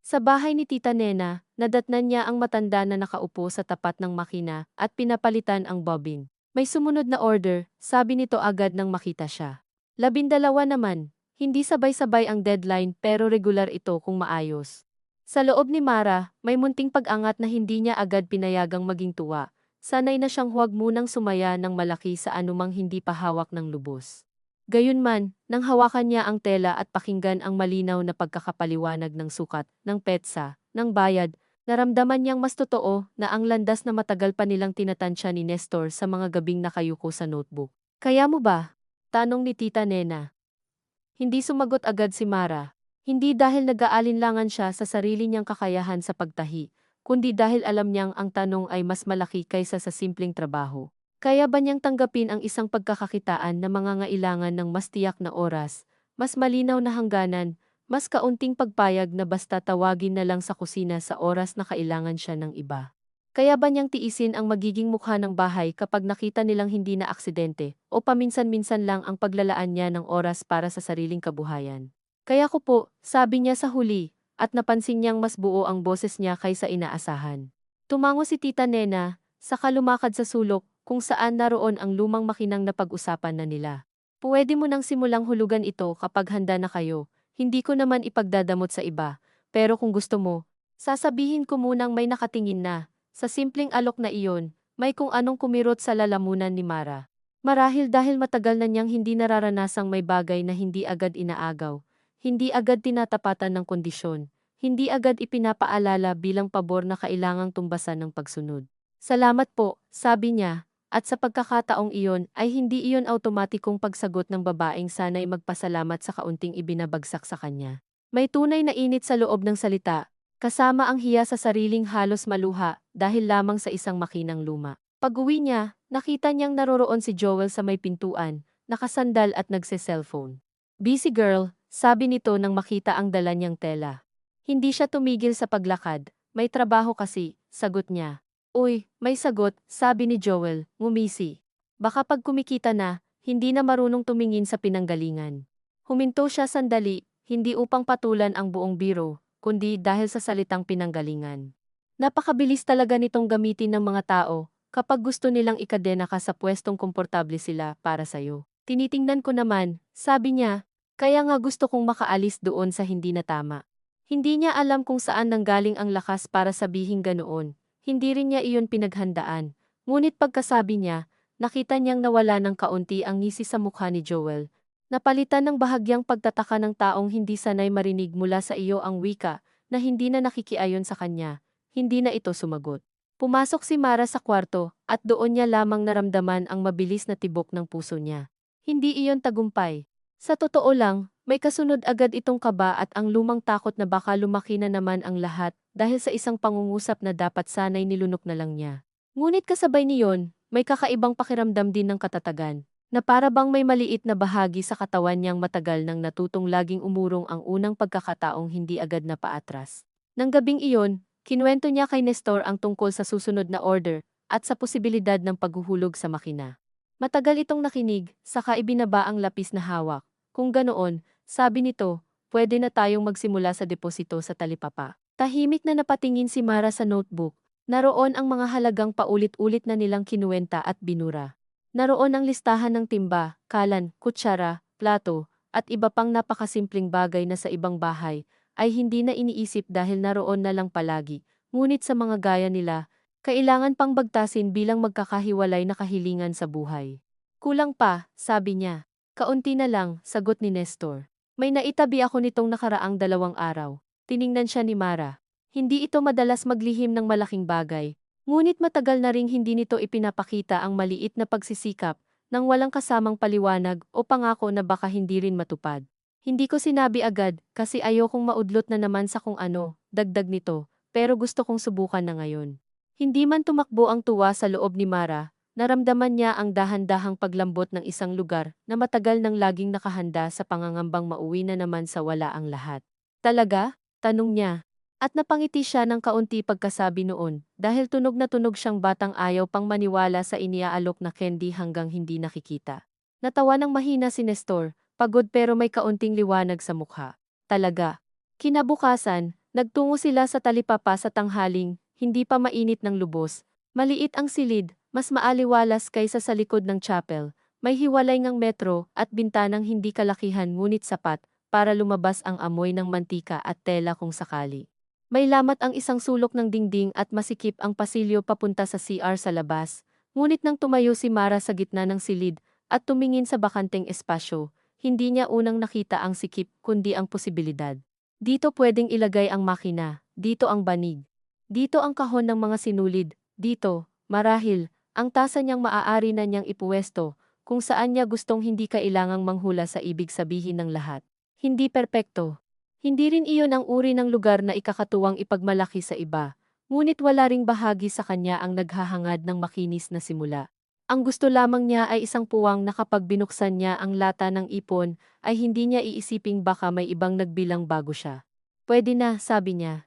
Sa bahay ni Tita Nena, nadatnan niya ang matanda na nakaupo sa tapat ng makina at pinapalitan ang bobbin. May sumunod na order, sabi nito agad nang makita siya. 12 naman, hindi sabay-sabay ang deadline pero regular ito kung maayos. Sa loob ni Mara, may munting pag-angat na hindi niya agad pinayagang maging tuwa. Sanay na siyang huwag munang sumaya ng malaki sa anumang hindi pa hawak ng lubos. Gayunman, nang hawakan niya ang tela at pakinggan ang malinaw na pagkakapaliwanag ng sukat, ng petsa, ng bayad, naramdaman niyang mas totoo na ang landas na matagal pa nilang tinatansya ni Nestor sa mga gabing nakayuko sa notebook. Kaya mo ba? Tanong ni Tita Nena. Hindi sumagot agad si Mara. Hindi dahil nag-aalinlangan siya sa sarili niyang kakayahan sa pagtahi, kundi dahil alam niyang ang tanong ay mas malaki kaysa sa simpleng trabaho. Kaya ba niyang tanggapin ang isang pagkakakitaan na mangangailangan ng mas tiyak na oras, mas malinaw na hangganan, mas kaunting pagpayag na basta tawagin na lang sa kusina sa oras na kailangan siya ng iba? Kaya ba niyang tiisin ang magiging mukha ng bahay kapag nakita nilang hindi na aksidente o paminsan-minsan lang ang paglalaan niya ng oras para sa sariling kabuhayan? Kaya ko po, sabi niya sa huli, at napansin niyang mas buo ang boses niya kaysa inaasahan. Tumango si Tita Nena, saka lumakad sa sulok, kung saan naroon ang lumang makinang napag-usapan na nila. Pwede mo nang simulang hulugan ito kapag handa na kayo, hindi ko naman ipagdadamot sa iba, pero kung gusto mo, sasabihin ko munang may nakatingin na, sa simpleng alok na iyon, may kung anong kumirot sa lalamunan ni Mara. Marahil dahil matagal na niyang hindi nararanasang may bagay na hindi agad inaagaw, hindi agad tinatapatan ng kondisyon, hindi agad ipinapaalala bilang pabor na kailangang tumbasan ng pagsunod. Salamat po, sabi niya, at sa pagkakataong iyon ay hindi iyon automatikong pagsagot ng babaeng sana'y magpasalamat sa kaunting ibinabagsak sa kanya. May tunay na init sa loob ng salita, kasama ang hiya sa sariling halos maluha dahil lamang sa isang makinang luma. Pag-uwi niya, nakita niyang naroroon si Joel sa may pintuan, nakasandal at nagse-cellphone. Busy girl, sabi nito nang makita ang dala niyang tela. Hindi siya tumigil sa paglakad, may trabaho kasi, sagot niya. Uy, may sagot, sabi ni Joel, ngumisi. Baka pag kumikita na, hindi na marunong tumingin sa pinanggalingan. Huminto siya sandali, hindi upang patulan ang buong biro, kundi dahil sa salitang pinanggalingan. Napakabilis talaga nitong gamitin ng mga tao, kapag gusto nilang ikadena ka sa pwestong komportable sila para sa'yo. Tinitingnan ko naman, sabi niya, kaya nga gusto kong makaalis doon sa hindi na tama. Hindi niya alam kung saan nanggaling ang lakas para sabihing ganoon. Hindi rin niya iyon pinaghandaan. Ngunit pagkasabi niya, nakita niyang nawala ng kaunti ang ngisi sa mukha ni Joel. Napalitan ng bahagyang pagtataka ng taong hindi sanay marinig mula sa iyo ang wika na hindi na nakikiayon sa kanya. Hindi na ito sumagot. Pumasok si Mara sa kwarto at doon niya lamang naramdaman ang mabilis na tibok ng puso niya. Hindi iyon tagumpay. Sa totoo lang, may kasunod agad itong kaba at ang lumang takot na baka lumaki na naman ang lahat dahil sa isang pangungusap na dapat sanay nilunok na lang niya. Ngunit kasabay niyon, may kakaibang pakiramdam din ng katatagan, na para bang may maliit na bahagi sa katawan niyang matagal nang natutong laging umurong ang unang pagkakataong hindi agad na paatras. Nang gabing iyon, kinuwento niya kay Nestor ang tungkol sa susunod na order at sa posibilidad ng paghuhulog sa makina. Matagal itong nakinig, saka ibinaba ang lapis na hawak. Kung ganoon, sabi nito, pwede na tayong magsimula sa deposito sa talipapa. Tahimik na napatingin si Mara sa notebook. Naroon ang mga halagang paulit-ulit na nilang kinuwenta at binura. Naroon ang listahan ng timba, kalan, kutsara, plato, at iba pang napakasimpleng bagay na sa ibang bahay ay hindi na iniisip dahil naroon na lang palagi. Ngunit sa mga gaya nila, kailangan pang bagtasin bilang magkakahiwalay na kahilingan sa buhay. Kulang pa, sabi niya. Kaunti na lang, sagot ni Nestor. May naitabi ako nitong nakaraang 2 araw. Tiningnan siya ni Mara. Hindi ito madalas maglihim ng malaking bagay, ngunit matagal na ring hindi nito ipinapakita ang maliit na pagsisikap nang walang kasamang paliwanag o pangako na baka hindi rin matupad. Hindi ko sinabi agad kasi ayokong maudlot na naman sa kung ano, dagdag nito, pero gusto kong subukan na ngayon. Hindi man tumakbo ang tuwa sa loob ni Mara, naramdaman niya ang dahan-dahang paglambot ng isang lugar na matagal nang laging nakahanda sa pangangambang mauwi na naman sa wala ang lahat. Talaga? Tanong niya. At napangiti siya ng kaunti pagkasabi noon, dahil tunog na tunog siyang batang ayaw pang maniwala sa iniaalok na candy hanggang hindi nakikita. Natawa ng mahina si Nestor, pagod pero may kaunting liwanag sa mukha. Talaga. Kinabukasan, nagtungo sila sa talipapa sa tanghaling, hindi pa mainit ng lubos. Maliit ang silid, mas maaliwalas kaysa sa likod ng chapel. May hiwalay ngang metro at bintanang hindi kalakihan ngunit sapat para lumabas ang amoy ng mantika at tela kung sakali. May lamat ang isang sulok ng dingding at masikip ang pasilyo papunta sa CR sa labas, ngunit nang tumayo si Mara sa gitna ng silid at tumingin sa bakanteng espasyo, hindi niya unang nakita ang sikip kundi ang posibilidad. Dito pwedeng ilagay ang makina, dito ang banig, dito ang kahon ng mga sinulid, dito, marahil, ang tasa niyang maaari na niyang ipuwesto kung saan niya gustong hindi kailangang manghula sa ibig sabihin ng lahat. Hindi perpekto. Hindi rin iyon ang uri ng lugar na ikakatuwang ipagmalaki sa iba, ngunit wala ring bahagi sa kanya ang naghahangad ng makinis na simula. Ang gusto lamang niya ay isang puwang na kapag binuksan niya ang lata ng ipon, ay hindi niya iisiping baka may ibang nagbilang bago siya. Pwede na, sabi niya.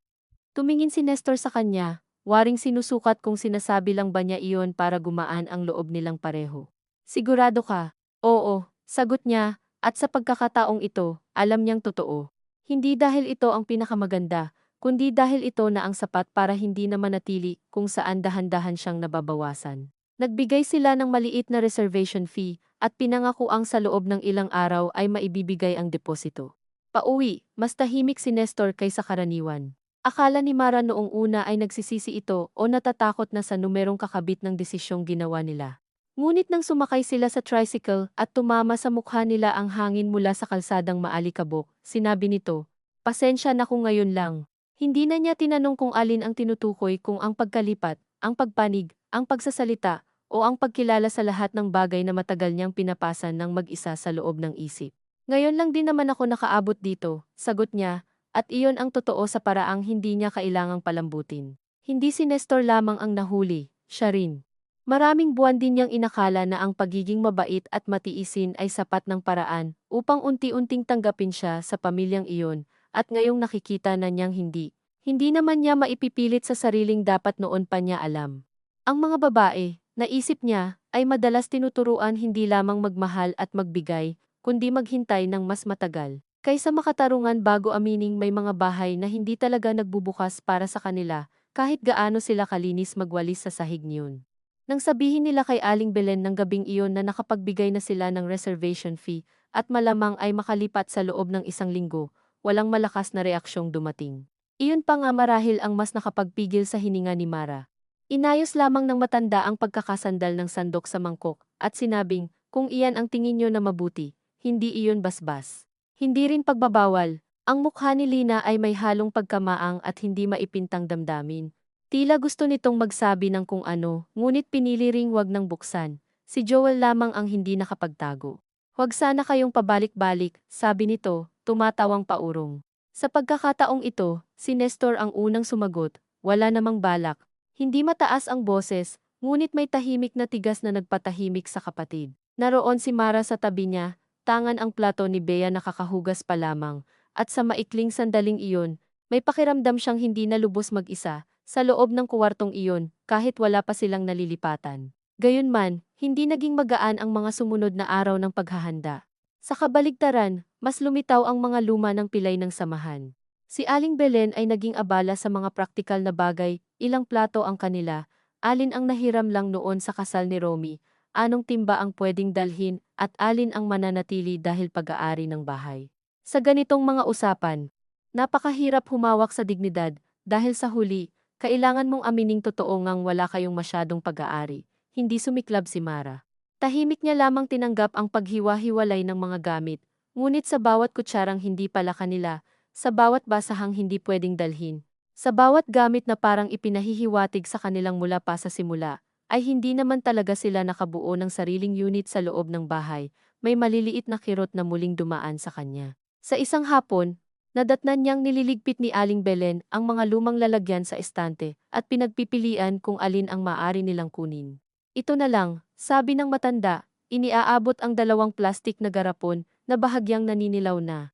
Tumingin si Nestor sa kanya, waring sinusukat kung sinasabi lang ba niya iyon para gumaan ang loob nilang pareho. Sigurado ka? Oo, sagot niya. At sa pagkakataong ito, alam niyang totoo. Hindi dahil ito ang pinakamaganda, kundi dahil ito na ang sapat para hindi na manatili kung saan dahan-dahan siyang nababawasan. Nagbigay sila ng maliit na reservation fee at pinangako ang sa loob ng ilang araw ay maibibigay ang deposito. Pauwi, mas tahimik si Nestor kaysa karaniwan. Akala ni Mara noong una ay nagsisisi ito o natatakot na sa numerong kakabit ng desisyong ginawa nila. Ngunit nang sumakay sila sa tricycle at tumama sa mukha nila ang hangin mula sa kalsadang maalikabok, sinabi nito, "Pasensya na kung ngayon lang." Hindi na niya tinanong kung alin ang tinutukoy kung ang pagkalipat, ang pagpanig, ang pagsasalita, o ang pagkilala sa lahat ng bagay na matagal niyang pinapasan ng mag-isa sa loob ng isip. Ngayon lang din naman ako nakaabot dito, sagot niya, at iyon ang totoo sa paraang hindi niya kailangang palambutin. Hindi si Nestor lamang ang nahuli, siya rin. Maraming buwan din niyang inakala na ang pagiging mabait at matiisin ay sapat ng paraan upang unti-unting tanggapin siya sa pamilyang iyon, at ngayong nakikita na niyang hindi. Hindi naman niya maipipilit sa sariling dapat noon pa niya alam. Ang mga babae, naisip niya, ay madalas tinuturuan hindi lamang magmahal at magbigay, kundi maghintay ng mas matagal. Kaysa makatarungan bago amining may mga bahay na hindi talaga nagbubukas para sa kanila, kahit gaano sila kalinis magwalis sa sahig niyon. Nang sabihin nila kay Aling Belen ng gabing iyon na nakapagbigay na sila ng reservation fee, at malamang ay makalipat sa loob ng 1 linggo, walang malakas na reaksyong dumating. Iyon pa nga marahil ang mas nakapagpigil sa hininga ni Mara. Inayos lamang ng matanda ang pagkakasandal ng sandok sa mangkok, at sinabing, kung iyan ang tingin niyo na mabuti, hindi iyon basbas. Hindi rin pagbabawal. Ang mukha ni Lina ay may halong pagkamaang at hindi maipintang damdamin. Tila gusto nitong magsabi ng kung ano, ngunit pinili ring wag nang buksan. Si Joel lamang ang hindi nakapagtago. Huwag sana kayong pabalik-balik, sabi nito, tumatawang paurong. Sa pagkakataong ito, si Nestor ang unang sumagot, wala namang balak. Hindi mataas ang boses, ngunit may tahimik na tigas na nagpatahimik sa kapatid. Naroon si Mara sa tabi niya, tangan ang plato ni Bea nakakahugas pa lamang, at sa maikling sandaling iyon, may pakiramdam siyang hindi na lubos mag-isa, sa loob ng kuwartong iyon, kahit wala pa silang nalilipatan. Gayunman, hindi naging magaan ang mga sumunod na araw ng paghahanda. Sa kabaligtaran, mas lumitaw ang mga luma ng pilay ng samahan. Si Aling Belen ay naging abala sa mga praktikal na bagay, ilang plato ang kanila, alin ang nahiram lang noon sa kasal ni Romy, anong timba ang pwedeng dalhin, at alin ang mananatili dahil pag-aari ng bahay. Sa ganitong mga usapan, napakahirap humawak sa dignidad, dahil sa huli, kailangan mong amining totoo ngang wala kayong masyadong pag-aari, hindi sumiklab si Mara. Tahimik niya lamang tinanggap ang paghiwa-hiwalay ng mga gamit, ngunit sa bawat kutsarang hindi pala kanila, sa bawat basahang hindi pwedeng dalhin, sa bawat gamit na parang ipinahihiwatig sa kanilang mula pa sa simula, ay hindi naman talaga sila nakabuo ng sariling unit sa loob ng bahay, may maliliit na kirot na muling dumaan sa kanya. Sa isang hapon, nadatnan niyang nililigpit ni Aling Belen ang mga lumang lalagyan sa estante at pinagpipilian kung alin ang maaari nilang kunin. Ito na lang, sabi ng matanda, iniaabot ang 2 plastik na garapon na bahagyang naninilaw na.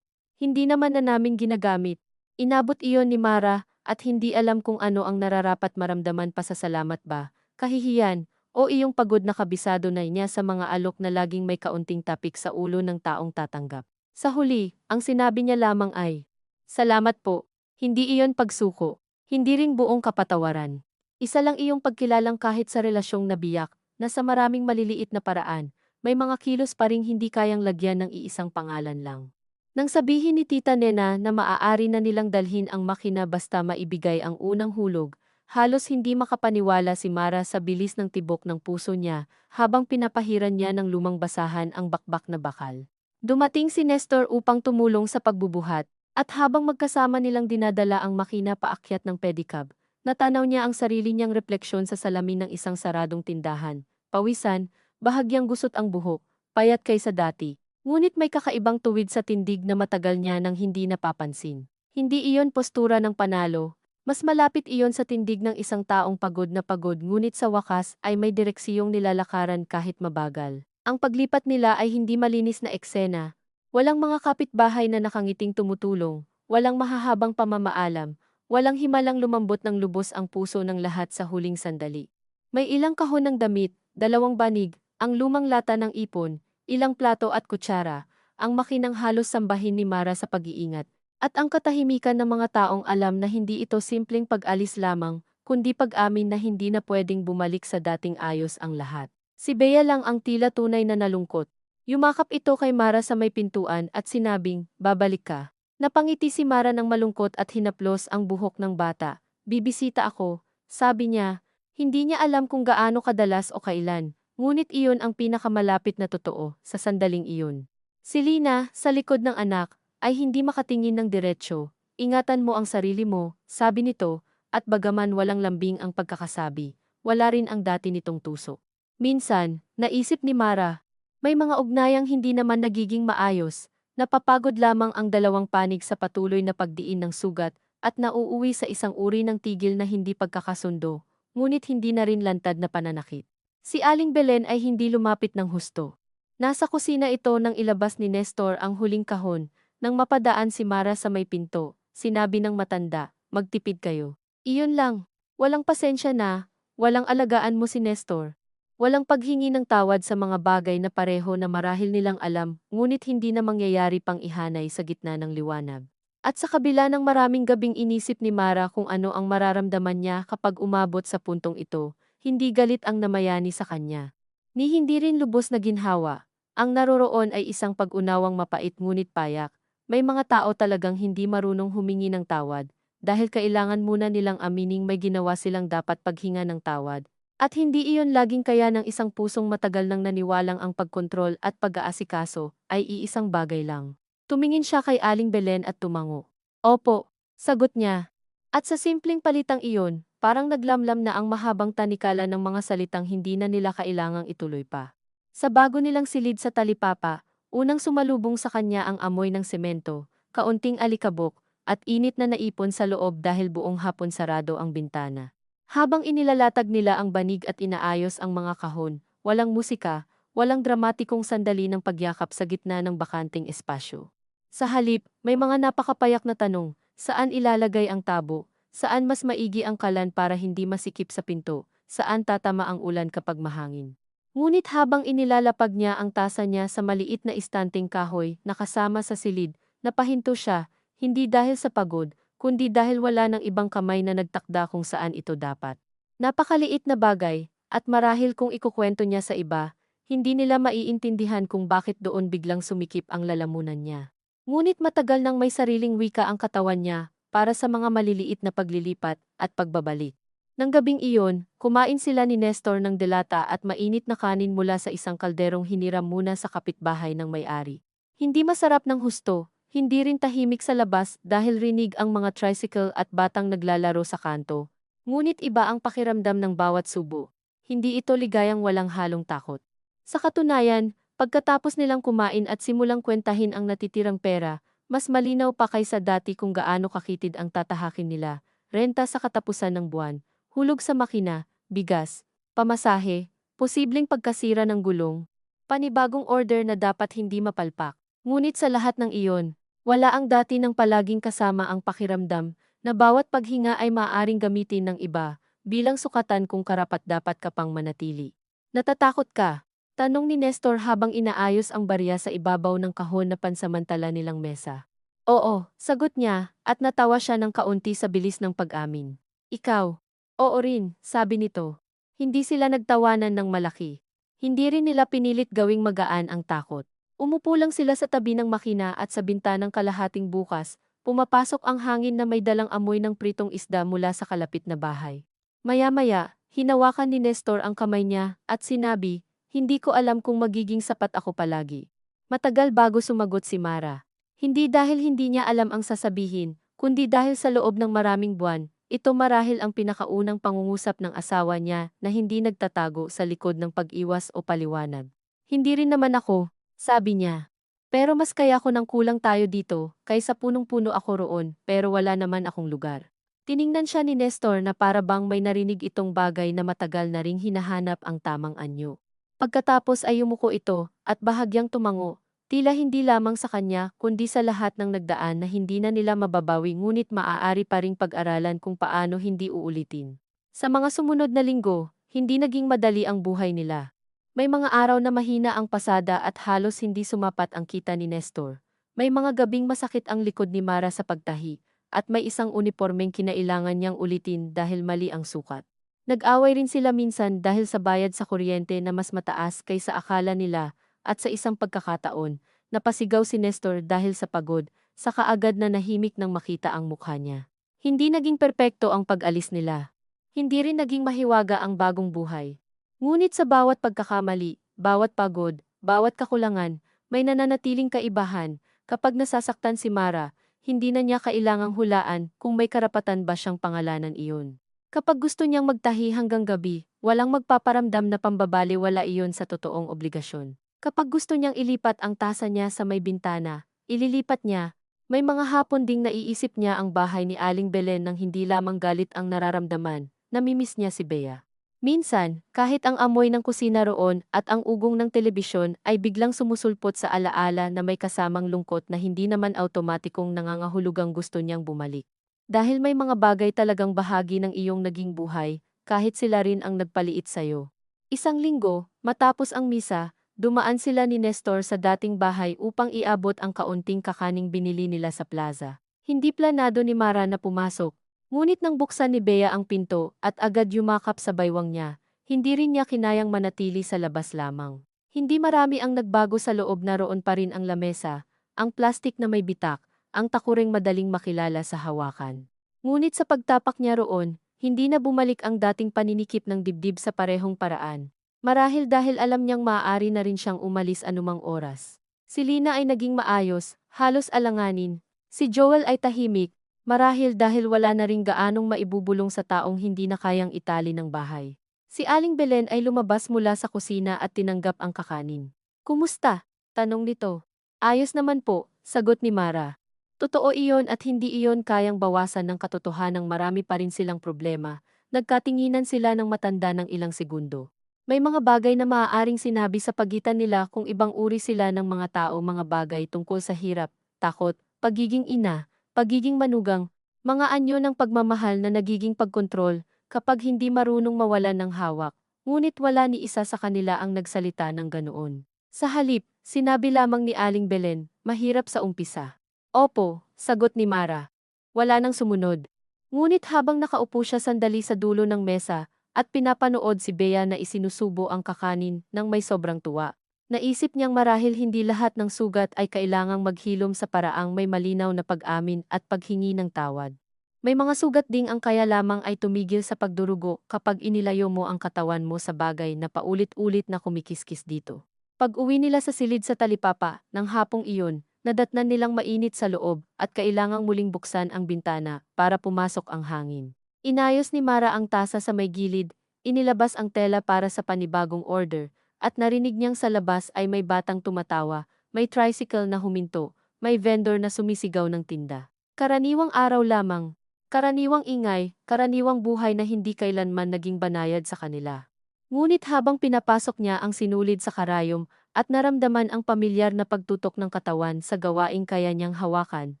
Hindi naman na namin ginagamit. Inabot iyon ni Mara, at hindi alam kung ano ang nararapat maramdaman pasasalamat ba, kahihiyan, o iyong pagod na kabisado na niya sa mga alok na laging may kaunting tapik sa ulo ng taong tatanggap. Sa huli, ang sinabi niya lamang ay, salamat po, hindi iyon pagsuko, hindi ring buong kapatawaran. Isa lang iyong pagkilalang kahit sa relasyong nabiyak, na sa maraming maliliit na paraan, may mga kilos pa ring hindi kayang lagyan ng iisang pangalan lang. Nang sabihin ni Tita Nena na maaari na nilang dalhin ang makina basta maibigay ang unang hulog, halos hindi makapaniwala si Mara sa bilis ng tibok ng puso niya habang pinapahiran niya ng lumang basahan ang bakbak na bakal. Dumating si Nestor upang tumulong sa pagbubuhat, at habang magkasama nilang dinadala ang makina paakyat ng pedicab, natanaw niya ang sarili niyang refleksyon sa salamin ng isang saradong tindahan. Pawisan, bahagyang gusot ang buhok, payat kaysa dati. Ngunit may kakaibang tuwid sa tindig na matagal niya nang hindi napapansin. Hindi iyon postura ng panalo, mas malapit iyon sa tindig ng isang taong pagod na pagod ngunit sa wakas ay may direksiyong nilalakaran kahit mabagal. Ang paglipat nila ay hindi malinis na eksena. Walang mga kapitbahay na nakangiting tumutulong, walang mahahabang pamamaalam, walang himalang lumambot ng lubos ang puso ng lahat sa huling sandali. May ilang kahon ng damit, 2 banig, ang lumang lata ng ipon, ilang plato at kutsara, ang makinang halos sambahin ni Mara sa pag-iingat, at ang katahimikan ng mga taong alam na hindi ito simpleng pag-alis lamang, kundi pag-amin na hindi na pwedeng bumalik sa dating ayos ang lahat. Si Bea lang ang tila tunay na nalungkot. Yumakap ito kay Mara sa may pintuan at sinabing, babalik ka. Napangiti si Mara ng malungkot at hinaplos ang buhok ng bata. Bibisita ako, sabi niya. Hindi niya alam kung gaano kadalas o kailan. Ngunit iyon ang pinakamalapit na totoo sa sandaling iyon. Si Lina, sa likod ng anak, ay hindi makatingin ng diretsyo. Ingatan mo ang sarili mo, sabi nito, at bagaman walang lambing ang pagkakasabi, wala rin ang dati nitong tuso. Minsan, naisip ni Mara, may mga ugnayang hindi naman nagiging maayos, napapagod lamang ang dalawang panig sa patuloy na pagdiin ng sugat at nauuwi sa isang uri ng tigil na hindi pagkakasundo, ngunit hindi na rin lantad na pananakit. Si Aling Belen ay hindi lumapit ng husto. Nasa kusina ito nang ilabas ni Nestor ang huling kahon, nang mapadaan si Mara sa may pinto, sinabi ng matanda, magtipid kayo. Iyon lang, walang pasensya na, walang alagaan mo si Nestor. Walang paghingi ng tawad sa mga bagay na pareho na marahil nilang alam, ngunit hindi na mangyayari pang ihanay sa gitna ng liwanag. At sa kabila ng maraming gabing inisip ni Mara kung ano ang mararamdaman niya kapag umabot sa puntong ito, hindi galit ang namayani sa kanya. Ni hindi rin lubos na ginhawa. Ang naroroon ay isang pag-unawang mapait ngunit payak. May mga tao talagang hindi marunong humingi ng tawad, dahil kailangan muna nilang amining may ginawa silang dapat paghinga ng tawad. At hindi iyon laging kaya ng isang pusong matagal nang naniwalang ang pagkontrol at pag-aasikaso ay iisang bagay lang. Tumingin siya kay Aling Belen at tumango. Opo, sagot niya. At sa simpleng palitang iyon, parang naglamlam na ang mahabang tanikala ng mga salitang hindi na nila kailangang ituloy pa. Sa bago nilang silid sa talipapa, unang sumalubong sa kanya ang amoy ng semento, kaunting alikabok, at init na naipon sa loob dahil buong hapon sarado ang bintana. Habang inilalatag nila ang banig at inaayos ang mga kahon, walang musika, walang dramatikong sandali ng pagyakap sa gitna ng bakanting espasyo. Sa halip, may mga napakapayak na tanong, saan ilalagay ang tabo, saan mas maigi ang kalan para hindi masikip sa pinto, saan tatama ang ulan kapag mahangin. Ngunit habang inilalapag niya ang tasa niya sa maliit na istanteng kahoy na kasama sa silid, napahinto siya, hindi dahil sa pagod, kundi dahil wala ng ibang kamay na nagtakda kung saan ito dapat. Napakaliit na bagay, at marahil kung ikukwento niya sa iba, hindi nila maiintindihan kung bakit doon biglang sumikip ang lalamunan niya. Ngunit matagal nang may sariling wika ang katawan niya, para sa mga maliliit na paglilipat at pagbabalik. Nang gabing iyon, kumain sila ni Nestor ng delata at mainit na kanin mula sa isang kalderong hiniram muna sa kapitbahay ng may-ari. Hindi masarap ng husto, hindi rin tahimik sa labas dahil rinig ang mga tricycle at batang naglalaro sa kanto. Ngunit iba ang pakiramdam ng bawat subo. Hindi ito ligayang walang halong takot. Sa katunayan, pagkatapos nilang kumain at simulang kwentahin ang natitirang pera, mas malinaw pa kaysa dati kung gaano kakitid ang tatahakin nila. Renta sa katapusan ng buwan, hulog sa makina, bigas, pamasahe, posibleng pagkasira ng gulong, panibagong order na dapat hindi mapalpak. Ngunit sa lahat ng iyon, wala ang dati ng palaging kasama ang pakiramdam na bawat paghinga ay maaaring gamitin ng iba bilang sukatan kung karapat-dapat ka pang manatili. Natatakot ka? Tanong ni Nestor habang inaayos ang barya sa ibabaw ng kahon na pansamantala nilang mesa. Oo, sagot niya, at natawa siya ng kaunti sa bilis ng pag-amin. Ikaw? Oo rin, sabi nito. Hindi sila nagtawanan ng malaki. Hindi rin nila pinilit gawing magaan ang takot. Umupo lang sila sa tabi ng makina at sa bintanang kalahating bukas, pumapasok ang hangin na may dalang amoy ng pritong isda mula sa kalapit na bahay. Maya-maya, hinawakan ni Nestor ang kamay niya at sinabi, hindi ko alam kung magiging sapat ako palagi. Matagal bago sumagot si Mara. Hindi dahil hindi niya alam ang sasabihin, kundi dahil sa loob ng maraming buwan, ito marahil ang pinakaunang pangungusap ng asawa niya na hindi nagtatago sa likod ng pag-iwas o paliwanag. Hindi rin naman ako, sabi niya. Pero mas kaya ko nang kulang tayo dito, kaysa punong-puno ako roon, pero wala naman akong lugar. Tiningnan siya ni Nestor na para bang may narinig itong bagay na matagal na ring hinahanap ang tamang anyo. Pagkatapos ay yumuko ito, at bahagyang tumango, tila hindi lamang sa kanya kundi sa lahat ng nagdaan na hindi na nila mababawi ngunit maaari pa ring pag-aralan kung paano hindi uulitin. Sa mga sumunod na linggo, hindi naging madali ang buhay nila. May mga araw na mahina ang pasada at halos hindi sumapat ang kita ni Nestor. May mga gabing masakit ang likod ni Mara sa pagtahi, at may isang unipormeng kinailangan niyang ulitin dahil mali ang sukat. Nag-away rin sila minsan dahil sa bayad sa kuryente na mas mataas kaysa akala nila, at sa isang pagkakataon, napasigaw si Nestor dahil sa pagod, sa kaagad na nahimik nang makita ang mukha niya. Hindi naging perpekto ang pag-alis nila. Hindi rin naging mahiwaga ang bagong buhay. Ngunit sa bawat pagkakamali, bawat pagod, bawat kakulangan, may nananatiling kaibahan. Kapag nasasaktan si Mara, hindi na niya kailangang hulaan kung may karapatan ba siyang pangalanan iyon. Kapag gusto niyang magtahi hanggang gabi, walang magpaparamdam na pambabaliwala iyon sa totoong obligasyon. Kapag gusto niyang ilipat ang tasa niya sa may bintana, ililipat niya. May mga hapon ding naiisip niya ang bahay ni Aling Belen nang hindi lamang galit ang nararamdaman, namimiss niya si Bea. Minsan, kahit ang amoy ng kusina roon at ang ugong ng telebisyon ay biglang sumusulpot sa alaala na may kasamang lungkot na hindi naman automatikong nangangahulugang gusto niyang bumalik. Dahil may mga bagay talagang bahagi ng iyong naging buhay, kahit sila rin ang nagpaliit sa'yo. Isang linggo, matapos ang misa, dumaan sila ni Nestor sa dating bahay upang iabot ang kaunting kakaning binili nila sa plaza. Hindi planado ni Mara na pumasok, ngunit nang buksan ni Bea ang pinto at agad yumakap sa baywang niya, hindi rin niya kinayang manatili sa labas lamang. Hindi marami ang nagbago sa loob, naroon pa rin ang lamesa, ang plastik na may bitak, ang takuring madaling makilala sa hawakan. Ngunit sa pagtapak niya roon, hindi na bumalik ang dating paninikip ng dibdib sa parehong paraan. Marahil dahil alam niyang maaari na rin siyang umalis anumang oras. Si Lina ay naging maayos, halos alanganin. Si Joel ay tahimik, marahil dahil wala na ring gaanong maibubulong sa taong hindi na kayang itali ng bahay. Si Aling Belen ay lumabas mula sa kusina at tinanggap ang kakanin. "Kumusta?" tanong nito. "Ayos naman po," sagot ni Mara. Totoo iyon at hindi iyon kayang bawasan ng katotohanang marami pa rin silang problema. Nagkatinginan sila ng matanda ng ilang segundo. May mga bagay na maaaring sinabi sa pagitan nila kung ibang uri sila ng mga tao, mga bagay tungkol sa hirap, takot, pagiging ina, pagiging manugang, mga anyo ng pagmamahal na nagiging pagkontrol kapag hindi marunong mawalan ng hawak. Ngunit wala ni isa sa kanila ang nagsalita ng ganoon. Sa halip, sinabi lamang ni Aling Belen, "Mahirap sa umpisa." "Opo," sagot ni Mara. Wala nang sumunod. Ngunit habang nakaupo siya sandali sa dulo ng mesa, at pinapanood si Bea na isinusubo ang kakanin nang may sobrang tuwa. Naisip niyang marahil hindi lahat ng sugat ay kailangang maghilom sa paraang may malinaw na pag-amin at paghingi ng tawad. May mga sugat ding ang kaya lamang ay tumigil sa pagdurugo kapag inilayo mo ang katawan mo sa bagay na paulit-ulit na kumikiskis dito. Pag-uwi nila sa silid sa talipapa, ng hapong iyon, nadatnan nilang mainit sa loob at kailangang muling buksan ang bintana para pumasok ang hangin. Inayos ni Mara ang tasa sa may gilid, inilabas ang tela para sa panibagong order, at narinig niyang sa labas ay may batang tumatawa, may tricycle na huminto, may vendor na sumisigaw ng tinda. Karaniwang araw lamang, karaniwang ingay, karaniwang buhay na hindi kailanman naging banayad sa kanila. Ngunit habang pinapasok niya ang sinulid sa karayom at naramdaman ang pamilyar na pagtutok ng katawan sa gawaing kaya niyang hawakan,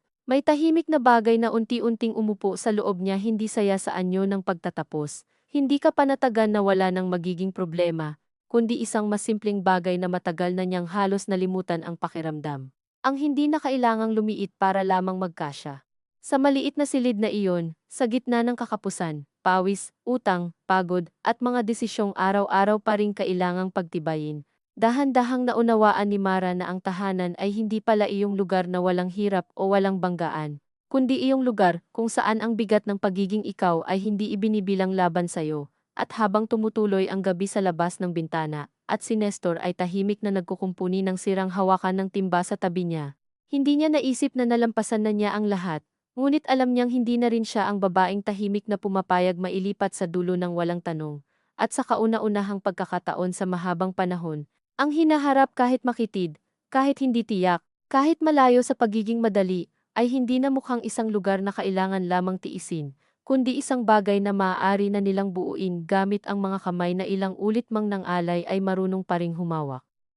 may tahimik na bagay na unti-unting umupo sa loob niya, hindi saya sa anyo ng pagtatapos, hindi kapanatagan na wala nang magiging problema, kundi isang mas simpleng bagay na matagal na niyang halos nalimutan ang pakiramdam. Ang hindi na kailangang lumiit para lamang magkasya. Sa maliit na silid na iyon, sa gitna ng kakapusan, pawis, utang, pagod, at mga desisyong araw-araw pa rin kailangang pagtibayin, dahan-dahang naunawaan ni Mara na ang tahanan ay hindi pala iyong lugar na walang hirap o walang banggaan, kundi iyong lugar kung saan ang bigat ng pagiging ikaw ay hindi ibinibilang laban sayo. At habang tumutuloy ang gabi sa labas ng bintana, at si Nestor ay tahimik na nagkukumpuni ng sirang hawakan ng timba sa tabi niya, hindi niya naisip na nalampasan na niya ang lahat, ngunit alam niyang hindi na rin siya ang babaeng tahimik na pumapayag mailipat sa dulo ng walang tanong, at sa kauna-unahang pagkakataon sa mahabang panahon, ang hinaharap kahit makitid, kahit hindi tiyak, kahit malayo sa pagiging madali, ay hindi na mukhang isang lugar na kailangan lamang tiisin, kundi isang bagay na maaari na nilang buuin gamit ang mga kamay na ilang ulit mang nang alay ay marunong pa ring humawak.